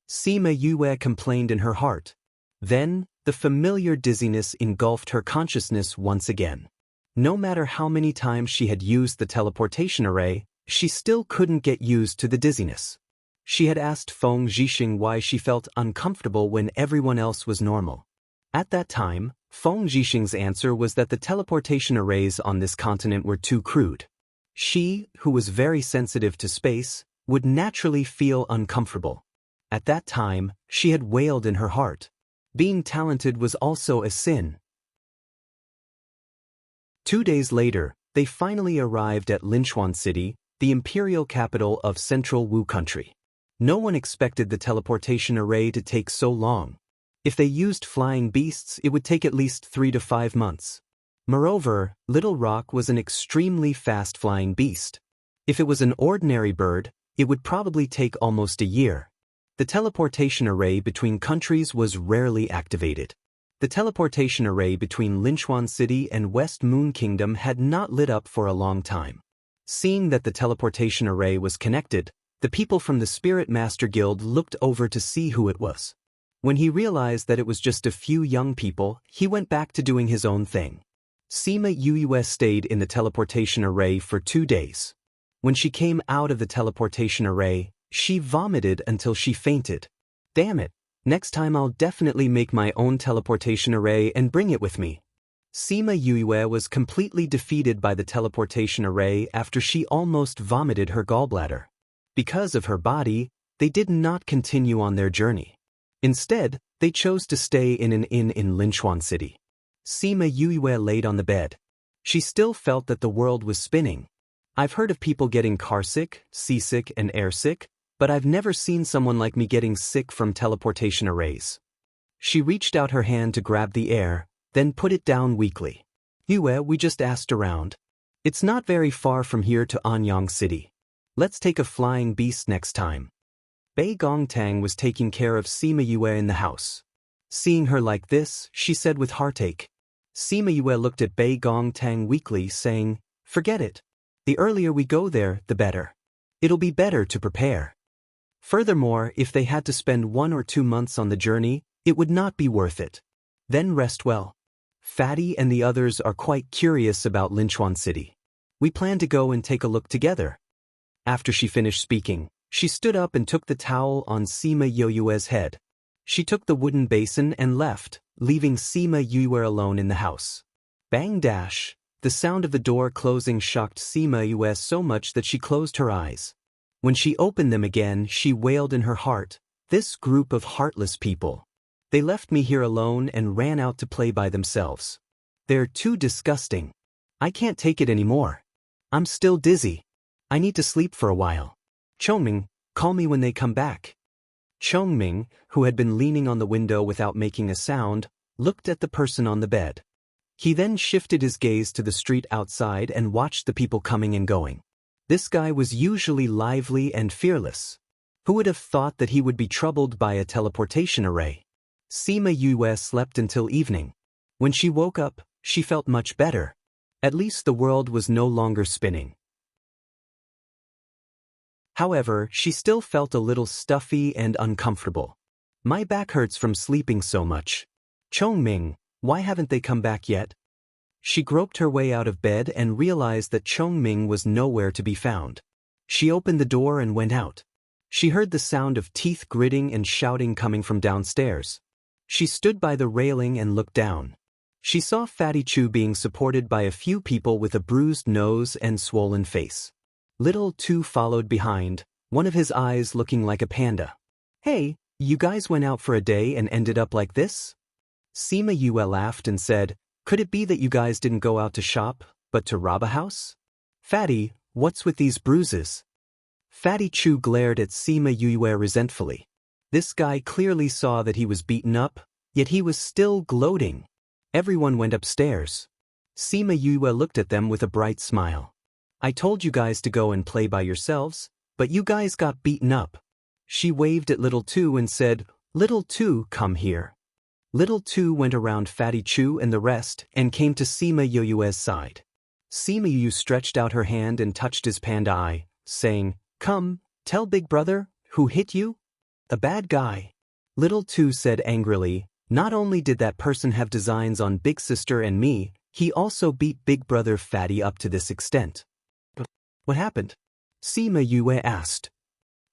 Sima Yue complained in her heart. Then, the familiar dizziness engulfed her consciousness once again. No matter how many times she had used the teleportation array, she still couldn't get used to the dizziness. She had asked Feng Zhixing why she felt uncomfortable when everyone else was normal. At that time, Feng Zhixing's answer was that the teleportation arrays on this continent were too crude. She, who was very sensitive to space, would naturally feel uncomfortable. At that time, she had wailed in her heart. Being talented was also a sin. 2 days later, they finally arrived at Linchuan City, the imperial capital of central Wu country. No one expected the teleportation array to take so long. If they used flying beasts, it would take at least 3 to 5 months. Moreover, Little Rock was an extremely fast flying beast. If it was an ordinary bird, it would probably take almost a year. The teleportation array between countries was rarely activated. The teleportation array between Linchuan City and West Moon Kingdom had not lit up for a long time. Seeing that the teleportation array was connected, the people from the Spirit Master Guild looked over to see who it was. When he realized that it was just a few young people, he went back to doing his own thing. Sima Yue stayed in the teleportation array for 2 days. When she came out of the teleportation array, she vomited until she fainted. "Damn it, next time I'll definitely make my own teleportation array and bring it with me." Sima Yue was completely defeated by the teleportation array after she almost vomited her gallbladder. Because of her body, they did not continue on their journey. Instead, they chose to stay in an inn in Linchuan City. Sima Yue laid on the bed. She still felt that the world was spinning. I've heard of people getting carsick, seasick, and airsick, but I've never seen someone like me getting sick from teleportation arrays. She reached out her hand to grab the air, then put it down weakly. Yue, we just asked around. It's not very far from here to Anyang City. Let's take a flying beast next time. Bei Gongtang was taking care of Sima Yue in the house. Seeing her like this, she said with heartache. Sima Yue looked at Bei Gongtang weakly, saying, forget it. The earlier we go there, the better. It'll be better to prepare. Furthermore, if they had to spend 1 or 2 months on the journey, it would not be worth it. Then rest well. Fatty and the others are quite curious about Linchuan City. We plan to go and take a look together. After she finished speaking, she stood up and took the towel on Sima Yue's head. She took the wooden basin and left, leaving Sima Yue alone in the house. Bang dash! The sound of the door closing shocked Sima Yue so much that she closed her eyes. When she opened them again, she wailed in her heart, this group of heartless people. They left me here alone and ran out to play by themselves. They're too disgusting. I can't take it anymore. I'm still dizzy. I need to sleep for a while. Chongming, call me when they come back. Chongming, who had been leaning on the window without making a sound, looked at the person on the bed. He then shifted his gaze to the street outside and watched the people coming and going. This guy was usually lively and fearless. Who would have thought that he would be troubled by a teleportation array? Sima Yue slept until evening. When she woke up, she felt much better. At least the world was no longer spinning. However, she still felt a little stuffy and uncomfortable. My back hurts from sleeping so much. Chongming, why haven't they come back yet? She groped her way out of bed and realized that Chongming was nowhere to be found. She opened the door and went out. She heard the sound of teeth gritting and shouting coming from downstairs. She stood by the railing and looked down. She saw Fatty Chu being supported by a few people with a bruised nose and swollen face. Little Tu followed behind, one of his eyes looking like a panda. Hey, you guys went out for a day and ended up like this? Sima Yue laughed and said, could it be that you guys didn't go out to shop, but to rob a house? Fatty, what's with these bruises? Fatty Chu glared at Sima Yue resentfully. This guy clearly saw that he was beaten up, yet he was still gloating. Everyone went upstairs. Sima Yue looked at them with a bright smile. I told you guys to go and play by yourselves, but you guys got beaten up. She waved at Little Tu and said, Little Tu, come here. Little Tu went around Fatty Chu and the rest and came to Sima Yue's side. Sima Yue stretched out her hand and touched his panda eye, saying, come, tell Big Brother, who hit you? A bad guy. Little Tu said angrily, not only did that person have designs on Big Sister and me, he also beat Big Brother Fatty up to this extent. What happened? Sima Yue asked.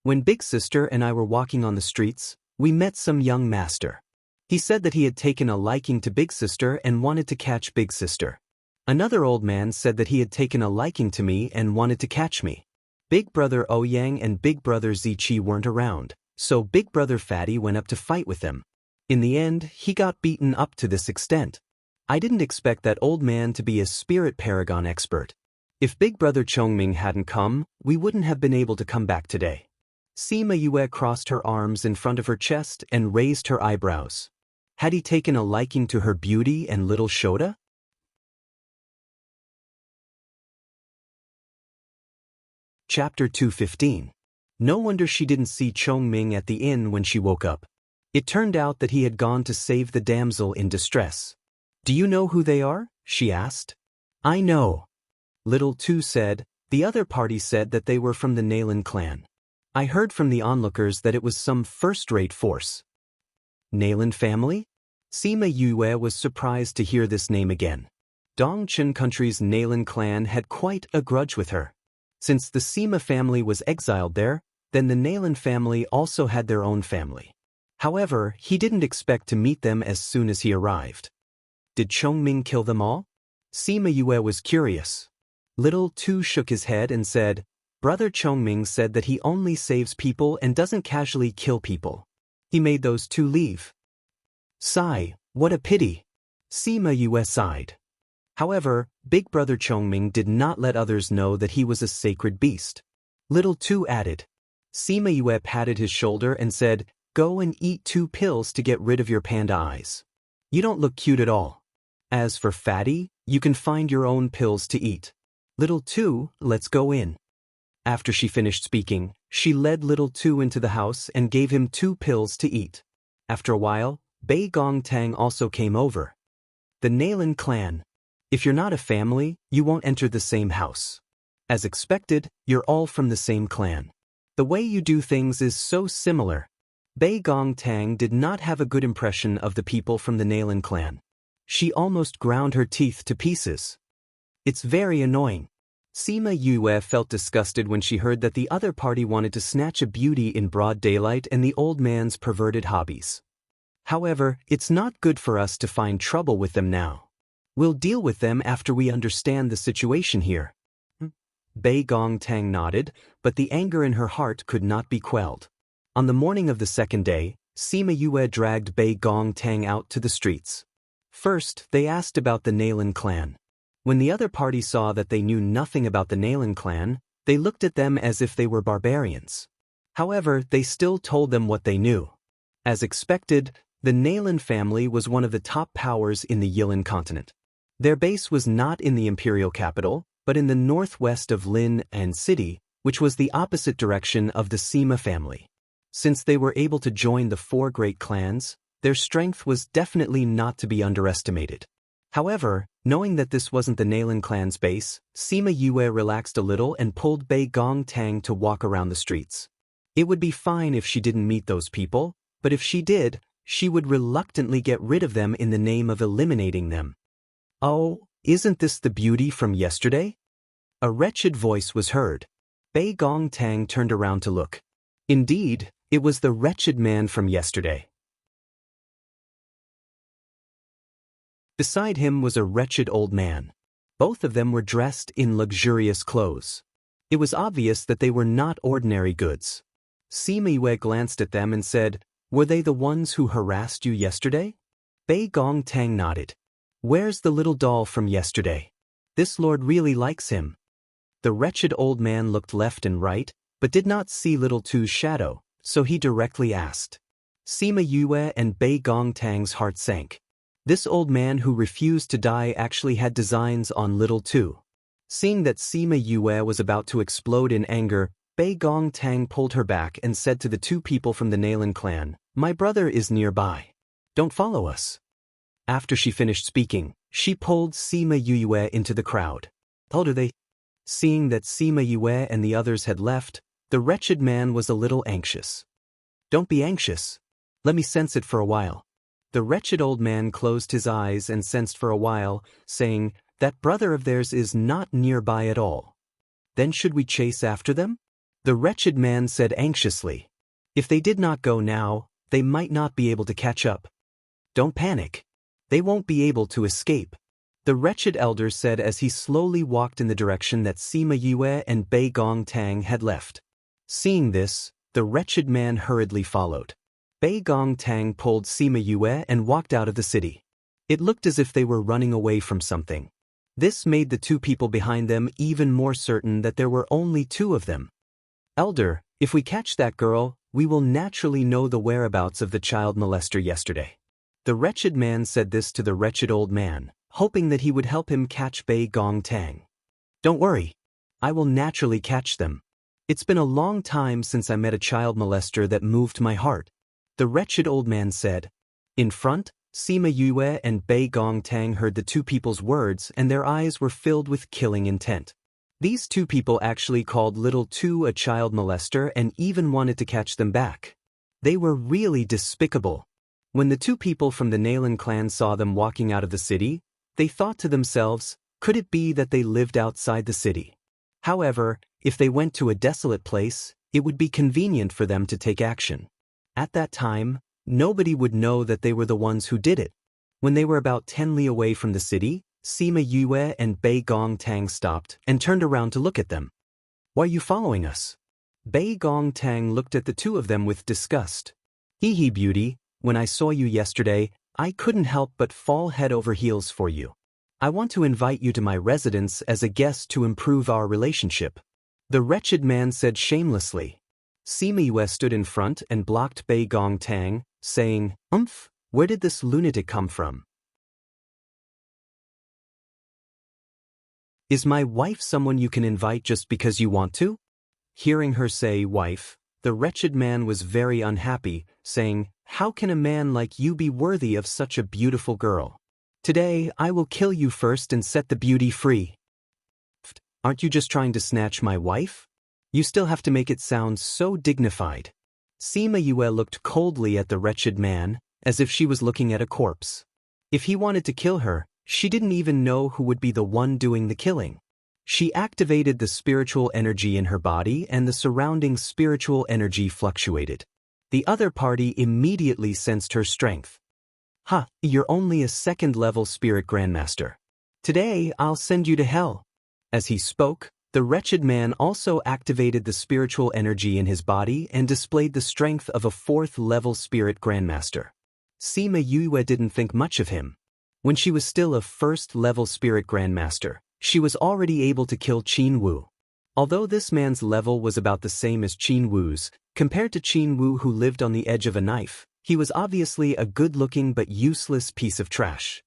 When Big Sister and I were walking on the streets, we met some young master. He said that he had taken a liking to Big Sister and wanted to catch Big Sister. Another old man said that he had taken a liking to me and wanted to catch me. Big Brother Ouyang and Big Brother Ziqi weren't around, so Big Brother Fatty went up to fight with them. In the end, he got beaten up to this extent. I didn't expect that old man to be a spirit paragon expert. If Big Brother Chongming hadn't come, we wouldn't have been able to come back today. Sima Yue crossed her arms in front of her chest and raised her eyebrows. Had he taken a liking to her beauty and little Shota? Chapter 215. No wonder she didn't see Chongming at the inn when she woke up. It turned out that he had gone to save the damsel in distress. Do you know who they are? She asked. I know. Little Tu said. The other party said that they were from the Nalan clan. I heard from the onlookers that it was some first-rate force. Nalan family? Sima Yue was surprised to hear this name again. Dongchen country's Nalan clan had quite a grudge with her. Since the Sima family was exiled there, then the Nalan family also had their own family. However, he didn't expect to meet them as soon as he arrived. Did Chongming kill them all? Sima Yue was curious. Little Tu shook his head and said, Brother Chongming said that he only saves people and doesn't casually kill people. He made those two leave. Sigh, what a pity. Sima Yue sighed. However, Big Brother Chongming did not let others know that he was a sacred beast. Little Tu added. Sima Yue patted his shoulder and said, "Go and eat 2 pills to get rid of your panda eyes. You don't look cute at all. As for Fatty, you can find your own pills to eat. Little Tu, let's go in." After she finished speaking, she led Little Tu into the house and gave him 2 pills to eat. After a while, Bei Gong Tang also came over. The Nailin clan. If you're not a family, you won't enter the same house. As expected, you're all from the same clan. The way you do things is so similar. Bei Gong Tang did not have a good impression of the people from the Nailin clan. She almost ground her teeth to pieces. It's very annoying. Sima Yue felt disgusted when she heard that the other party wanted to snatch a beauty in broad daylight and the old man's perverted hobbies. However, it's not good for us to find trouble with them now. We'll deal with them after we understand the situation here. Bei Gong Tang nodded, but the anger in her heart could not be quelled. On the morning of the second day, Sima Yue dragged Bei Gong Tang out to the streets. First, they asked about the Nailin clan. When the other party saw that they knew nothing about the Nailin clan, they looked at them as if they were barbarians. However, they still told them what they knew. As expected, the Nailin family was one of the top powers in the Yilin continent. Their base was not in the imperial capital, but in the northwest of Lin and City, which was the opposite direction of the Sima family. Since they were able to join the 4 great clans, their strength was definitely not to be underestimated. However, knowing that this wasn't the Nailin clan's base, Sima Yue relaxed a little and pulled Bei Gong Tang to walk around the streets. It would be fine if she didn't meet those people, but if she did, she would reluctantly get rid of them in the name of eliminating them. "Oh, isn't this the beauty from yesterday?" A wretched voice was heard. Bei Gong Tang turned around to look. Indeed, it was the wretched man from yesterday. Beside him was a wretched old man. Both of them were dressed in luxurious clothes. It was obvious that they were not ordinary goods. Sima Yue glanced at them and said, "Were they the ones who harassed you yesterday?" Bei Gong Tang nodded. "Where's the little doll from yesterday? This lord really likes him." The wretched old man looked left and right, but did not see Little Tu's shadow, so he directly asked. Sima Yue and Bei Gong Tang's heart sank. This old man who refused to die actually had designs on Little Tu. Seeing that Sima Yue was about to explode in anger, Bei Gong Tang pulled her back and said to the 2 people from the Nailin clan, "My brother is nearby. Don't follow us." After she finished speaking, she pulled Sima Yue into the crowd. Told her they. Seeing that Sima Yue and the others had left, the wretched man was a little anxious. "Don't be anxious. Let me sense it for a while." The wretched old man closed his eyes and sensed for a while, saying, "That brother of theirs is not nearby at all." "Then should we chase after them?" The wretched man said anxiously. "If they did not go now, they might not be able to catch up." "Don't panic. They won't be able to escape," the wretched elder said as he slowly walked in the direction that Sima Yue and Bei Gong Tang had left. Seeing this, the wretched man hurriedly followed. Bei Gong Tang pulled Sima Yue and walked out of the city. It looked as if they were running away from something. This made the 2 people behind them even more certain that there were only 2 of them. "Elder, if we catch that girl, we will naturally know the whereabouts of the child molester yesterday." The wretched man said this to the wretched old man, hoping that he would help him catch Bei Gong Tang. "Don't worry. I will naturally catch them. It's been a long time since I met a child molester that moved my heart," the wretched old man said. In front, Sima Yue and Bei Gong Tang heard the 2 people's words and their eyes were filled with killing intent. These 2 people actually called Little Tu a child molester and even wanted to catch them back. They were really despicable. When the 2 people from the Nailin clan saw them walking out of the city, they thought to themselves, could it be that they lived outside the city? However, if they went to a desolate place, it would be convenient for them to take action. At that time, nobody would know that they were the ones who did it. When they were about 10 li away from the city, Sima Yue and Bei Gong Tang stopped and turned around to look at them. Why are you following us? Bei Gong Tang looked at the two of them with disgust. Hee beauty, when I saw you yesterday, I couldn't help but fall head over heels for you. I want to invite you to my residence as a guest to improve our relationship. The wretched man said shamelessly. Sima Yue stood in front and blocked Bei Gong Tang, saying, where did this lunatic come from? Is my wife someone you can invite just because you want to? Hearing her say wife, the wretched man was very unhappy, saying, how can a man like you be worthy of such a beautiful girl? Today I will kill you first and set the beauty free. Aren't you just trying to snatch my wife? You still have to make it sound so dignified. Sima Yue looked coldly at the wretched man, as if she was looking at a corpse. If he wanted to kill her, she didn't even know who would be the one doing the killing. She activated the spiritual energy in her body and the surrounding spiritual energy fluctuated. The other party immediately sensed her strength. You're only a second-level spirit grandmaster. Today I'll send you to hell. As he spoke, the wretched man also activated the spiritual energy in his body and displayed the strength of a fourth-level spirit grandmaster. Sima Yue didn't think much of him. When she was still a first-level spirit grandmaster, she was already able to kill Qin Wu. Although this man's level was about the same as Qin Wu's, compared to Qin Wu who lived on the edge of a knife, he was obviously a good-looking but useless piece of trash.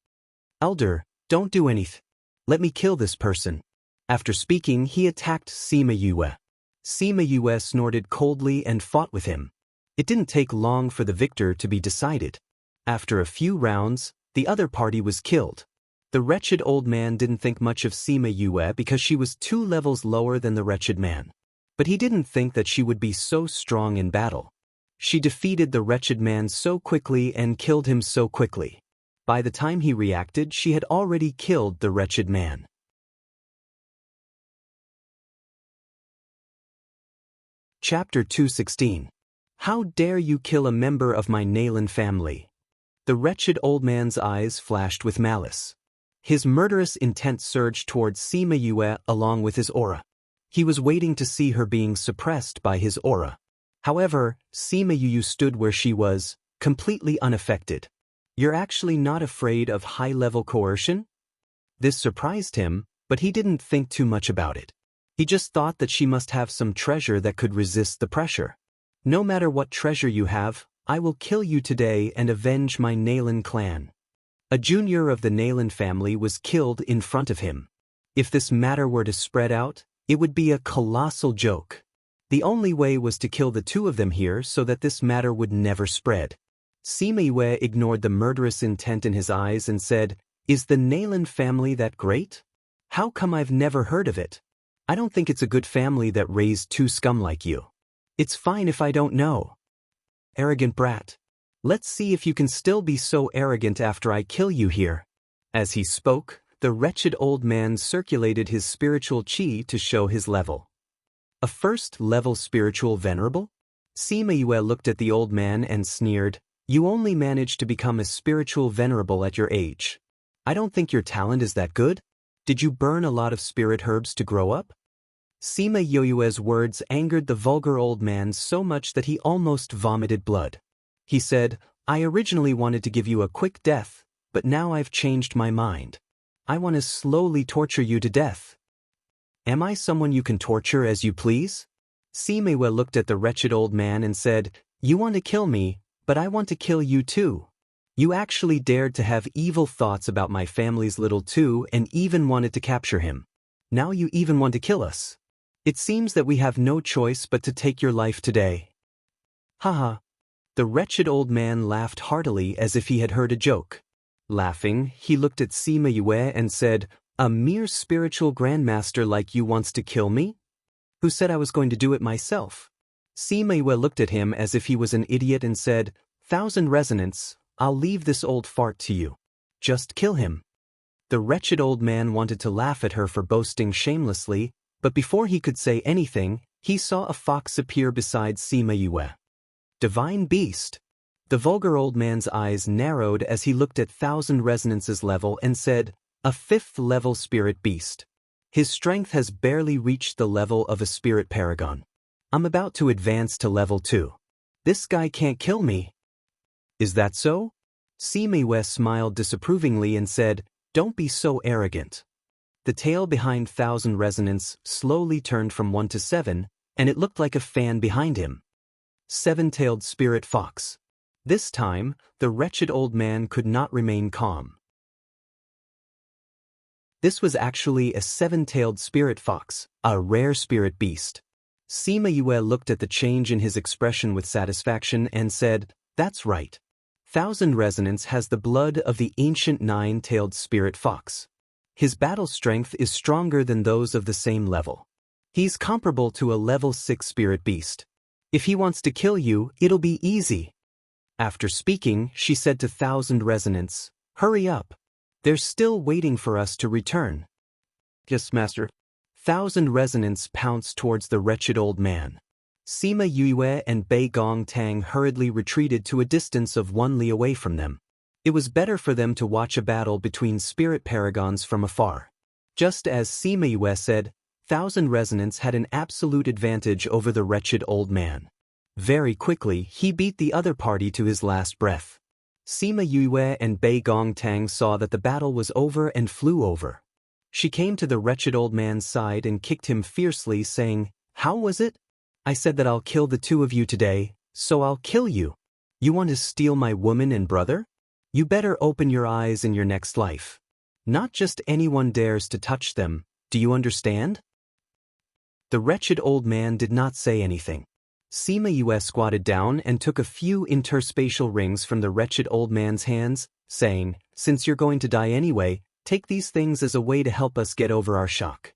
Elder, don't do anything. Let me kill this person. After speaking, he attacked Sima Yue. Sima Yue snorted coldly and fought with him. It didn't take long for the victor to be decided. After a few rounds, the other party was killed. The wretched old man didn't think much of Sima Yue because she was 2 levels lower than the wretched man. But he didn't think that she would be so strong in battle. She defeated the wretched man so quickly and killed him so quickly. By the time he reacted, she had already killed the wretched man. Chapter 216. How dare you kill a member of my Nalan family? The wretched old man's eyes flashed with malice. His murderous intent surged towards Sima Yue along with his aura. He was waiting to see her being suppressed by his aura. However, Sima Yue stood where she was, completely unaffected. You're actually not afraid of high-level coercion? This surprised him, but he didn't think too much about it. He just thought that she must have some treasure that could resist the pressure. No matter what treasure you have, I will kill you today and avenge my Nalan clan. A junior of the Nalan family was killed in front of him. If this matter were to spread out, it would be a colossal joke. The only way was to kill the two of them here so that this matter would never spread. Sima Yue ignored the murderous intent in his eyes and said, Is the Nalan family that great? How come I've never heard of it? I don't think it's a good family that raised 2 scum like you. It's fine if I don't know. Arrogant brat. Let's see if you can still be so arrogant after I kill you here. As he spoke, the wretched old man circulated his spiritual chi to show his level. A first-level spiritual venerable? Sima Yue looked at the old man and sneered, You only managed to become a spiritual venerable at your age. I don't think your talent is that good. Did you burn a lot of spirit herbs to grow up? Sima Yue's words angered the vulgar old man so much that he almost vomited blood. He said, I originally wanted to give you a quick death, but now I've changed my mind. I want to slowly torture you to death. Am I someone you can torture as you please? Sima Yue looked at the wretched old man and said, You want to kill me, but I want to kill you too. You actually dared to have evil thoughts about my family's little two and even wanted to capture him. Now you even want to kill us. It seems that we have no choice but to take your life today. Haha. The wretched old man laughed heartily as if he had heard a joke. Laughing, he looked at Sima Yue and said, A mere spiritual grandmaster like you wants to kill me? Who said I was going to do it myself? Sima Yue looked at him as if he was an idiot and said, 1,000 resonance, I'll leave this old fart to you. Just kill him. The wretched old man wanted to laugh at her for boasting shamelessly, but before he could say anything, he saw a fox appear beside Sima Yue. Divine beast. The vulgar old man's eyes narrowed as he looked at 1,000 resonances level and said, A 5th level spirit beast. His strength has barely reached the level of a spirit paragon. I'm about to advance to level 2. This guy can't kill me. Is that so? Sima smiled disapprovingly and said, "Don't be so arrogant." The tail behind Thousand Resonance slowly turned from 1 to 7, and it looked like a fan behind him. Seven-tailed spirit fox. This time, the wretched old man could not remain calm. This was actually a seven-tailed spirit fox, a rare spirit beast. Sima Yue looked at the change in his expression with satisfaction and said, "That's right. Thousand Resonance has the blood of the ancient nine-tailed spirit fox. His battle strength is stronger than those of the same level. He's comparable to a level 6 spirit beast. If he wants to kill you, it'll be easy." After speaking, she said to Thousand Resonance, "Hurry up. They're still waiting for us to return." "Yes, master." Thousand Resonance pounced towards the wretched old man. Sima Yue and Bei Gong Tang hurriedly retreated to a distance of 1 li away from them. It was better for them to watch a battle between spirit paragons from afar. Just as Sima Yue said, Thousand Resonance had an absolute advantage over the wretched old man. Very quickly, he beat the other party to his last breath. Sima Yue and Bei Gong Tang saw that the battle was over and flew over. She came to the wretched old man's side and kicked him fiercely, saying, "How was it? I said that I'll kill the two of you today, so I'll kill you. You want to steal my woman and brother? You better open your eyes in your next life. Not just anyone dares to touch them, do you understand?" The wretched old man did not say anything. Sima Yue squatted down and took a few interspatial rings from the wretched old man's hands, saying, "Since you're going to die anyway, take these things as a way to help us get over our shock."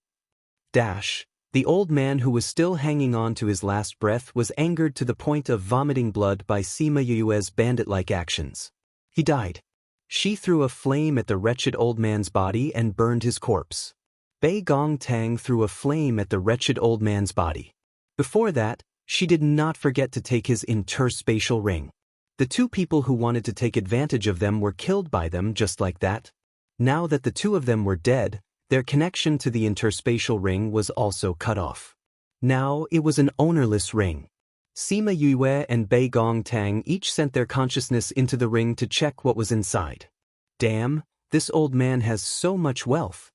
The old man who was still hanging on to his last breath was angered to the point of vomiting blood by Sima Yue's bandit-like actions. He died. She threw a flame at the wretched old man's body and burned his corpse. Bei Gong Tang threw a flame at the wretched old man's body. Before that, she did not forget to take his interspatial ring. The two people who wanted to take advantage of them were killed by them just like that. Now that the two of them were dead, their connection to the interspatial ring was also cut off. Now it was an ownerless ring. Sima Yue and Bei Gong Tang each sent their consciousness into the ring to check what was inside. Damn, this old man has so much wealth.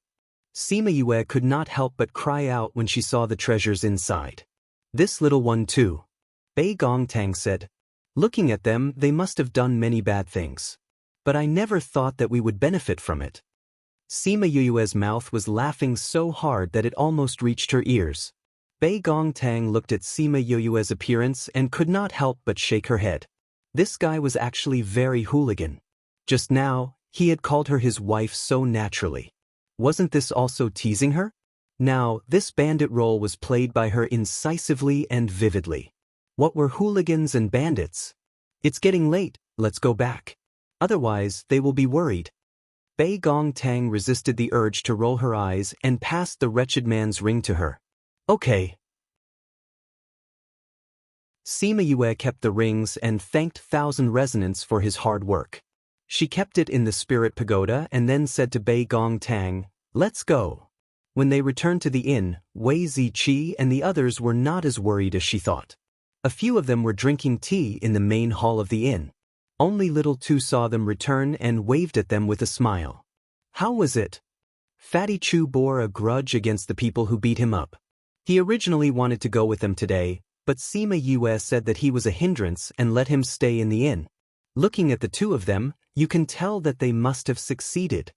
Sima Yue could not help but cry out when she saw the treasures inside. This little one too. Bei Gong Tang said. Looking at them, they must have done many bad things. But I never thought that we would benefit from it. Sima Yue's mouth was laughing so hard that it almost reached her ears. Bei Gong Tang looked at Sima Yue's appearance and could not help but shake her head. This guy was actually very hooligan. Just now, he had called her his wife so naturally. Wasn't this also teasing her? Now, this bandit role was played by her incisively and vividly. What were hooligans and bandits? It's getting late, let's go back. Otherwise, they will be worried. Bei Gong Tang resisted the urge to roll her eyes and passed the wretched man's ring to her. Okay. Sima Yue kept the rings and thanked Thousand Resonance for his hard work. She kept it in the spirit pagoda and then said to Bei Gong Tang, "Let's go." When they returned to the inn, Wei Ziqi and the others were not as worried as she thought. A few of them were drinking tea in the main hall of the inn. Only Little Two saw them return and waved at them with a smile. How was it? Fatty Chu bore a grudge against the people who beat him up. He originally wanted to go with them today, but Sima Yue said that he was a hindrance and let him stay in the inn. Looking at the two of them, you can tell that they must have succeeded.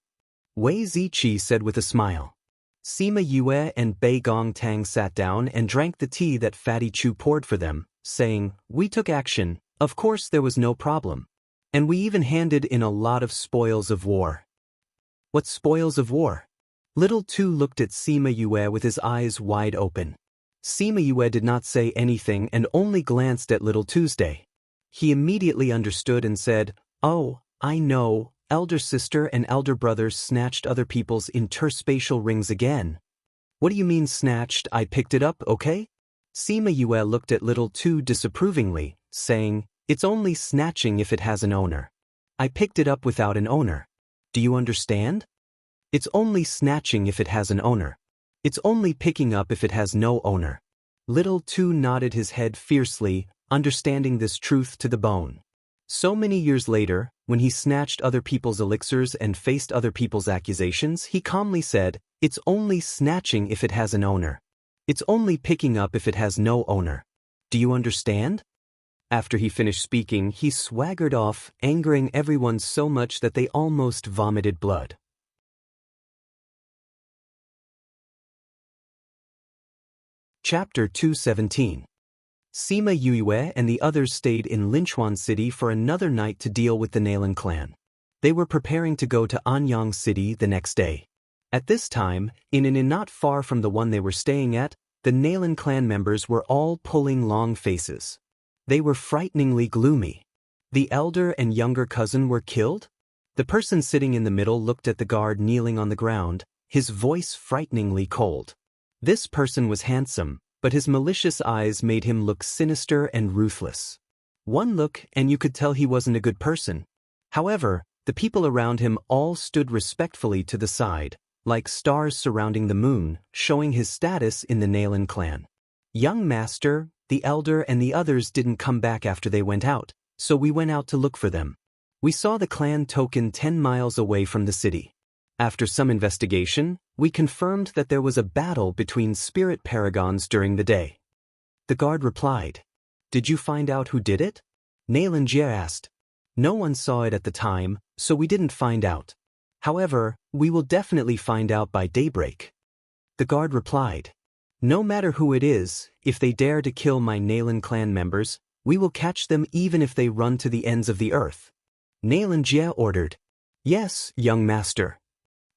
Wei Ziqi said with a smile. Sima Yue and Bei Gong Tang sat down and drank the tea that Fatty Chu poured for them, saying, "We took action, of course there was no problem. And we even handed in a lot of spoils of war." What spoils of war? Little Two looked at Sima Yue with his eyes wide open. Sima Yue did not say anything and only glanced at Little Tuesday. He immediately understood and said, "Oh, I know, elder sister and elder brother snatched other people's interspatial rings again." "What do you mean snatched? I picked it up, okay?" Sima Yue looked at Little Two disapprovingly, saying, "It's only snatching if it has an owner. I picked it up without an owner. Do you understand? It's only snatching if it has an owner." It's only picking up if it has no owner. Little Two nodded his head fiercely, understanding this truth to the bone. So many years later, when he snatched other people's elixirs and faced other people's accusations, he calmly said, "It's only snatching if it has an owner. It's only picking up if it has no owner. Do you understand?" After he finished speaking, he swaggered off, angering everyone so much that they almost vomited blood. Chapter 217. Sima Yue and the others stayed in Linchuan City for another night to deal with the Nalan clan. They were preparing to go to Anyang City the next day. At this time, in an inn not far from the one they were staying at, the Nalan clan members were all pulling long faces. They were frighteningly gloomy. The elder and younger cousin were killed? The person sitting in the middle looked at the guard kneeling on the ground, his voice frighteningly cold. This person was handsome, but his malicious eyes made him look sinister and ruthless. One look and you could tell he wasn't a good person. However, the people around him all stood respectfully to the side, like stars surrounding the moon, showing his status in the Nalan clan. Young master, the elder and the others didn't come back after they went out, so we went out to look for them. We saw the clan token 10 miles away from the city. After some investigation, we confirmed that there was a battle between spirit paragons during the day. The guard replied, "Did you find out who did it?" Nalan Jie asked. "No one saw it at the time, so we didn't find out. However, we will definitely find out by daybreak." The guard replied, "No matter who it is, if they dare to kill my Nalan clan members, we will catch them even if they run to the ends of the earth." Nalan Jie ordered, "Yes, young master."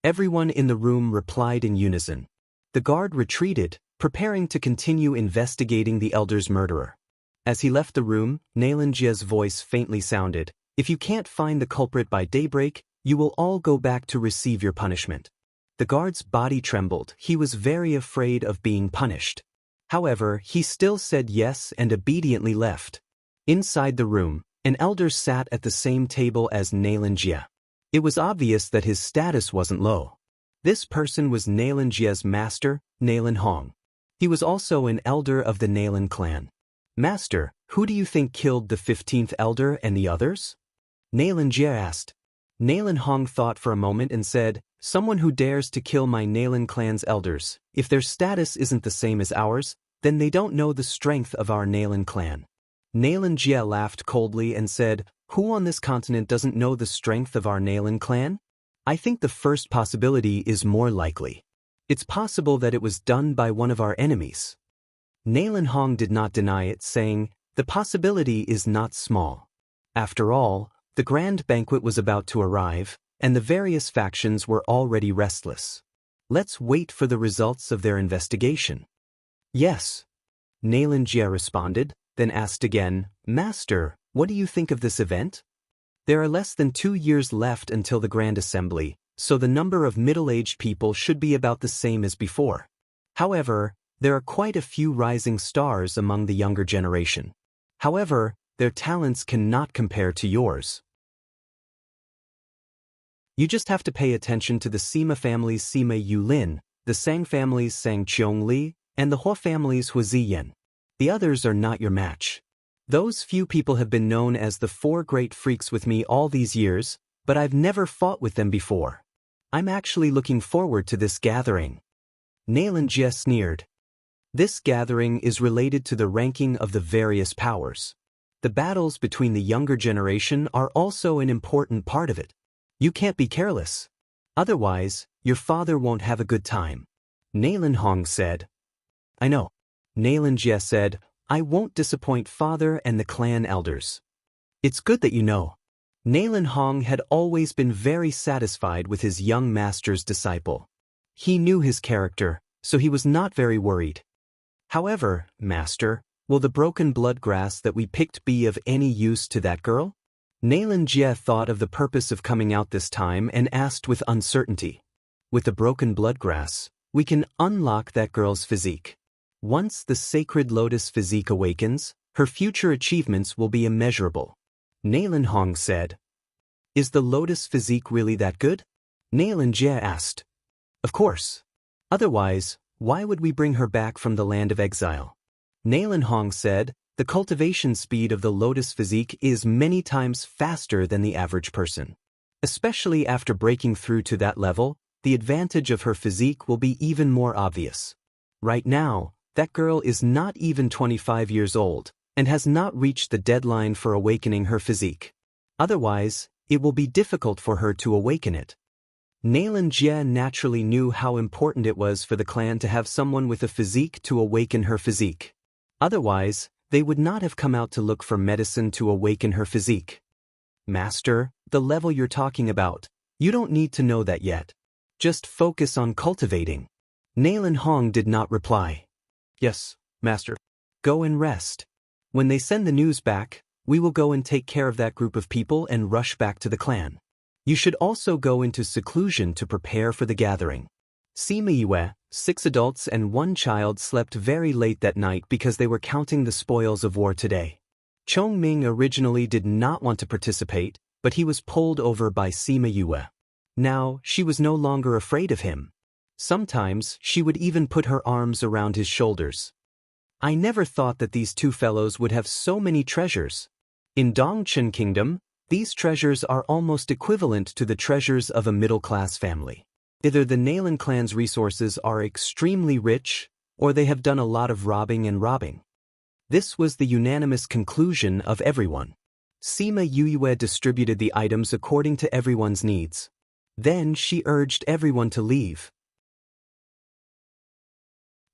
Everyone in the room replied in unison. The guard retreated, preparing to continue investigating the elder's murderer. As he left the room, Nalan Jie's voice faintly sounded, "If you can't find the culprit by daybreak, you will all go back to receive your punishment." The guard's body trembled. He was very afraid of being punished. However, he still said yes and obediently left. Inside the room, an elder sat at the same table as Nalan Jie. It was obvious that his status wasn't low. This person was Nalan Jie's master, Nalan Hong. He was also an elder of the Nalan clan. "Master, who do you think killed the 15th elder and the others?" Nalan Jie asked. Nalan Hong thought for a moment and said, "Someone who dares to kill my Nalan clan's elders. If their status isn't the same as ours, then they don't know the strength of our Nalan clan." Nalan Jie laughed coldly and said, "Who on this continent doesn't know the strength of our Nalan clan? I think the first possibility is more likely. It's possible that it was done by one of our enemies." Nalan Hong did not deny it, saying, "The possibility is not small. After all, the grand banquet was about to arrive, and the various factions were already restless. Let's wait for the results of their investigation." "Yes," Nalan Jie responded, then asked again, "Master, what do you think of this event? There are less than 2 years left until the Grand Assembly, so the number of middle-aged people should be about the same as before. However, there are quite a few rising stars among the younger generation. However, their talents cannot compare to yours. You just have to pay attention to the Sima family's Sima Yulin, the Sang family's Sang Qiongli, and the Hua family's Hua Ziyan. The others are not your match. Those few people have been known as the 4 great freaks with me all these years, but I've never fought with them before. I'm actually looking forward to this gathering." Nalan Jie sneered. This gathering is related to the ranking of the various powers. The battles between the younger generation are also an important part of it. You can't be careless. Otherwise, your father won't have a good time. Nalan Hong said. "I know." Nalan Jie said, "I won't disappoint father and the clan elders." "It's good that you know." Nalan Hong had always been very satisfied with his young master's disciple. He knew his character, so he was not very worried. "However, master, will the broken blood grass that we picked be of any use to that girl?" Nalan Jie thought of the purpose of coming out this time and asked with uncertainty. "With the broken blood grass, we can unlock that girl's physique. Once the sacred lotus physique awakens, her future achievements will be immeasurable." Nalan Hong said. "Is the lotus physique really that good?" Nalan Jie asked. "Of course. Otherwise, Why would we bring her back from the land of exile? Nailan Hong said, the cultivation speed of the lotus physique is many times faster than the average person. Especially after breaking through to that level, the advantage of her physique will be even more obvious. Right now, that girl is not even 25 years old, and has not reached the deadline for awakening her physique. Otherwise, it will be difficult for her to awaken it. Nailan Jie naturally knew how important it was for the clan to have someone with a physique to awaken her physique. Otherwise, they would not have come out to look for medicine to awaken her physique. Master, the level you're talking about, you don't need to know that yet. Just focus on cultivating. Nailan Hong did not reply. Yes, Master. Go and rest. When they send the news back, we will go and take care of that group of people and rush back to the clan. You should also go into seclusion to prepare for the gathering. Sima Yue, 6 adults and 1 child slept very late that night because they were counting the spoils of war today. Chong Ming originally did not want to participate, but he was pulled over by Sima Yue. Now, she was no longer afraid of him. Sometimes, she would even put her arms around his shoulders. I never thought that these 2 fellows would have so many treasures. In Dongchen Kingdom, these treasures are almost equivalent to the treasures of a middle-class family. Either the Nailan clan's resources are extremely rich, or they have done a lot of robbing. This was the unanimous conclusion of everyone. Sima Yue distributed the items according to everyone's needs. Then she urged everyone to leave.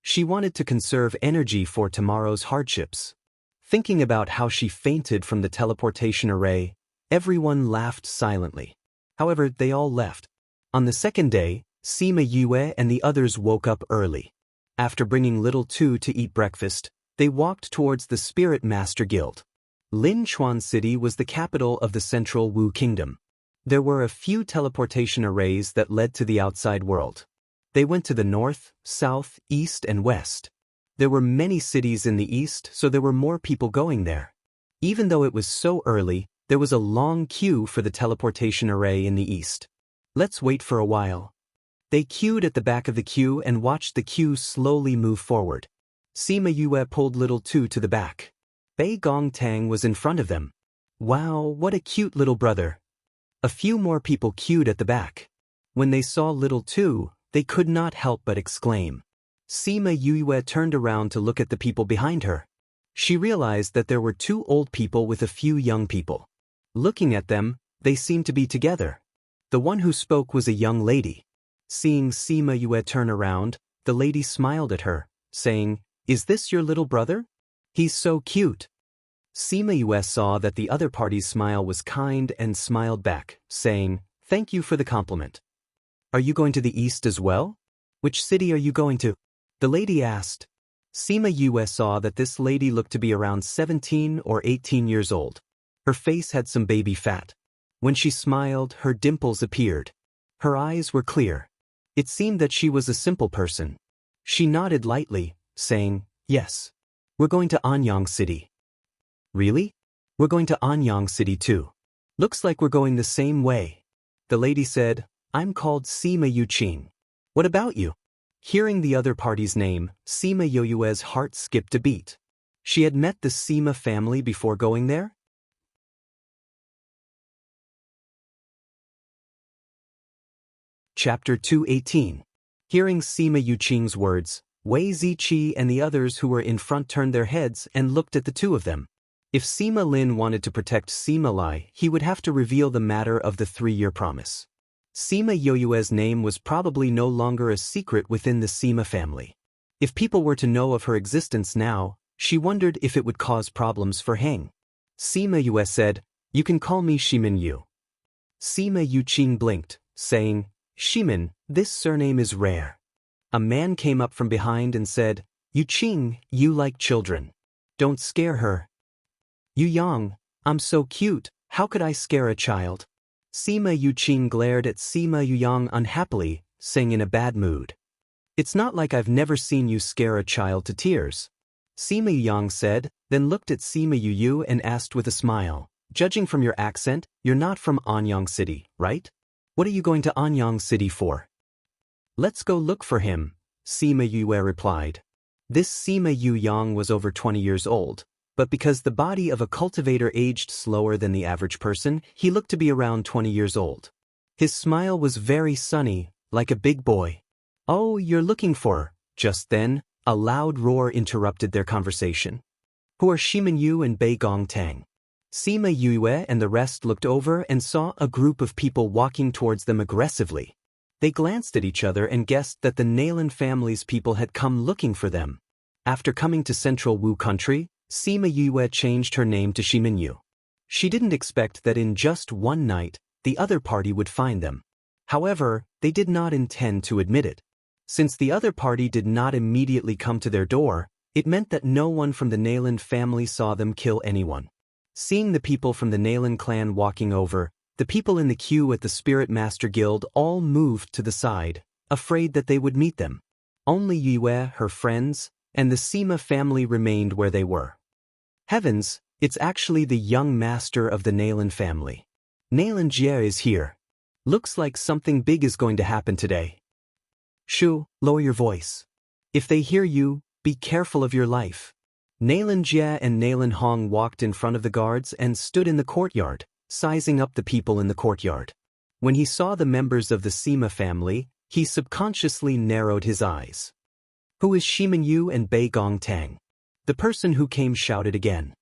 She wanted to conserve energy for tomorrow's hardships. Thinking about how she fainted from the teleportation array, everyone laughed silently. However, they all left. On the second day, Sima Yue and the others woke up early. After bringing little Tu to eat breakfast, they walked towards the Spirit Master Guild. Lin Chuan City was the capital of the Central Wu Kingdom. There were a few teleportation arrays that led to the outside world. They went to the north, south, east, and west. There were many cities in the east, so there were more people going there. Even though it was so early, there was a long queue for the teleportation array in the east. Let's wait for a while. They queued at the back of the queue and watched the queue slowly move forward. Sima Yue pulled little Tu to the back. Bei Gong Tang was in front of them. Wow, what a cute little brother. A few more people queued at the back. When they saw little Tu, they could not help but exclaim. Sima Yue turned around to look at the people behind her. She realized that there were 2 old people with a few young people. Looking at them, they seemed to be together. The one who spoke was a young lady. Seeing Sima Yue turn around, the lady smiled at her, saying, "Is this your little brother? He's so cute." Sima Yue saw that the other party's smile was kind and smiled back, saying, "Thank you for the compliment. Are you going to the east as well? Which city are you going to?" The lady asked. Sima Yue saw that this lady looked to be around 17 or 18 years old. Her face had some baby fat. When she smiled, her dimples appeared. Her eyes were clear. It seemed that she was a simple person. She nodded lightly, saying, "Yes. We're going to Anyang City." "Really? We're going to Anyang City too. Looks like we're going the same way." The lady said, "I'm called Sima Yuqing. What about you?" Hearing the other party's name, Sima Yue's heart skipped a beat. She had met the Sima family before going there? Chapter 218. Hearing Sima Yuqing's words, Wei Ziqi and the others who were in front turned their heads and looked at the 2 of them. If Sima Lin wanted to protect Sima Lai, he would have to reveal the matter of the 3-year promise. Sima Yue's name was probably no longer a secret within the Sima family. If people were to know of her existence now, she wondered if it would cause problems for Heng. Sima Yue said, "You can call me Shimin Yu." Sima Yuqing blinked, saying, "Shimin, this surname is rare." A man came up from behind and said, "Yuqing, you like children. Don't scare her." "Yu Yang, I'm so cute, how could I scare a child?" Sima Yuqing glared at Sima Yuyang unhappily, saying in a bad mood, "It's not like I've never seen you scare a child to tears." Sima Yuyang said, then looked at Sima Yuyu and asked with a smile, "Judging from your accent, you're not from Anyang City, right? What are you going to Anyang City for?" "Let's go look for him," Sima Yue replied. This Sima Yu Yang was over 20 years old, but because the body of a cultivator aged slower than the average person, he looked to be around 20 years old. His smile was very sunny, like a big boy. Oh, you're looking for... Just then, a loud roar interrupted their conversation. Who are Shimin Yu and Bei Gong Tang? Sima Yue and the rest looked over and saw a group of people walking towards them aggressively. They glanced at each other and guessed that the Nailan family's people had come looking for them. After coming to Central Wu country, Sima Yue changed her name to Shimin Yu. She didn't expect that in just one night, the other party would find them. However, they did not intend to admit it. Since the other party did not immediately come to their door, it meant that no one from the Nailan family saw them kill anyone. Seeing the people from the Nailan clan walking over, the people in the queue at the Spirit Master Guild all moved to the side, afraid that they would meet them. Only Yue, her friends, and the Sima family remained where they were. Heavens, it's actually the young master of the Nailan family. Nailan Jie is here. Looks like something big is going to happen today. Shu, lower your voice. If they hear you, be careful of your life. Nailan Jie and Nailan Hong walked in front of the guards and stood in the courtyard, sizing up the people in the courtyard. When he saw the members of the Sima family, he subconsciously narrowed his eyes. Who is Shimin Yu and Bei Gong Tang? The person who came shouted again.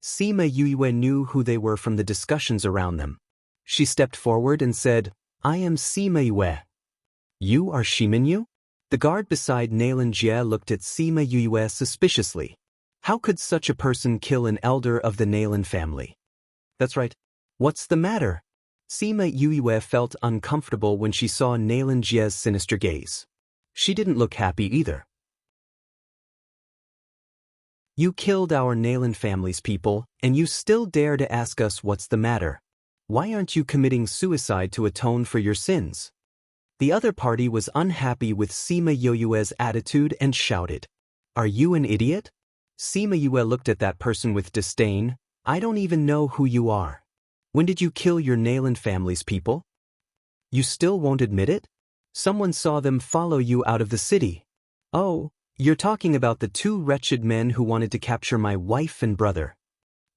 Sima Yue knew who they were from the discussions around them. She stepped forward and said, I am Sima Yue. You are Shimin Yu? The guard beside Nailan Jie looked at Sima Yue suspiciously. How could such a person kill an elder of the Nailan family? That's right. What's the matter? Sima Yue felt uncomfortable when she saw Nailan Jie's sinister gaze. She didn't look happy either. You killed our Nailan family's people, and you still dare to ask us what's the matter. Why aren't you committing suicide to atone for your sins? The other party was unhappy with Sima Yue's attitude and shouted, Are you an idiot? Sima Yue looked at that person with disdain. I don't even know who you are. When did you kill your Nailan family's people? You still won't admit it? Someone saw them follow you out of the city. Oh, you're talking about the two wretched men who wanted to capture my wife and brother.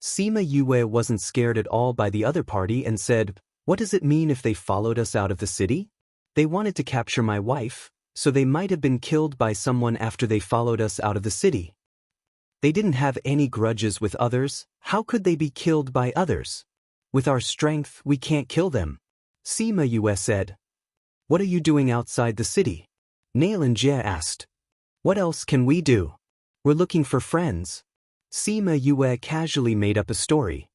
Sima Yue wasn't scared at all by the other party and said, What does it mean if they followed us out of the city? They wanted to capture my wife, so they might have been killed by someone after they followed us out of the city. They didn't have any grudges with others. How could they be killed by others? With our strength, we can't kill them. Sima Yue said. What are you doing outside the city? Nailan Jie asked. What else can we do? We're looking for friends. Sima Yue casually made up a story.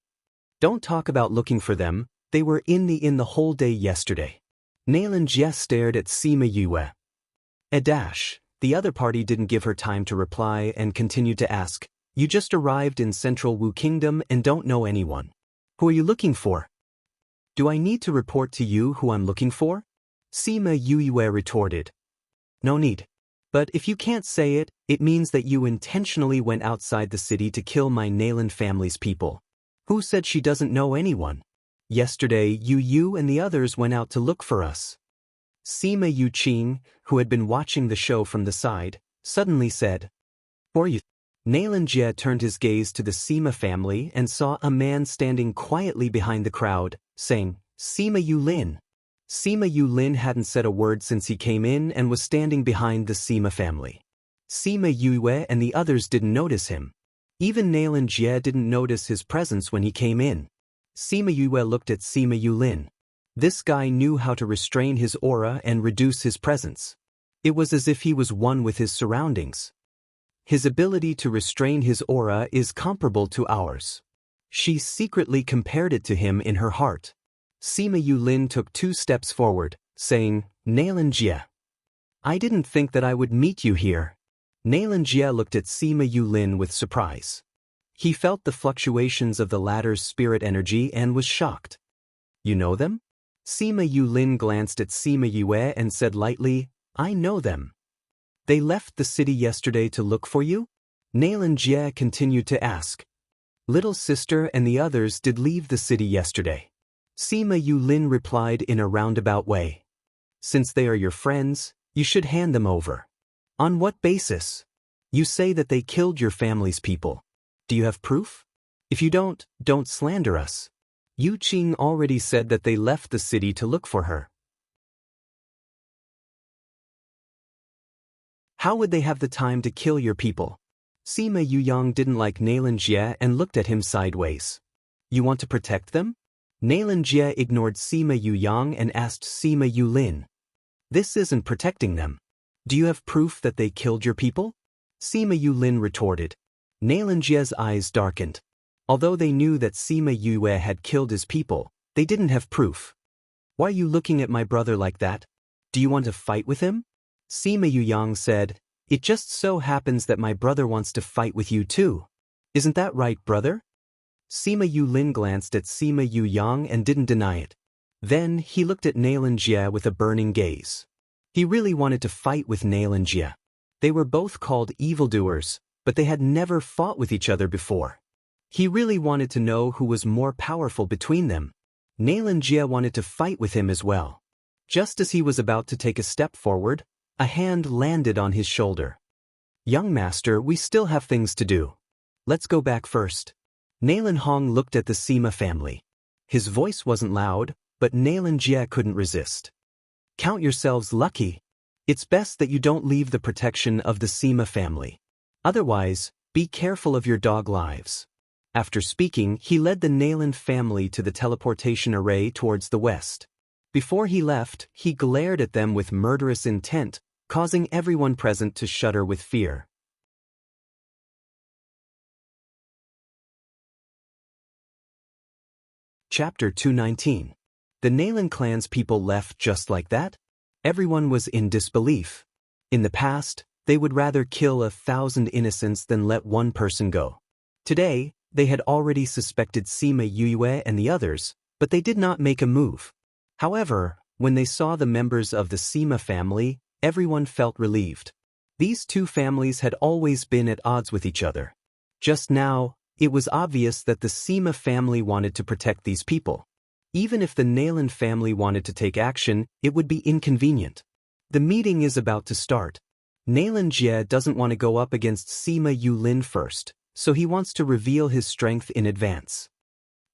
Don't talk about looking for them. They were in the inn the whole day yesterday. Nailan Jie stared at Sima Yue. The other party didn't give her time to reply and continued to ask, You just arrived in Central Wu Kingdom and don't know anyone. Who are you looking for? Do I need to report to you who I'm looking for? Sima Yue retorted. No need. But if you can't say it, it means that you intentionally went outside the city to kill my Nailan family's people. Who said she doesn't know anyone? Yesterday, you and the others went out to look for us. Sima Yuqing, who had been watching the show from the side, suddenly said, For you. Nailan Jie turned his gaze to the Sima family and saw a man standing quietly behind the crowd, saying, Sima Yulin. Sima Yulin hadn't said a word since he came in and was standing behind the Sima family. Sima Yue and the others didn't notice him. Even Nailan Jie didn't notice his presence when he came in. Sima Yue looked at Sima Yulin. This guy knew how to restrain his aura and reduce his presence. It was as if he was one with his surroundings. His ability to restrain his aura is comparable to ours. She secretly compared it to him in her heart. Sima Yulin took 2 steps forward, saying, Nailan Jie. I didn't think that I would meet you here. Nailan Jie looked at Sima Yulin with surprise. He felt the fluctuations of the latter's spirit energy and was shocked. You know them? Sima Yulin glanced at Sima Yue and said lightly, I know them. They left the city yesterday to look for you? Nailan Jie continued to ask. Little sister and the others did leave the city yesterday. Sima Yulin replied in a roundabout way. Since they are your friends, you should hand them over. On what basis? You say that they killed your family's people. Do you have proof? If you don't slander us. Yu Qing already said that they left the city to look for her. How would they have the time to kill your people? Sima Yuyang didn't like Nailan Jie and looked at him sideways. You want to protect them? Nailan Jie ignored Sima Yuyang and asked Sima Yulin. This isn't protecting them. Do you have proof that they killed your people? Sima Yulin retorted. Nailan Jie's eyes darkened. Although they knew that Sima Yue had killed his people, they didn't have proof. Why are you looking at my brother like that? Do you want to fight with him? Sima Yuyang said, It just so happens that my brother wants to fight with you too. Isn't that right, brother? Sima Yulin glanced at Sima Yuyang and didn't deny it. Then he looked at Nailan Jie with a burning gaze. He really wanted to fight with Nailan Jie. They were both called evildoers, but they had never fought with each other before. He really wanted to know who was more powerful between them. Nailan Jie wanted to fight with him as well. Just as he was about to take a step forward, a hand landed on his shoulder. Young master, we still have things to do. Let's go back first. Nailan Hong looked at the Sima family. His voice wasn't loud, but Nailan Jie couldn't resist. Count yourselves lucky. It's best that you don't leave the protection of the Sima family. Otherwise, be careful of your dog lives. After speaking, he led the Nailan family to the teleportation array towards the west. Before he left, he glared at them with murderous intent, causing everyone present to shudder with fear. Chapter 219. The Nailan clan's people left just like that? Everyone was in disbelief. In the past, they would rather kill 1,000 innocents than let one person go. Today, they had already suspected Sima Yue and the others, but they did not make a move. However, when they saw the members of the Sima family, everyone felt relieved. These two families had always been at odds with each other. Just now, it was obvious that the Sima family wanted to protect these people. Even if the Nailan family wanted to take action, it would be inconvenient. The meeting is about to start. Nailan Jie doesn't want to go up against Sima Yulin first, so he wants to reveal his strength in advance.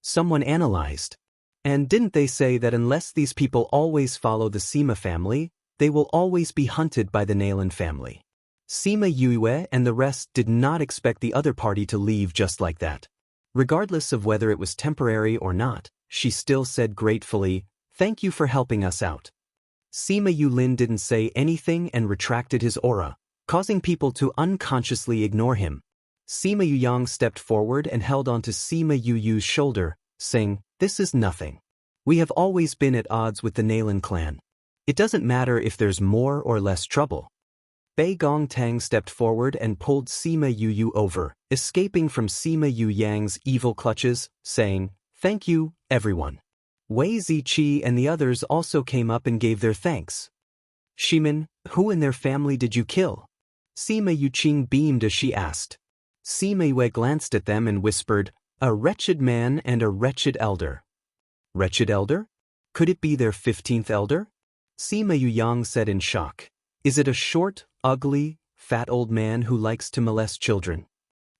Someone analyzed. And didn't they say that unless these people always follow the Sima family, they will always be hunted by the Nailan family? Sima Yue and the rest did not expect the other party to leave just like that. Regardless of whether it was temporary or not, she still said gratefully, "Thank you for helping us out." Sima Yulin didn't say anything and retracted his aura, causing people to unconsciously ignore him. Sima Yuyang stepped forward and held onto Sima Yuyu's shoulder, saying, "This is nothing. We have always been at odds with the Nailan clan. It doesn't matter if there's more or less trouble." Bei Gongtang stepped forward and pulled Sima Yuyu over, escaping from Sima Yuyang's evil clutches, saying, "Thank you, everyone." Wei Ziqi and the others also came up and gave their thanks. "Shimin, who in their family did you kill?" Sima Yuqing beamed as she asked. Sima Yue glanced at them and whispered, "A wretched man and a wretched elder." Wretched elder? Could it be their 15th elder? Sima Yuyang said in shock. Is it a short, ugly, fat old man who likes to molest children?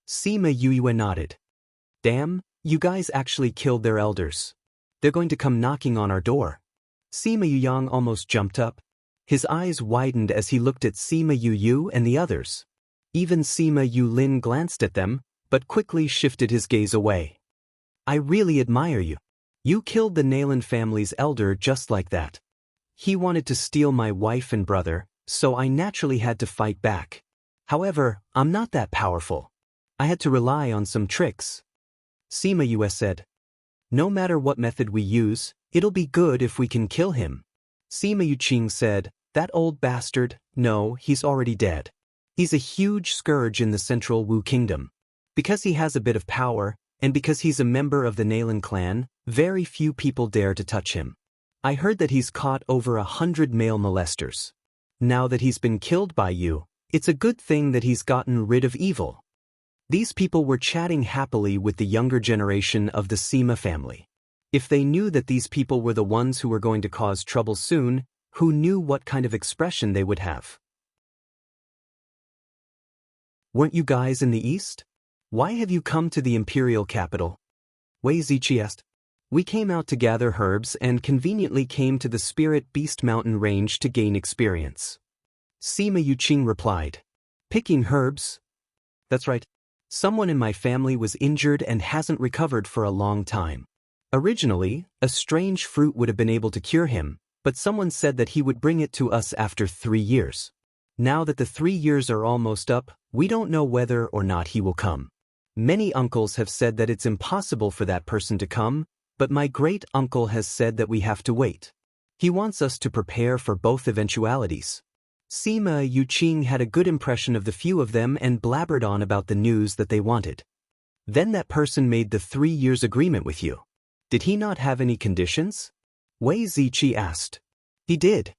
Sima Yue nodded. Damn, you guys actually killed their elders. They're going to come knocking on our door. Sima Yuyang almost jumped up. His eyes widened as he looked at Sima Yuyu and the others. Even Sima Yulin glanced at them, but quickly shifted his gaze away. I really admire you. You killed the Nailan family's elder just like that. He wanted to steal my wife and brother, so I naturally had to fight back. However, I'm not that powerful. I had to rely on some tricks. Sima Yue said. No matter what method we use, it'll be good if we can kill him. Sima Yuqing said, that old bastard, no, he's already dead. He's a huge scourge in the Central Wu Kingdom. Because he has a bit of power, and because he's a member of the Nailan clan, very few people dare to touch him. I heard that he's caught over 100 male molesters. Now that he's been killed by you, it's a good thing that he's gotten rid of evil. These people were chatting happily with the younger generation of the Sima family. If they knew that these people were the ones who were going to cause trouble soon, who knew what kind of expression they would have? Weren't you guys in the east? Why have you come to the imperial capital? Wei Ziqi asked. We came out to gather herbs and conveniently came to the Spirit Beast Mountain range to gain experience. Sima Yuqing replied. Picking herbs? That's right. Someone in my family was injured and hasn't recovered for a long time. Originally, a strange fruit would have been able to cure him, but someone said that he would bring it to us after 3 years. Now that the 3 years are almost up, we don't know whether or not he will come. Many uncles have said that it's impossible for that person to come, but my great-uncle has said that we have to wait. He wants us to prepare for both eventualities. Sima Yuqing had a good impression of the few of them and blabbered on about the news that they wanted. Then that person made the 3 years agreement with you. Did he not have any conditions? Wei Ziqi asked. He did.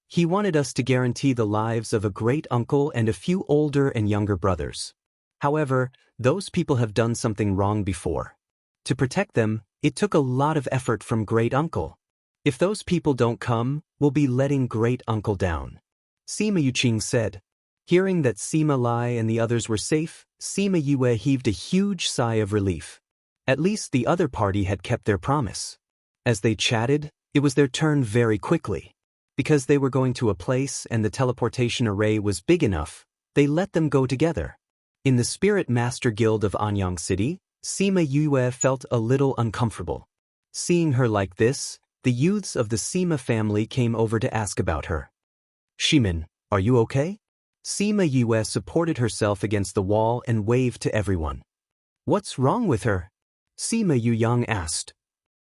He wanted us to guarantee the lives of a great-uncle and a few older and younger brothers. However, those people have done something wrong before. To protect them, it took a lot of effort from great-uncle. If those people don't come, we'll be letting great-uncle down. Sima Yuqing said. Hearing that Sima Lai and the others were safe, Sima Yue heaved a huge sigh of relief. At least the other party had kept their promise. As they chatted, it was their turn very quickly. Because they were going to a place and the teleportation array was big enough, they let them go together. In the Spirit Master Guild of Anyang City, Sima Yue felt a little uncomfortable. Seeing her like this, the youths of the Sima family came over to ask about her. Shimin, are you okay? Sima Yue supported herself against the wall and waved to everyone. What's wrong with her? Sima Yuyang asked.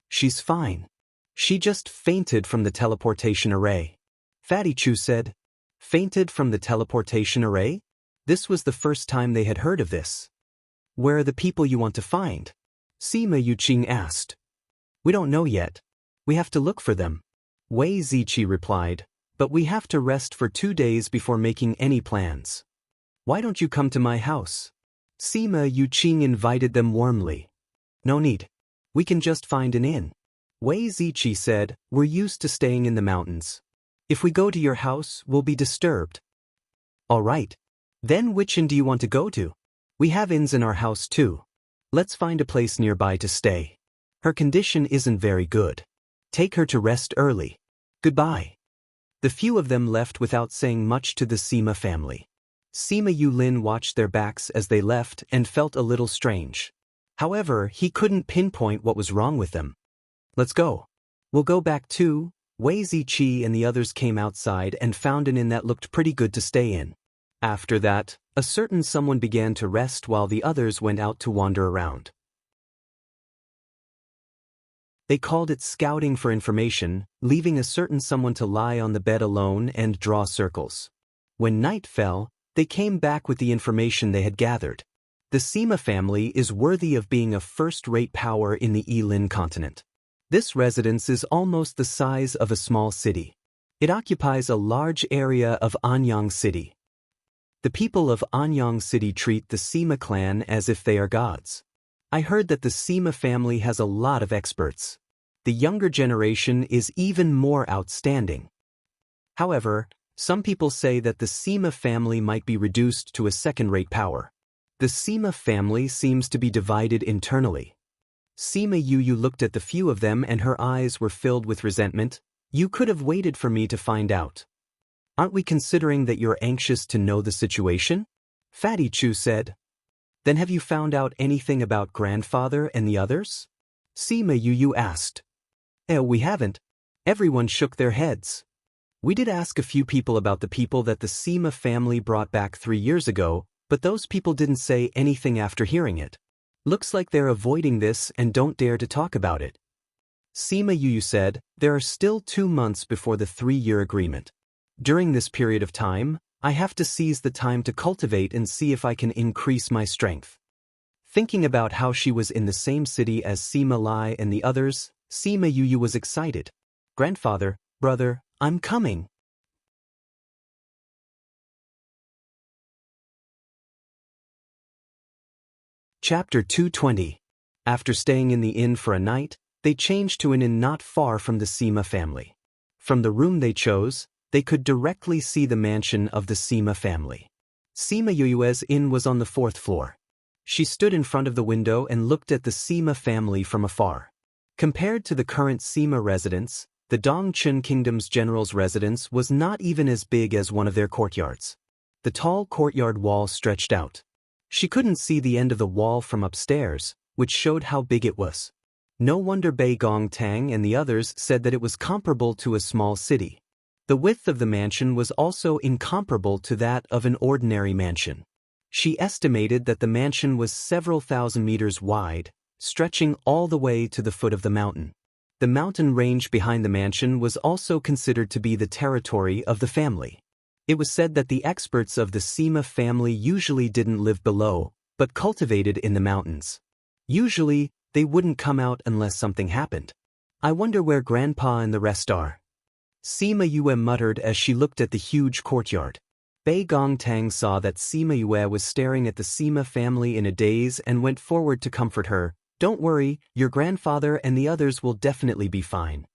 She's fine. She just fainted from the teleportation array. Fatty Chu said. Fainted from the teleportation array? This was the first time they had heard of this. Where are the people you want to find? Sima Yuqing asked. We don't know yet. We have to look for them. Wei Ziqi replied. But we have to rest for 2 days before making any plans. Why don't you come to my house? Sima Yuqing invited them warmly. No need. We can just find an inn. Wei Ziqi said, we're used to staying in the mountains. If we go to your house, we'll be disturbed. All right. Then which inn do you want to go to? We have inns in our house too. Let's find a place nearby to stay. Her condition isn't very good. Take her to rest early. Goodbye. The few of them left without saying much to the Sima family. Sima Yulin watched their backs as they left and felt a little strange. However, he couldn't pinpoint what was wrong with them. Let's go. We'll go back too. Wei Ziqi and the others came outside and found an inn that looked pretty good to stay in. After that, a certain someone began to rest while the others went out to wander around. They called it scouting for information, leaving a certain someone to lie on the bed alone and draw circles. When night fell, they came back with the information they had gathered. The Sima family is worthy of being a first-rate power in the Yilin continent. This residence is almost the size of a small city. It occupies a large area of Anyang City. The people of Anyang City treat the Sima clan as if they are gods. I heard that the Sima family has a lot of experts. The younger generation is even more outstanding. However, some people say that the Sima family might be reduced to a second-rate power. The Sima family seems to be divided internally. Sima Yu looked at the few of them and her eyes were filled with resentment. You could have waited for me to find out. Aren't we considering that you're anxious to know the situation? Fatty Chu said. Then have you found out anything about grandfather and the others? Sima Yu asked. We haven't. Everyone shook their heads. We did ask a few people about the people that the Sima family brought back 3 years ago, but those people didn't say anything after hearing it. Looks like they're avoiding this and don't dare to talk about it. Sima Yu said, there are still 2 months before the 3-year agreement. During this period of time, I have to seize the time to cultivate and see if I can increase my strength. Thinking about how she was in the same city as Sima Lai and the others, Sima Yu was excited. Grandfather, brother, I'm coming. Chapter 220. After staying in the inn for a night, they changed to an inn not far from the Sima family. From the room they chose, they could directly see the mansion of the Sima family. Sima Yue's inn was on the 4th floor. She stood in front of the window and looked at the Sima family from afar. Compared to the current Sima residence, the Dongchun Kingdom's general's residence was not even as big as one of their courtyards. The tall courtyard wall stretched out. She couldn't see the end of the wall from upstairs, which showed how big it was. No wonder Bei Gongtang and the others said that it was comparable to a small city. The width of the mansion was also incomparable to that of an ordinary mansion. She estimated that the mansion was several thousand meters wide, stretching all the way to the foot of the mountain. The mountain range behind the mansion was also considered to be the territory of the family. It was said that the experts of the Sima family usually didn't live below, but cultivated in the mountains. Usually, they wouldn't come out unless something happened. I wonder where Grandpa and the rest are. Sima Yue muttered as she looked at the huge courtyard. Bei Gongtang saw that Sima Yue was staring at the Sima family in a daze and went forward to comfort her. Don't worry, your grandfather and the others will definitely be fine.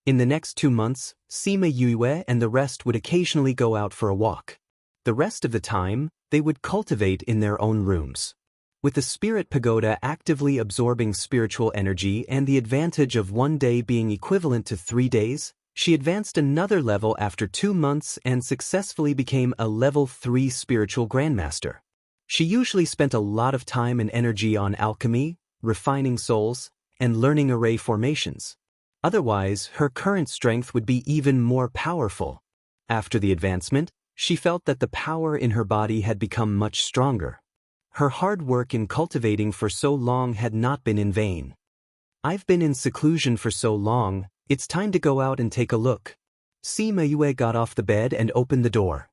In the next 2 months, Sima Yue and the rest would occasionally go out for a walk. The rest of the time, they would cultivate in their own rooms. With the spirit pagoda actively absorbing spiritual energy and the advantage of 1 day being equivalent to 3 days, she advanced another level after 2 months and successfully became a level 3 spiritual grandmaster. She usually spent a lot of time and energy on alchemy, refining souls, and learning array formations. Otherwise, her current strength would be even more powerful. After the advancement, she felt that the power in her body had become much stronger. Her hard work in cultivating for so long had not been in vain. I've been in seclusion for so long, it's time to go out and take a look. Sima Yue got off the bed and opened the door.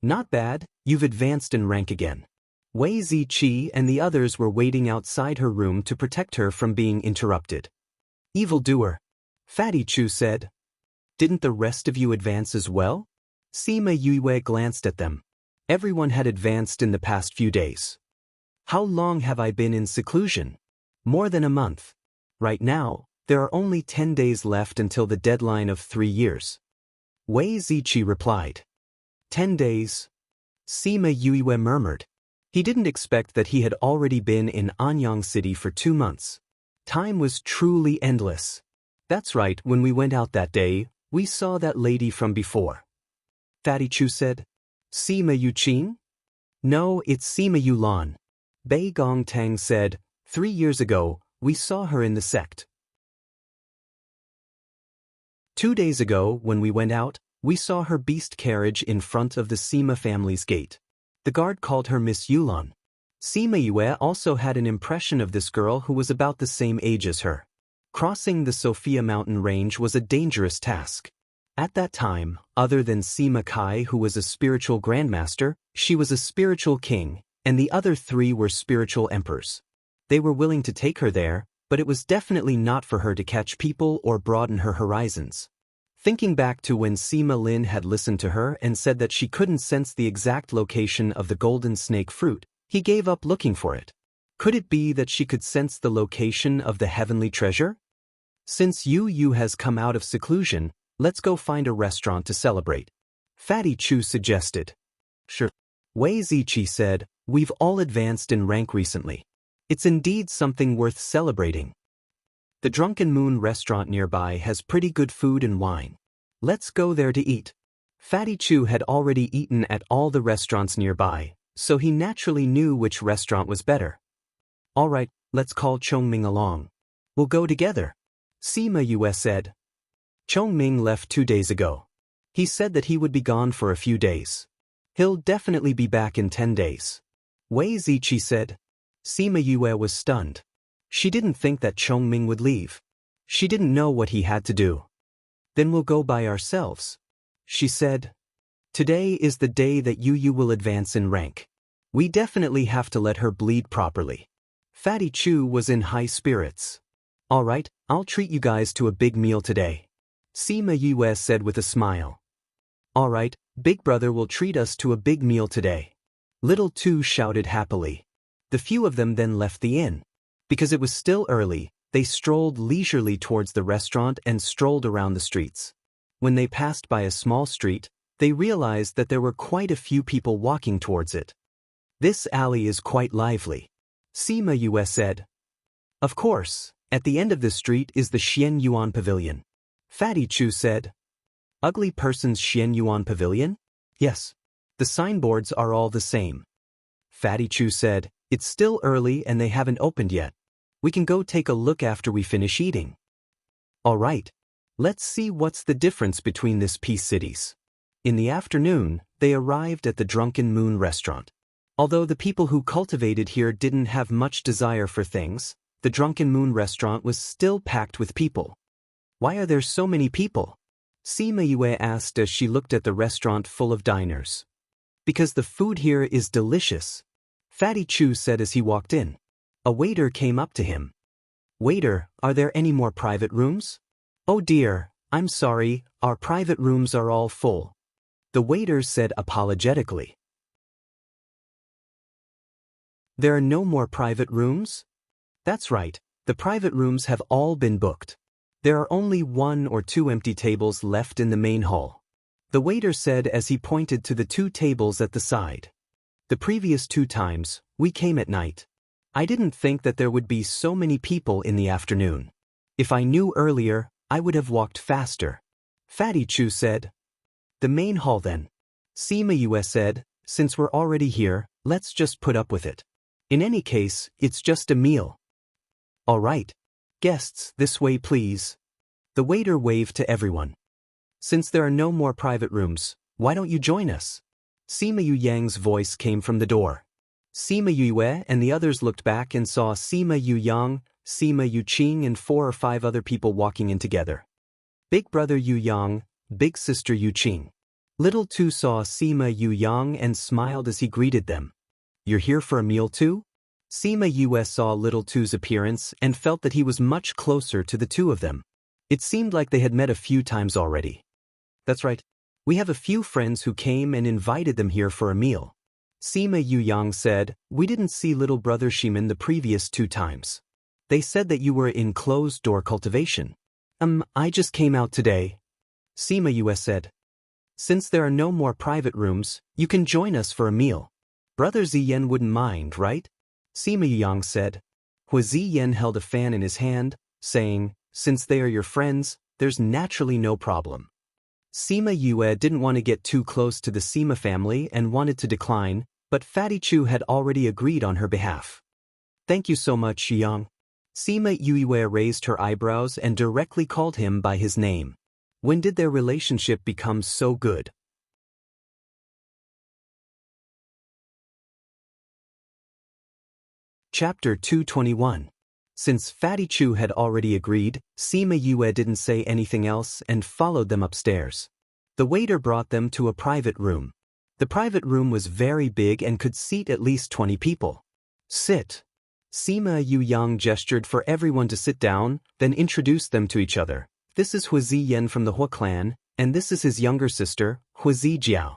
Not bad, you've advanced in rank again. Wei Ziqi and the others were waiting outside her room to protect her from being interrupted. Evildoer, Fatty Chu said. Didn't the rest of you advance as well? Sima Yue glanced at them. Everyone had advanced in the past few days. How long have I been in seclusion? More than a month. Right now, there are only 10 days left until the deadline of 3 years. Wei Ziqi replied. 10 days? Sima Yue murmured. He didn't expect that he had already been in Anyang City for 2 months. Time was truly endless. That's right, when we went out that day, we saw that lady from before. Fatty Chu said. Sima Yuqin? No, it's Sima Yulan. Bei Gongtang said, 3 years ago, we saw her in the sect. 2 days ago, when we went out, we saw her beast carriage in front of the Sima family's gate. The guard called her Miss Yulan. Sima Yue also had an impression of this girl who was about the same age as her. Crossing the Sophia mountain range was a dangerous task. At that time, other than Sima Kai, who was a spiritual grandmaster, she was a spiritual king, and the other 3 were spiritual emperors. They were willing to take her there, but it was definitely not for her to catch people or broaden her horizons. Thinking back to when Sima Lin had listened to her and said that she couldn't sense the exact location of the golden snake fruit, he gave up looking for it. Could it be that she could sense the location of the heavenly treasure? Since Yu has come out of seclusion, let's go find a restaurant to celebrate. Fatty Chu suggested. Sure. Wei Ziqi said, we've all advanced in rank recently. It's indeed something worth celebrating. The Drunken Moon restaurant nearby has pretty good food and wine. Let's go there to eat. Fatty Chu had already eaten at all the restaurants nearby, so he naturally knew which restaurant was better. All right, let's call Chongming along. We'll go together. Sima Yue said. Chongming left 2 days ago. He said that he would be gone for a few days. He'll definitely be back in 10 days. Wei Ziqi said. Sima Yue was stunned. She didn't think that Chongming would leave. She didn't know what he had to do. Then we'll go by ourselves. She said. Today is the day that Yu will advance in rank. We definitely have to let her bleed properly. Fatty Chu was in high spirits. All right, I'll treat you guys to a big meal today. Sima Yue said with a smile. All right, Big Brother will treat us to a big meal today. Little Two shouted happily. The few of them then left the inn. Because it was still early, they strolled leisurely towards the restaurant and strolled around the streets. When they passed by a small street, They realized that there were quite a few people walking towards it. This alley is quite lively. Sima Yue said. Of course, at the end of the street is the Xian Yuan Pavilion. Fatty Chu said. Ugly person's Xian Yuan Pavilion? Yes. The signboards are all the same. Fatty Chu said, it's still early and they haven't opened yet. We can go take a look after we finish eating. Alright. Let's see what's the difference between these peace cities. In the afternoon, they arrived at the Drunken Moon restaurant. Although the people who cultivated here didn't have much desire for things, the Drunken Moon restaurant was still packed with people. Why are there so many people? Sima Yue asked as she looked at the restaurant full of diners. Because the food here is delicious, Fatty Chu said as he walked in. A waiter came up to him. Waiter, are there any more private rooms? Oh dear, I'm sorry, our private rooms are all full. The waiter said apologetically. There are no more private rooms? That's right, the private rooms have all been booked. There are only 1 or 2 empty tables left in the main hall. The waiter said as he pointed to the 2 tables at the side. The previous 2 times, we came at night. I didn't think that there would be so many people in the afternoon. If I knew earlier, I would have walked faster. Fatty Chu said. The main hall then. Sima Yue said, since we're already here, let's just put up with it. In any case, it's just a meal. All right. Guests, this way please. The waiter waved to everyone. Since there are no more private rooms, why don't you join us? Sima Yu Yang's voice came from the door. Sima Yue and the others looked back and saw Sima Yu Yang, Sima Yu Qing and 4 or 5 other people walking in together. Big brother Yu Yang, big sister Yu Qing. Little Tu saw Sima Yu Yang and smiled as he greeted them. You're here for a meal too? Sima Yue saw Little Tu's appearance and felt that he was much closer to the 2 of them. It seemed like they had met a few times already. That's right. We have a few friends who came and invited them here for a meal. Sima Yu Yang said, we didn't see little brother Shimin the previous 2 times. They said that you were in closed-door cultivation. I just came out today. Sima Yue said. Since there are no more private rooms, you can join us for a meal. Brother Ziyen wouldn't mind, right? Sima Yu Yang said. Hua Ziyen held a fan in his hand, saying, since they are your friends, there's naturally no problem. Sima Yue didn't want to get too close to the Sima family and wanted to decline, but Fatty Chu had already agreed on her behalf. Thank you so much, Yang. Sima Yue raised her eyebrows and directly called him by his name. When did their relationship become so good? Chapter 221. Since Fatty Chu had already agreed, Sima Yue didn't say anything else and followed them upstairs. The waiter brought them to a private room. The private room was very big and could seat at least 20 people. Sit. Sima Yu Yang gestured for everyone to sit down, then introduced them to each other. This is Hua Ziyen from the Hua clan, and this is his younger sister, Hua Zijiao.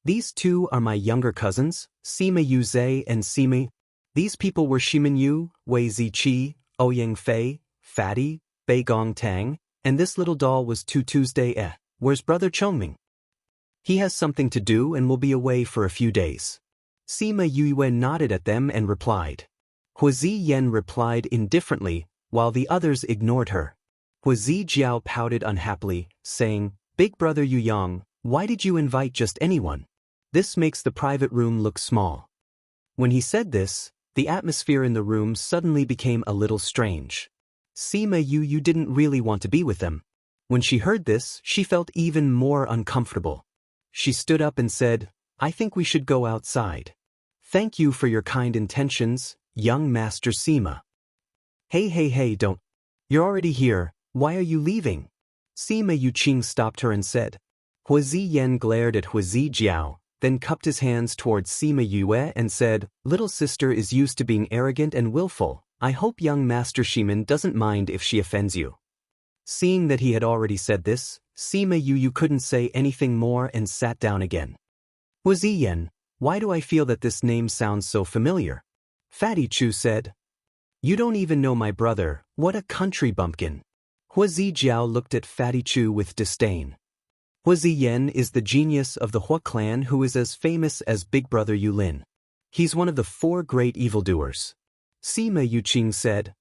These 2 are my younger cousins, Sima Yu Zhe and Sima. These people were Shimin Yu, Wei Ziqi, Ouyang Fei, Fatty, Bei Gong Tang, and this little doll was Tu Tuesday. Where's brother Chongming? He has something to do and will be away for a few days. Sima Yue nodded at them and replied. Hua Ziyen replied indifferently, while the others ignored her. Hua Zijiao pouted unhappily, saying, Big brother Yu Yang, why did you invite just anyone? This makes the private room look small. When he said this, the atmosphere in the room suddenly became a little strange. Sima Yu didn't really want to be with them. When she heard this, she felt even more uncomfortable. She stood up and said, I think we should go outside. Thank you for your kind intentions, young Master Sima. Hey, don't. You're already here, why are you leaving? Sima Yuqing stopped her and said. Hua Ziyen glared at Hua Zijiao, then cupped his hands towards Sima Yue and said, Little sister is used to being arrogant and willful. I hope young Master Shimin doesn't mind if she offends you. Seeing that he had already said this, Sima Yu couldn't say anything more and sat down again. Hua Ziyen, why do I feel that this name sounds so familiar? Fatty Chu said. You don't even know my brother, what a country bumpkin. Hua Zijiao looked at Fatty Chu with disdain. Hua Ziyan is the genius of the Hua clan who is as famous as Big Brother Yulin. He's one of the 4 great evildoers. Sima Yuqing said.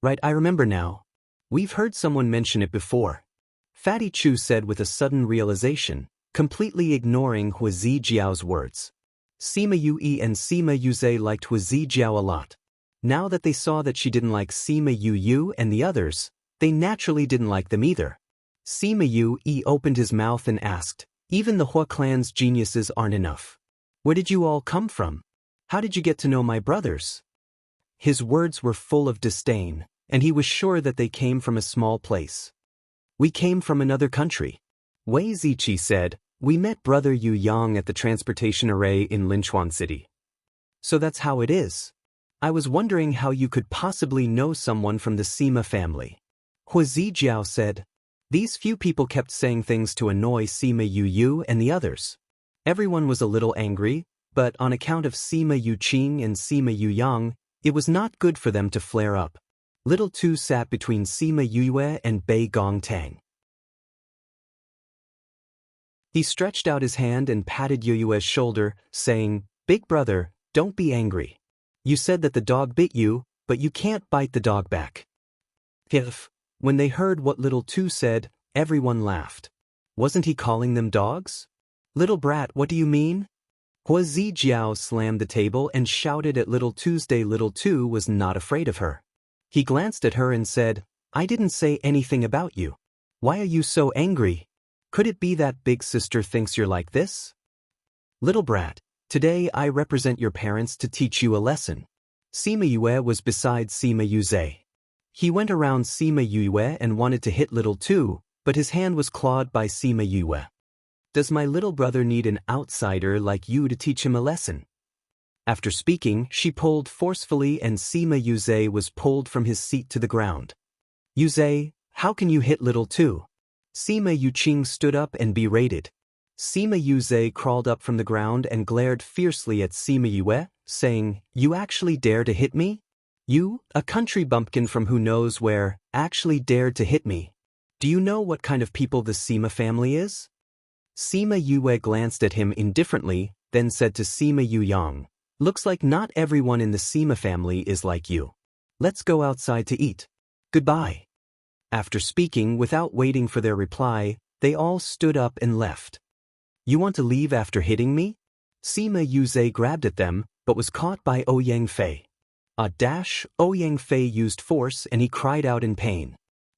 Right, I remember now. We've heard someone mention it before. Fatty Chu said with a sudden realization, completely ignoring Hua Zijiao's words. Sima Yue and Sima Yuze liked Hua Zijiao a lot. Now that they saw that she didn't like Sima Yu and the others, they naturally didn't like them either. Sima Yue opened his mouth and asked, even the Hua clan's geniuses aren't enough. Where did you all come from? How did you get to know my brothers? His words were full of disdain, and he was sure that they came from a small place. We came from another country. Wei Ziqi said, we met brother Yu Yang at the transportation array in Linchuan City. So that's how it is. I was wondering how you could possibly know someone from the Sima family. Hua Zijiao said. These few people kept saying things to annoy Sima Yu and the others. Everyone was a little angry, but on account of Sima Yuqing and Sima Yang, it was not good for them to flare up. Little Tu sat between Sima Yue and Bei Gongtang. He stretched out his hand and patted Yue's shoulder, saying, Big brother, don't be angry. You said that the dog bit you, but you can't bite the dog back. When they heard what Little Tu said, everyone laughed. Wasn't he calling them dogs? Little brat, what do you mean? Hua Zijiao slammed the table and shouted at Little Tuesday. Little Tu was not afraid of her. He glanced at her and said, I didn't say anything about you. Why are you so angry? Could it be that big sister thinks you're like this? Little brat, today I represent your parents to teach you a lesson. Sima Yue was beside Sima Yuze. He went around Sima Yue and wanted to hit Little Tu, but his hand was clawed by Sima Yue. Does my little brother need an outsider like you to teach him a lesson? After speaking, she pulled forcefully and Sima Yuze was pulled from his seat to the ground. Yuze, how can you hit Little Tu? Sima Yuqing stood up and berated. Sima Yuze crawled up from the ground and glared fiercely at Sima Yue, saying, You actually dare to hit me? You, a country bumpkin from who knows where, actually dared to hit me. Do you know what kind of people the Sima family is? Sima Yue glanced at him indifferently, then said to Sima Yang, Looks like not everyone in the Sima family is like you. Let's go outside to eat. Goodbye. After speaking without waiting for their reply, they all stood up and left. You want to leave after hitting me? Sima Yuze grabbed at them, but was caught by Ouyang Fei. Ouyang Fei used force and he cried out in pain.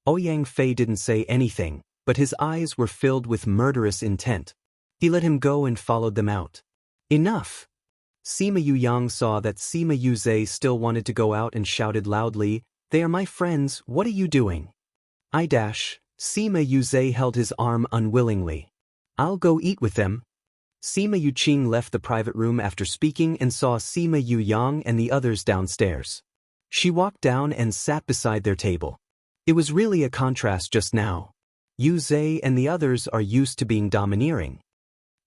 Ouyang Fei didn't say anything, but his eyes were filled with murderous intent. He let him go and followed them out. Enough! Sima Yang saw that Sima Yuze still wanted to go out and shouted loudly, They are my friends, what are you doing? Sima Yuze held his arm unwillingly. I'll go eat with them. Sima Yuqing left the private room after speaking and saw Sima Yang and the others downstairs. She walked down and sat beside their table. It was really a contrast just now. Yuze and the others are used to being domineering.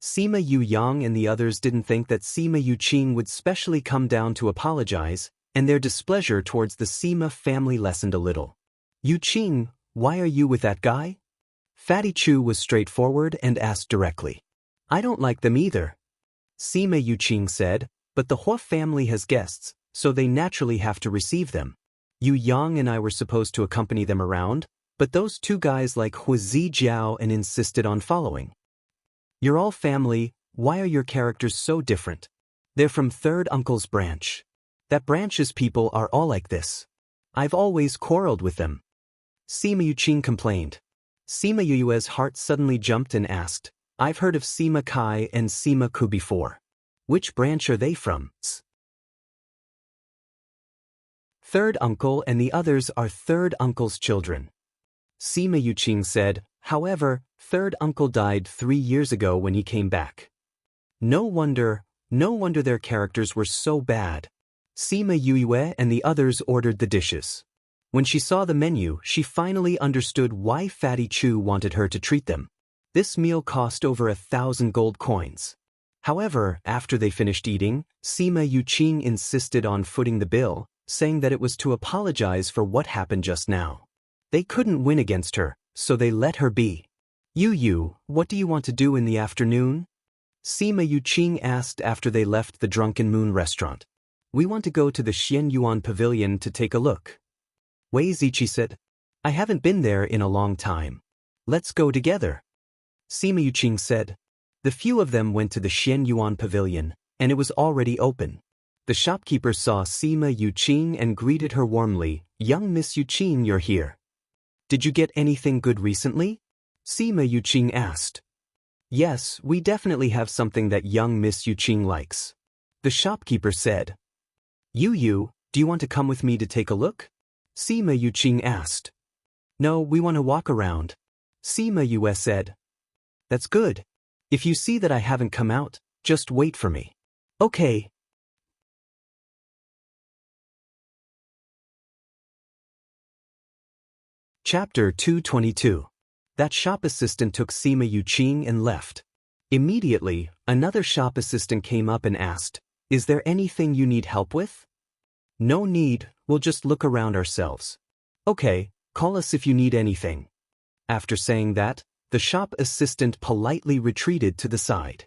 Sima Yang and the others didn't think that Sima Yuqing would specially come down to apologize, and their displeasure towards the Sima family lessened a little. Yuqing, why are you with that guy? Fatty Chu was straightforward and asked directly. I don't like them either. Sima Yuqing said, but the Hua family has guests, so they naturally have to receive them. Yu Yang and I were supposed to accompany them around, but those 2 guys like Hua Zijiao and insisted on following. You're all family, why are your characters so different? They're from third uncle's branch. That branch's people are all like this. I've always quarreled with them. Sima Yuqing complained. Sima Yue's heart suddenly jumped and asked, I've heard of Sima Kai and Sima Ku before. Which branch are they from? Third uncle and the others are third uncle's children. Sima Yuqing said, however, third uncle died 3 years ago when he came back. No wonder their characters were so bad. Sima Yue and the others ordered the dishes. When she saw the menu, she finally understood why Fatty Chu wanted her to treat them. This meal cost over 1,000 gold coins. However, after they finished eating, Sima Yuqing insisted on footing the bill, saying that it was to apologize for what happened just now. They couldn't win against her, so they let her be. What do you want to do in the afternoon? Sima Yuqing asked after they left the Drunken Moon restaurant. We want to go to the Xian Yuan Pavilion to take a look. Wei Ziqi said, I haven't been there in a long time. Let's go together. Sima Yuqing said. The few of them went to the Xian Yuan Pavilion, and it was already open. The shopkeeper saw Sima Yuqing and greeted her warmly. Young Miss Yuqing, you're here. Did you get anything good recently? Sima Yuqing asked. Yes, we definitely have something that young Miss Yuqing likes. The shopkeeper said. Do you want to come with me to take a look? Sima Yuqing asked. No, we want to walk around. Sima Yue said. That's good. If you see that I haven't come out, just wait for me. Okay. Chapter 222. That shop assistant took Sima Yuqing and left. Immediately, another shop assistant came up and asked, Is there anything you need help with? No need, we'll just look around ourselves. Okay, call us if you need anything. After saying that, the shop assistant politely retreated to the side.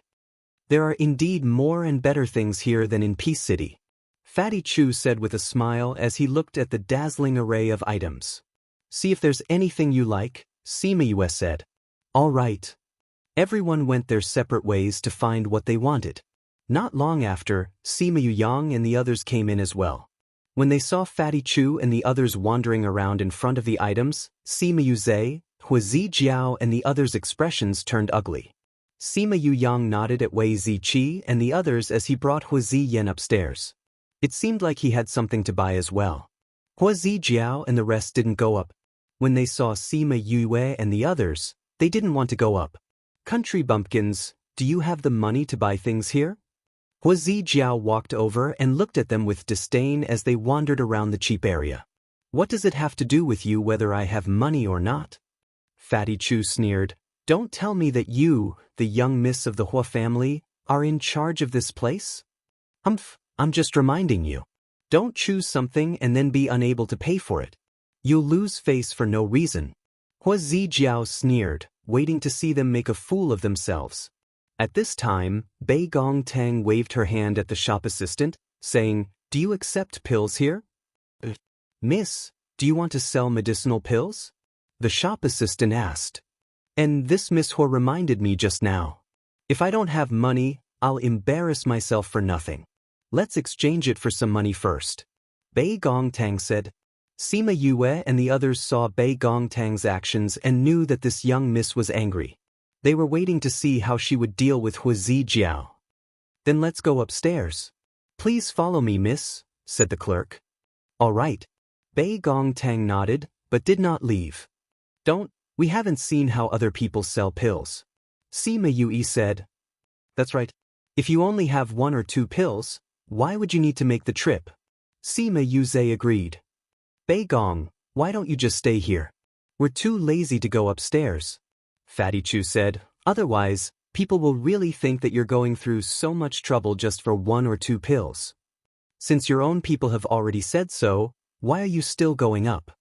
There are indeed more and better things here than in Peace City, Fatty Chu said with a smile as he looked at the dazzling array of items. See if there's anything you like, Sima Yue said. All right. Everyone went their separate ways to find what they wanted. Not long after, Sima Yang and the others came in as well. When they saw Fatty Chu and the others wandering around in front of the items, Sima Yuze, Huazi Jiao and the others' expressions turned ugly. Sima Yang nodded at Wei Ziqi and the others as he brought Huazi Yan upstairs. It seemed like he had something to buy as well. Huazi Jiao and the rest didn't go up. When they saw Sima Yue and the others, they didn't want to go up. Country bumpkins, do you have the money to buy things here? Huazi Jiao walked over and looked at them with disdain as they wandered around the cheap area. What does it have to do with you whether I have money or not? Fatty Chu sneered. Don't tell me that you, the young miss of the Hua family, are in charge of this place? I'm just reminding you. Don't choose something and then be unable to pay for it. You'll lose face for no reason. Huazi Jiao sneered, waiting to see them make a fool of themselves. At this time, Bei Gongtang waved her hand at the shop assistant, saying, Do you accept pills here? Miss, do you want to sell medicinal pills? The shop assistant asked. And this Miss Hua reminded me just now. If I don't have money, I'll embarrass myself for nothing. Let's exchange it for some money first. Bei Gongtang said. Sima Yue and the others saw Bei Gongtang's actions and knew that this young miss was angry. They were waiting to see how she would deal with Huazi Jiao. Then let's go upstairs. Please follow me, miss, said the clerk. All right. Bei Gongtang nodded, but did not leave. We haven't seen how other people sell pills. Sima Yue said. That's right. If you only have 1 or 2 pills, why would you need to make the trip? Sima Yuze agreed. Bei Gong, why don't you just stay here? We're too lazy to go upstairs. Fatty Chu said, otherwise, people will really think that you're going through so much trouble just for 1 or 2 pills. Since your own people have already said so, why are you still going up?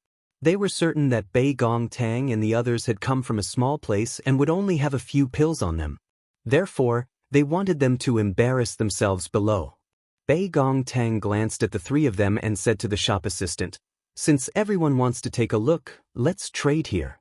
They were certain that Bei Gongtang and the others had come from a small place and would only have a few pills on them. Therefore, they wanted them to embarrass themselves below. Bei Gongtang glanced at the 3 of them and said to the shop assistant, Since everyone wants to take a look, let's trade here.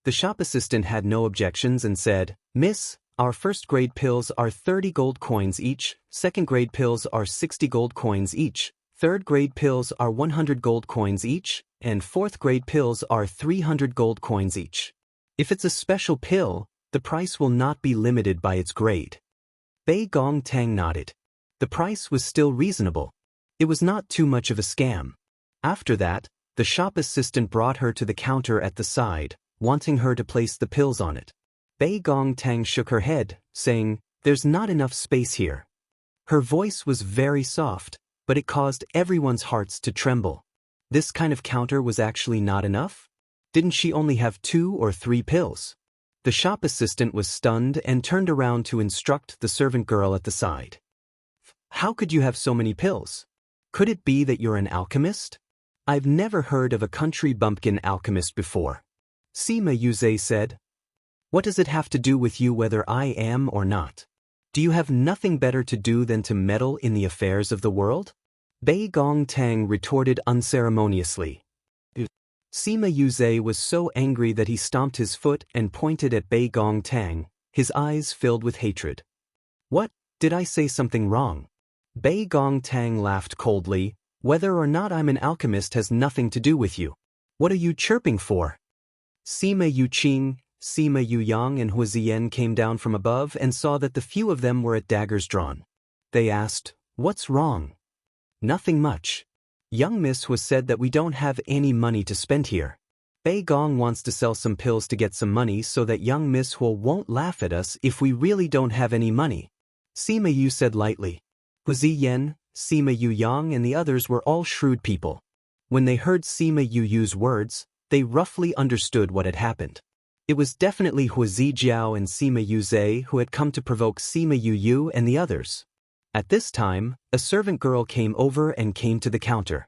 The shop assistant had no objections and said, Miss, our first-grade pills are 30 gold coins each, second-grade pills are 60 gold coins each, third-grade pills are 100 gold coins each, and fourth-grade pills are 300 gold coins each. If it's a special pill, the price will not be limited by its grade. Bei Gongtang nodded. The price was still reasonable. It was not too much of a scam. After that, the shop assistant brought her to the counter at the side, wanting her to place the pills on it. Bei Gongtang shook her head, saying, There's not enough space here. Her voice was very soft, but it caused everyone's hearts to tremble. This kind of counter was actually not enough? Didn't she only have 2 or 3 pills? The shop assistant was stunned and turned around to instruct the servant girl at the side. How could you have so many pills? Could it be that you're an alchemist? I've never heard of a country bumpkin alchemist before. Sima Yuzhe said. What does it have to do with you whether I am or not? Do you have nothing better to do than to meddle in the affairs of the world? Bei Gongtang retorted unceremoniously. Sima Yuzhe was so angry that he stomped his foot and pointed at Bei Gongtang, his eyes filled with hatred. What, did I say something wrong? Bei Gongtang laughed coldly. Whether or not I'm an alchemist has nothing to do with you. What are you chirping for? Sima Yuqing, Sima Yuyang and Huiziyan came down from above and saw that the few of them were at daggers drawn. They asked, What's wrong? Nothing much. Young Miss was said that we don't have any money to spend here. Bei Gong wants to sell some pills to get some money so that young Miss Huo won't laugh at us if we really don't have any money. Sima Yu said lightly. Huiziyan, Sima Yuyang and the others were all shrewd people. When they heard Sima Yu's words, they roughly understood what had happened. It was definitely Huizi Jiao and Sima Yuzhe who had come to provoke Sima Yu and the others. At this time, a servant girl came over and came to the counter.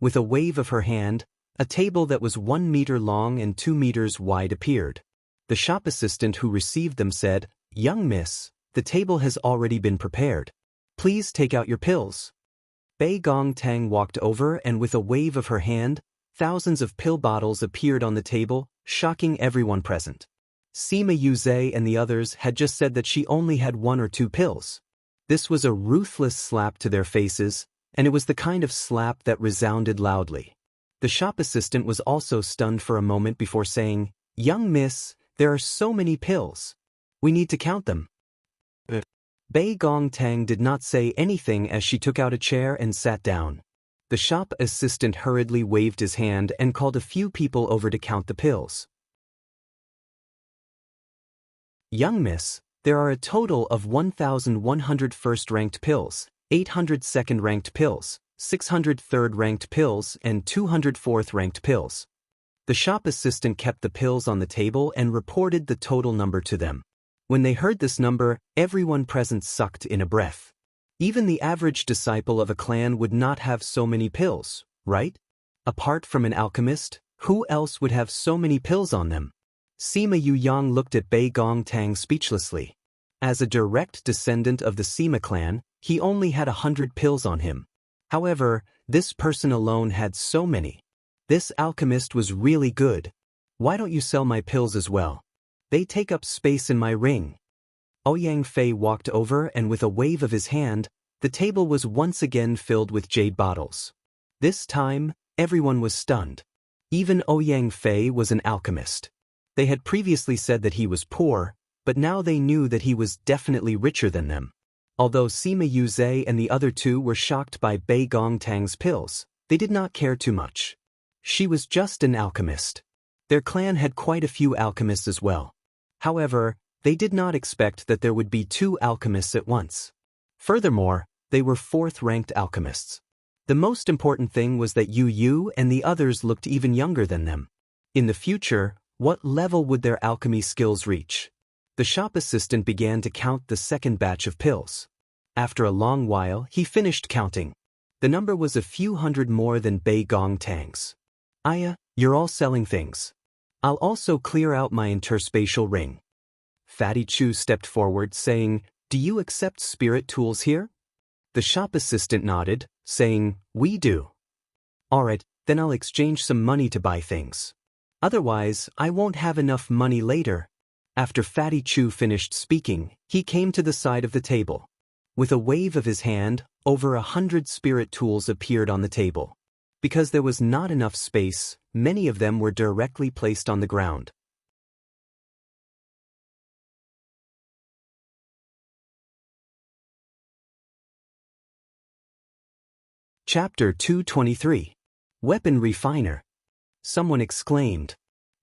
With a wave of her hand, a table that was 1 meter long and 2 meters wide appeared. The shop assistant who received them said, Young miss, the table has already been prepared. Please take out your pills. Bei Gongtang walked over and with a wave of her hand, thousands of pill bottles appeared on the table, shocking everyone present. Sima Yuzhe and the others had just said that she only had 1 or 2 pills. This was a ruthless slap to their faces, and it was the kind of slap that resounded loudly. The shop assistant was also stunned for a moment before saying, Young miss, there are so many pills. We need to count them. Bei Gongtang did not say anything as she took out a chair and sat down. The shop assistant hurriedly waved his hand and called a few people over to count the pills. Young miss, there are a total of 1,100 first-ranked pills, 800 second-ranked pills, 600 third-ranked pills, and 200 fourth-ranked pills. The shop assistant kept the pills on the table and reported the total number to them. When they heard this number, everyone present sucked in a breath. Even the average disciple of a clan would not have so many pills, right? Apart from an alchemist, who else would have so many pills on them? Sima Yuyang looked at Bei Gongtang speechlessly. As a direct descendant of the Sima clan, he only had 100 pills on him. However, this person alone had so many. This alchemist was really good. Why don't you sell my pills as well? They take up space in my ring. Ouyang Fei walked over and with a wave of his hand, the table was once again filled with jade bottles. This time, everyone was stunned. Even Ouyang Fei was an alchemist. They had previously said that he was poor, but now they knew that he was definitely richer than them. Although Sima Yuzhe and the other two were shocked by Bei Gongtang's pills, they did not care too much. She was just an alchemist. Their clan had quite a few alchemists as well. However, they did not expect that there would be 2 alchemists at once. Furthermore, they were 4th-ranked alchemists. The most important thing was that Yu and the others looked even younger than them. In the future, what level would their alchemy skills reach? The shop assistant began to count the second batch of pills. After a long while, he finished counting. The number was a few hundred more than Bei Gongtang's. Aya, you're all selling things. I'll also clear out my interspatial ring. Fatty Chu stepped forward, saying, Do you accept spirit tools here? The shop assistant nodded, saying, We do. Alright, then I'll exchange some money to buy things. Otherwise, I won't have enough money later. After Fatty Chu finished speaking, he came to the side of the table. With a wave of his hand, over 100 spirit tools appeared on the table. Because there was not enough space, many of them were directly placed on the ground. Chapter 223. Weapon Refiner. Someone exclaimed.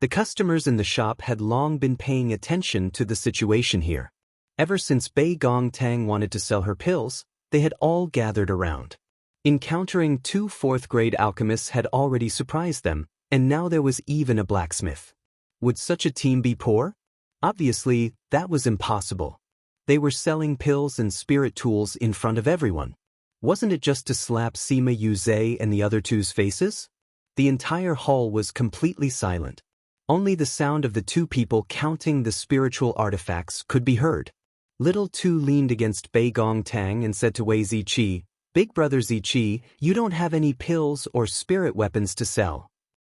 The customers in the shop had long been paying attention to the situation here. Ever since Bei Gongtang wanted to sell her pills, they had all gathered around. Encountering 2 4th-grade alchemists had already surprised them, and now there was even a blacksmith. Would such a team be poor? Obviously, that was impossible. They were selling pills and spirit tools in front of everyone. Wasn't it just to slap Sima Yuzhe and the other two's faces? The entire hall was completely silent. Only the sound of the two people counting the spiritual artifacts could be heard. Little Two leaned against Bei Gong Tang and said to Wei Ziqi, "Big brother Ziqi, you don't have any pills or spirit weapons to sell."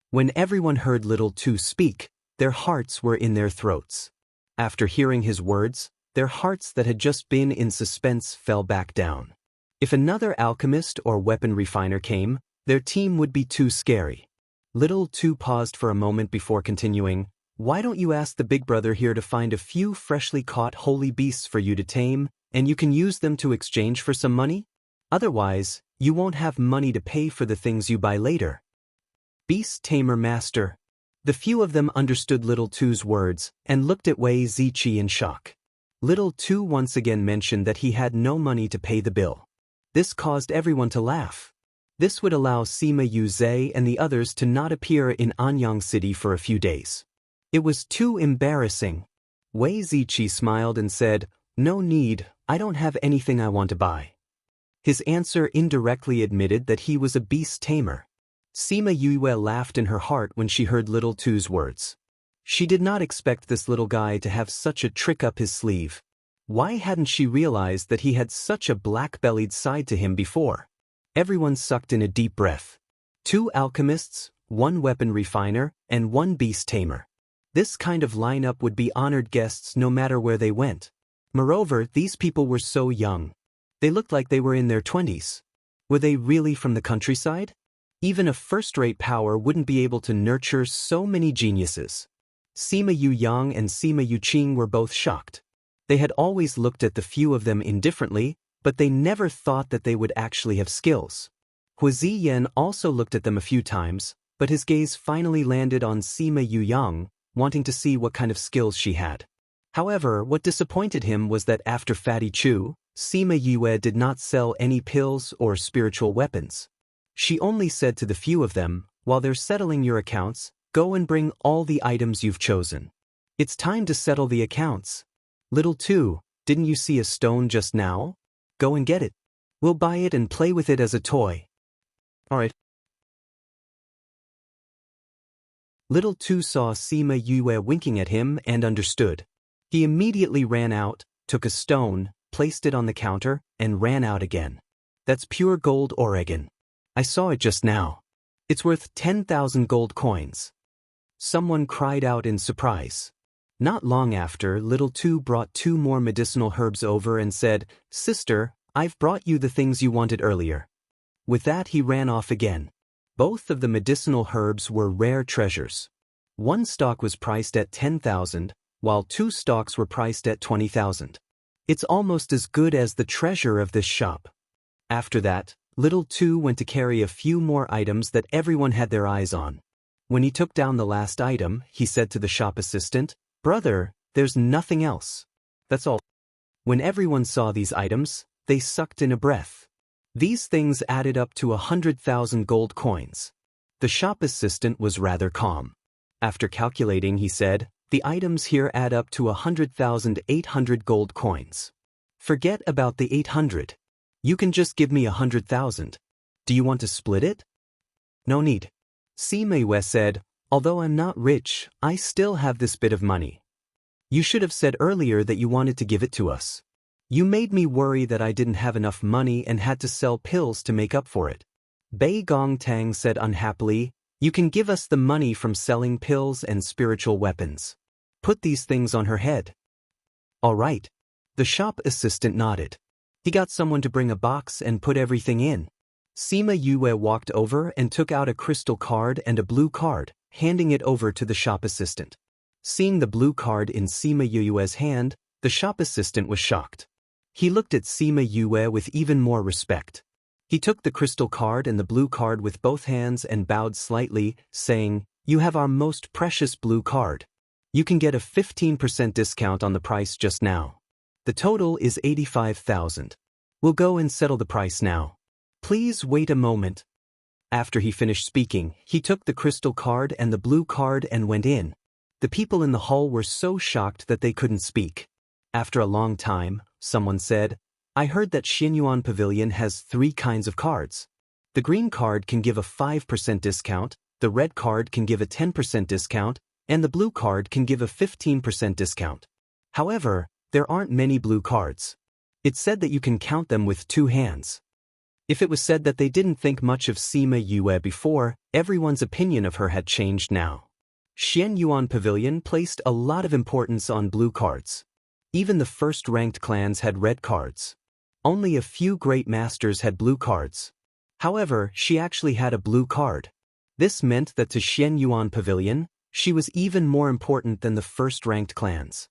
When everyone heard Little Two speak, their hearts were in their throats. After hearing his words, their hearts that had just been in suspense fell back down. If another alchemist or weapon refiner came, their team would be too scary. Little Two paused for a moment before continuing, "Why don't you ask the big brother here to find a few freshly caught holy beasts for you to tame, and you can use them to exchange for some money? Otherwise, you won't have money to pay for the things you buy later." Beast Tamer Master. The few of them understood Little Two's words and looked at Wei Ziqi in shock. Little Two once again mentioned that he had no money to pay the bill. This caused everyone to laugh. This would allow Sima Yuzhe and the others to not appear in Anyang City for a few days. It was too embarrassing. Wei Ziqi smiled and said, "No need, I don't have anything I want to buy." His answer indirectly admitted that he was a beast tamer. Sima Yue laughed in her heart when she heard Little Two's words. She did not expect this little guy to have such a trick up his sleeve. Why hadn't she realized that he had such a black-bellied side to him before? Everyone sucked in a deep breath. 2 alchemists, 1 weapon refiner, and 1 beast tamer. This kind of lineup would be honored guests no matter where they went. Moreover, these people were so young. They looked like they were in their 20s. Were they really from the countryside? Even a first-rate power wouldn't be able to nurture so many geniuses. Sima Yu Yang and Sima Yu Qing were both shocked. They had always looked at the few of them indifferently, but they never thought that they would actually have skills. Hua Ziyan also looked at them a few times, but his gaze finally landed on Sima Yu Yang, wanting to see what kind of skills she had. However, what disappointed him was that after Fatty Chu, Sima Yue did not sell any pills or spiritual weapons. She only said to the few of them, "While they're settling your accounts, go and bring all the items you've chosen. It's time to settle the accounts. Little Two, didn't you see a stone just now? Go and get it. We'll buy it and play with it as a toy." "Alright." Little Two saw Sima Yue winking at him and understood. He immediately ran out, took a stone, placed it on the counter, and ran out again. "That's pure gold Oregon. I saw it just now. It's worth 10,000 gold coins." Someone cried out in surprise. Not long after, Little Two brought 2 more medicinal herbs over and said, "Sister, I've brought you the things you wanted earlier." With that he ran off again. Both of the medicinal herbs were rare treasures. 1 stalk was priced at 10,000, while 2 stalks were priced at 20,000. It's almost as good as the treasure of this shop. After that, Little Two went to carry a few more items that everyone had their eyes on. When he took down the last item, he said to the shop assistant, "Brother, there's nothing else. That's all." When everyone saw these items, they sucked in a breath. These things added up to 100,000 gold coins. The shop assistant was rather calm. After calculating, he said, "The items here add up to 100,800 gold coins. Forget about the 800. You can just give me 100,000. Do you want to split it?" "No need." Sima Yue said, "Although I'm not rich, I still have this bit of money. You should have said earlier that you wanted to give it to us. You made me worry that I didn't have enough money and had to sell pills to make up for it." Bei Gong Tang said unhappily, "You can give us the money from selling pills and spiritual weapons. Put these things on her head." "All right." The shop assistant nodded. He got someone to bring a box and put everything in. Sima Yue walked over and took out a crystal card and a blue card, handing it over to the shop assistant. Seeing the blue card in Sima Yue's hand, the shop assistant was shocked. He looked at Sima Yue with even more respect. He took the crystal card and the blue card with both hands and bowed slightly, saying, "You have our most precious blue card. You can get a 15% discount on the price just now. The total is 85,000. We'll go and settle the price now. Please wait a moment." After he finished speaking, he took the crystal card and the blue card and went in. The people in the hall were so shocked that they couldn't speak. After a long time, someone said, "I heard that Xinyuan Pavilion has 3 kinds of cards. The green card can give a 5% discount, the red card can give a 10% discount, and the blue card can give a 15% discount. However, there aren't many blue cards. It's said that you can count them with 2 hands. If it was said that they didn't think much of Sima Yue before, everyone's opinion of her had changed now. Xian Yuan Pavilion placed a lot of importance on blue cards. Even the first-ranked clans had red cards. Only a few great masters had blue cards. However, she actually had a blue card. This meant that to Xian Yuan Pavilion, she was even more important than the first-ranked clans.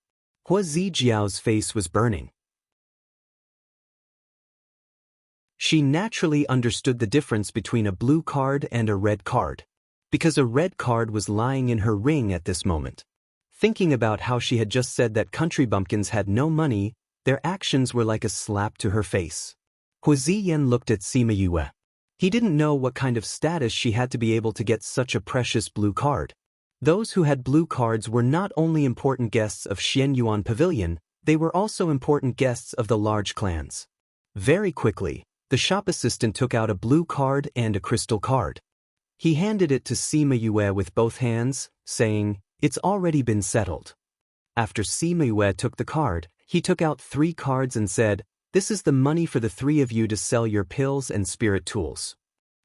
Hua Zijiao's face was burning. She naturally understood the difference between a blue card and a red card, because a red card was lying in her ring at this moment. Thinking about how she had just said that country bumpkins had no money, their actions were like a slap to her face. Hua Ziyan looked at Sima Yue. He didn't know what kind of status she had to be able to get such a precious blue card. Those who had blue cards were not only important guests of Xian Yuan Pavilion, they were also important guests of the large clans. Very quickly, the shop assistant took out a blue card and a crystal card. He handed it to Sima Yue with both hands, saying, "It's already been settled." After Sima Yue took the card, he took out 3 cards and said, "This is the money for the 3 of you to sell your pills and spirit tools."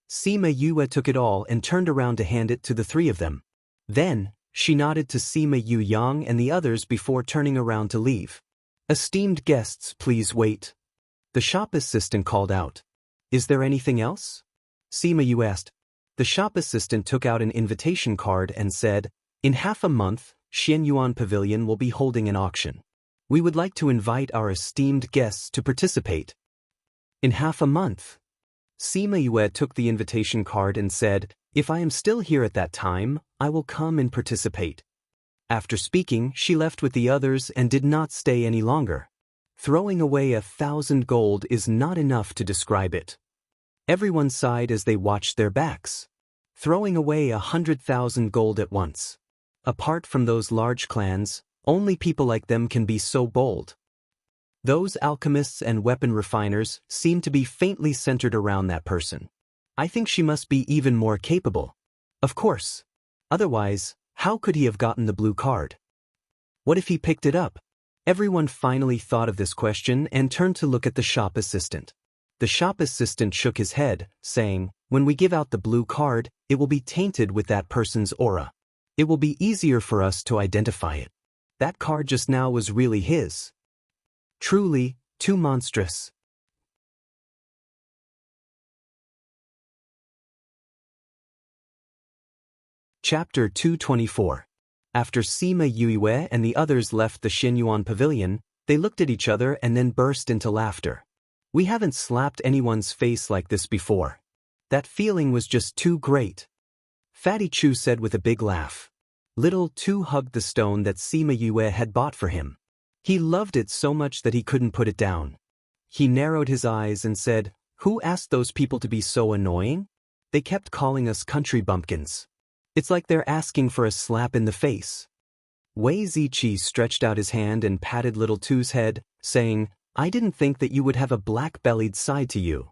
Sima Yue took it all and turned around to hand it to the 3 of them. Then, she nodded to Sima Yu Yang and the others before turning around to leave. "Esteemed guests, please wait." The shop assistant called out. "Is there anything else?" Sima Yu asked. The shop assistant took out an invitation card and said, "In half a month, Xian Yuan Pavilion will be holding an auction. We would like to invite our esteemed guests to participate." In half a month? Sima Yue took the invitation card and said, "If I am still here at that time, I will come and participate." After speaking, she left with the others and did not stay any longer. Throwing away 1,000 gold is not enough to describe it. Everyone sighed as they watched their backs. Throwing away 100,000 gold at once. Apart from those large clans, only people like them can be so bold. Those alchemists and weapon refiners seem to be faintly centered around that person. I think she must be even more capable. Of course. Otherwise, how could he have gotten the blue card? What if he picked it up? Everyone finally thought of this question and turned to look at the shop assistant. The shop assistant shook his head, saying, "When we give out the blue card, it will be tainted with that person's aura. It will be easier for us to identify it. That card just now was really his. Truly, too monstrous." Chapter 224. After Sima Yue and the others left the Xinyuan Pavilion, they looked at each other and then burst into laughter. We haven't slapped anyone's face like this before. That feeling was just too great. Fatty Chu said with a big laugh. Little Tu hugged the stone that Sima Yue had bought for him. He loved it so much that he couldn't put it down. He narrowed his eyes and said, "Who asked those people to be so annoying? They kept calling us country bumpkins. It's like they're asking for a slap in the face." Wei Ziqi stretched out his hand and patted Little Tu's head, saying, "I didn't think that you would have a black-bellied side to you."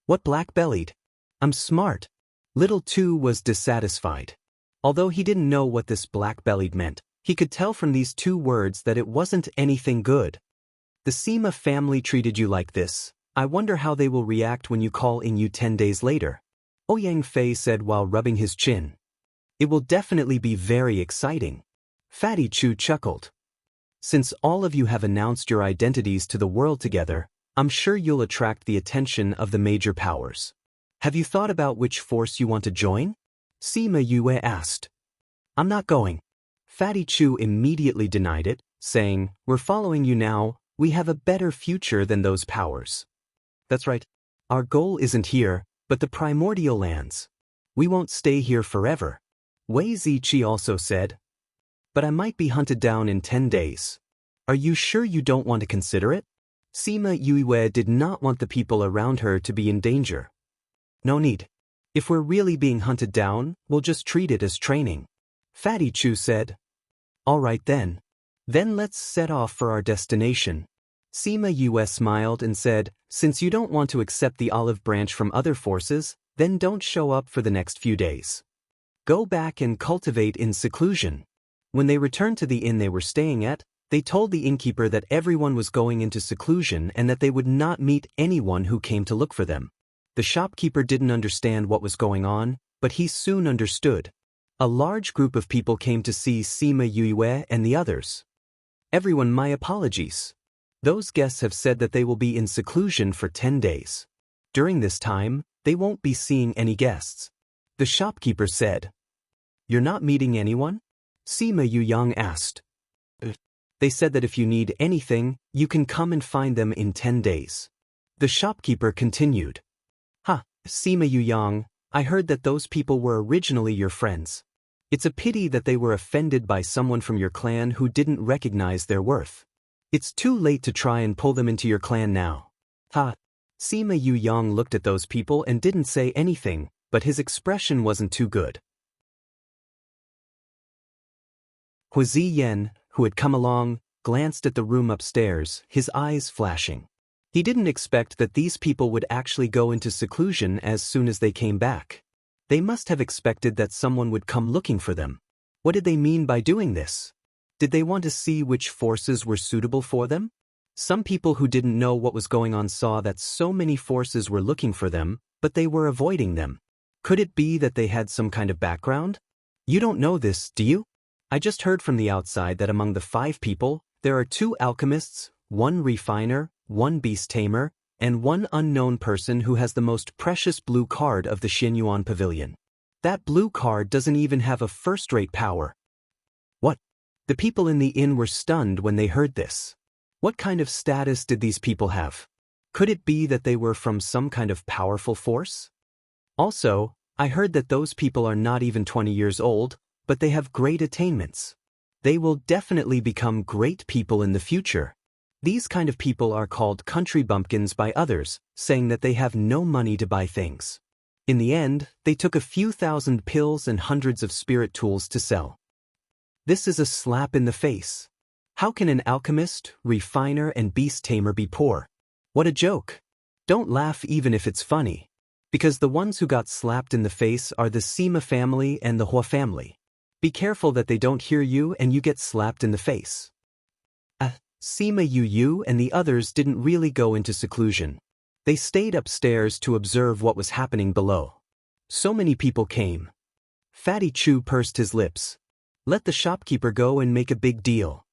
"What black-bellied? I'm smart." Little Tu was dissatisfied. Although he didn't know what this black-bellied meant, he could tell from these 2 words that it wasn't anything good. "The Sima family treated you like this. I wonder how they will react when you call in you 10 days later," Ouyang Fei said while rubbing his chin. "It will definitely be very exciting." Fatty Chu chuckled. "Since all of you have announced your identities to the world together, I'm sure you'll attract the attention of the major powers. Have you thought about which force you want to join?" Sima Yue asked. "I'm not going." Fatty Chu immediately denied it, saying, "We're following you now. We have a better future than those powers." "That's right. Our goal isn't here, but the primordial lands. We won't stay here forever." Wei Ziqi also said, "But I might be hunted down in 10 days. Are you sure you don't want to consider it?" Sima Yue did not want the people around her to be in danger. "No need. If we're really being hunted down, we'll just treat it as training." Fatty Chu said. "All right then. Then let's set off for our destination." Sima Yue smiled and said, "Since you don't want to accept the olive branch from other forces, then don't show up for the next few days. Go back and cultivate in seclusion." When they returned to the inn they were staying at, they told the innkeeper that everyone was going into seclusion and that they would not meet anyone who came to look for them. The shopkeeper didn't understand what was going on, but he soon understood. A large group of people came to see Sima Yue and the others. Everyone, my apologies. Those guests have said that they will be in seclusion for 10 days. During this time, they won't be seeing any guests. The shopkeeper said. You're not meeting anyone? Sima Yuyang asked. They said that if you need anything, you can come and find them in 10 days. The shopkeeper continued. Sima Yuyang, I heard that those people were originally your friends. It's a pity that they were offended by someone from your clan who didn't recognize their worth. It's too late to try and pull them into your clan now. Sima Yuyang looked at those people and didn't say anything, but his expression wasn't too good. Huizi Yen, who had come along, glanced at the room upstairs, his eyes flashing. He didn't expect that these people would actually go into seclusion as soon as they came back. They must have expected that someone would come looking for them. What did they mean by doing this? Did they want to see which forces were suitable for them? Some people who didn't know what was going on saw that so many forces were looking for them, but they were avoiding them. Could it be that they had some kind of background? You don't know this, do you? I just heard from the outside that among the 5 people, there are 2 alchemists, 1 refiner, 1 beast tamer, and 1 unknown person who has the most precious blue card of the Xinyuan Pavilion. That blue card doesn't even have a first-rate power. What? The people in the inn were stunned when they heard this. What kind of status did these people have? Could it be that they were from some kind of powerful force? Also, I heard that those people are not even 20 years old, but they have great attainments. They will definitely become great people in the future. These kind of people are called country bumpkins by others, saying that they have no money to buy things. In the end, they took a few thousand pills and hundreds of spirit tools to sell. This is a slap in the face. How can an alchemist, refiner, and beast tamer be poor? What a joke. Don't laugh even if it's funny. Because the ones who got slapped in the face are the Sima family and the Hua family. Be careful that they don't hear you and you get slapped in the face. Sima Yu and the others didn't really go into seclusion. They stayed upstairs to observe what was happening below. So many people came. Fatty Chu pursed his lips. Let the shopkeeper go and make a big deal.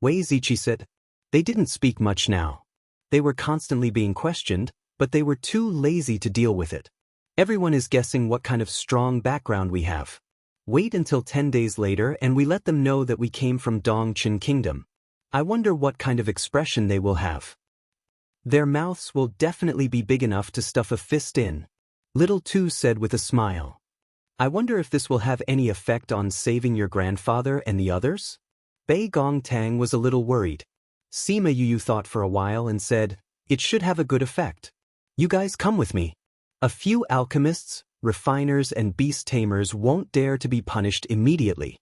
Wei Ziqi said. They didn't speak much now. They were constantly being questioned, but they were too lazy to deal with it. Everyone is guessing what kind of strong background we have. Wait until 10 days later and we let them know that we came from Dongchen Kingdom. I wonder what kind of expression they will have. Their mouths will definitely be big enough to stuff a fist in. Little Tu said with a smile. I wonder if this will have any effect on saving your grandfather and the others? Bei Gongtang was a little worried. Sima Yu thought for a while and said, it should have a good effect. You guys come with me. A few alchemists, refiners and beast tamers won't dare to be punished immediately.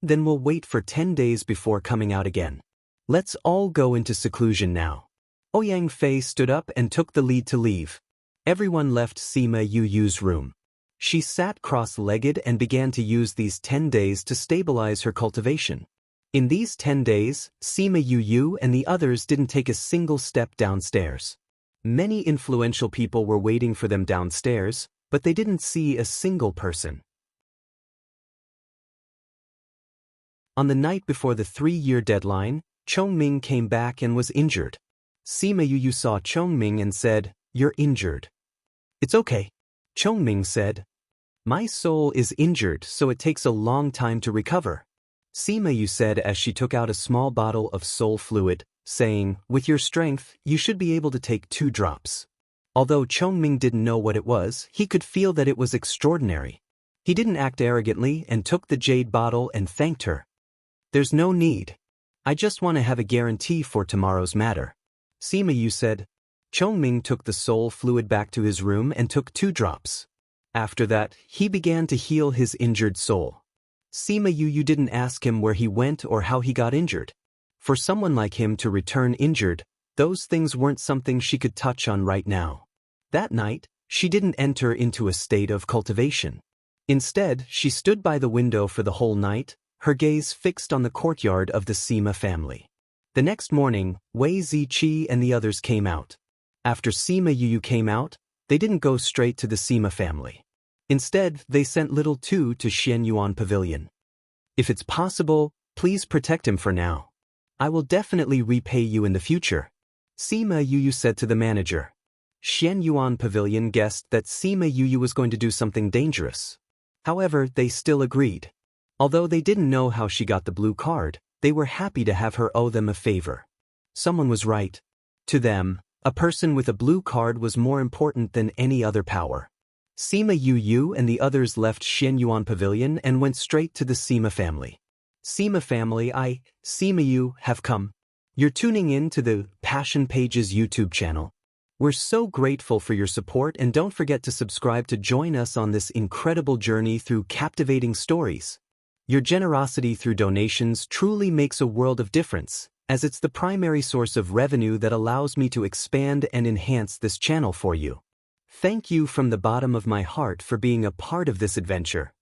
Then we'll wait for 10 days before coming out again. Let's all go into seclusion now. Ouyang Fei stood up and took the lead to leave. Everyone left Sima Yu's room. She sat cross-legged and began to use these 10 days to stabilize her cultivation. In these 10 days, Sima Yu and the others didn't take a single step downstairs. Many influential people were waiting for them downstairs, but they didn't see a single person. On the night before the 3-year deadline, Chongming came back and was injured. Sima Yu saw Chongming and said, "You're injured." "It's okay," Chongming said. "My soul is injured, so it takes a long time to recover," Sima Yu said as she took out a small bottle of soul fluid, saying, "With your strength, you should be able to take 2 drops." Although Chongming didn't know what it was, he could feel that it was extraordinary. He didn't act arrogantly and took the jade bottle and thanked her. "There's no need. I just want to have a guarantee for tomorrow's matter," Sima Yu said. Chongming took the soul fluid back to his room and took 2 drops. After that, he began to heal his injured soul. Sima Yu didn't ask him where he went or how he got injured. For someone like him to return injured, those things weren't something she could touch on right now. That night, she didn't enter into a state of cultivation. Instead, she stood by the window for the whole night, her gaze fixed on the courtyard of the Sima family. The next morning, Wei Ziqi and the others came out. After Sima Yuyu came out, they didn't go straight to the Sima family. Instead, they sent little Tu to Xianyuan Pavilion. If it's possible, please protect him for now. I will definitely repay you in the future, Sima Yuyu said to the manager. Xianyuan Pavilion guessed that Sima Yuyu was going to do something dangerous. However, they still agreed. Although they didn't know how she got the blue card, they were happy to have her owe them a favor. Someone was right. To them, a person with a blue card was more important than any other power. Sima Yuyu and the others left Xianyuan Pavilion and went straight to the Sima family. Sima family, Sima Yu, have come. You're tuning in to the Passion Pages YouTube channel. We're so grateful for your support, and don't forget to subscribe to join us on this incredible journey through captivating stories. Your generosity through donations truly makes a world of difference, as it's the primary source of revenue that allows me to expand and enhance this channel for you. Thank you from the bottom of my heart for being a part of this adventure.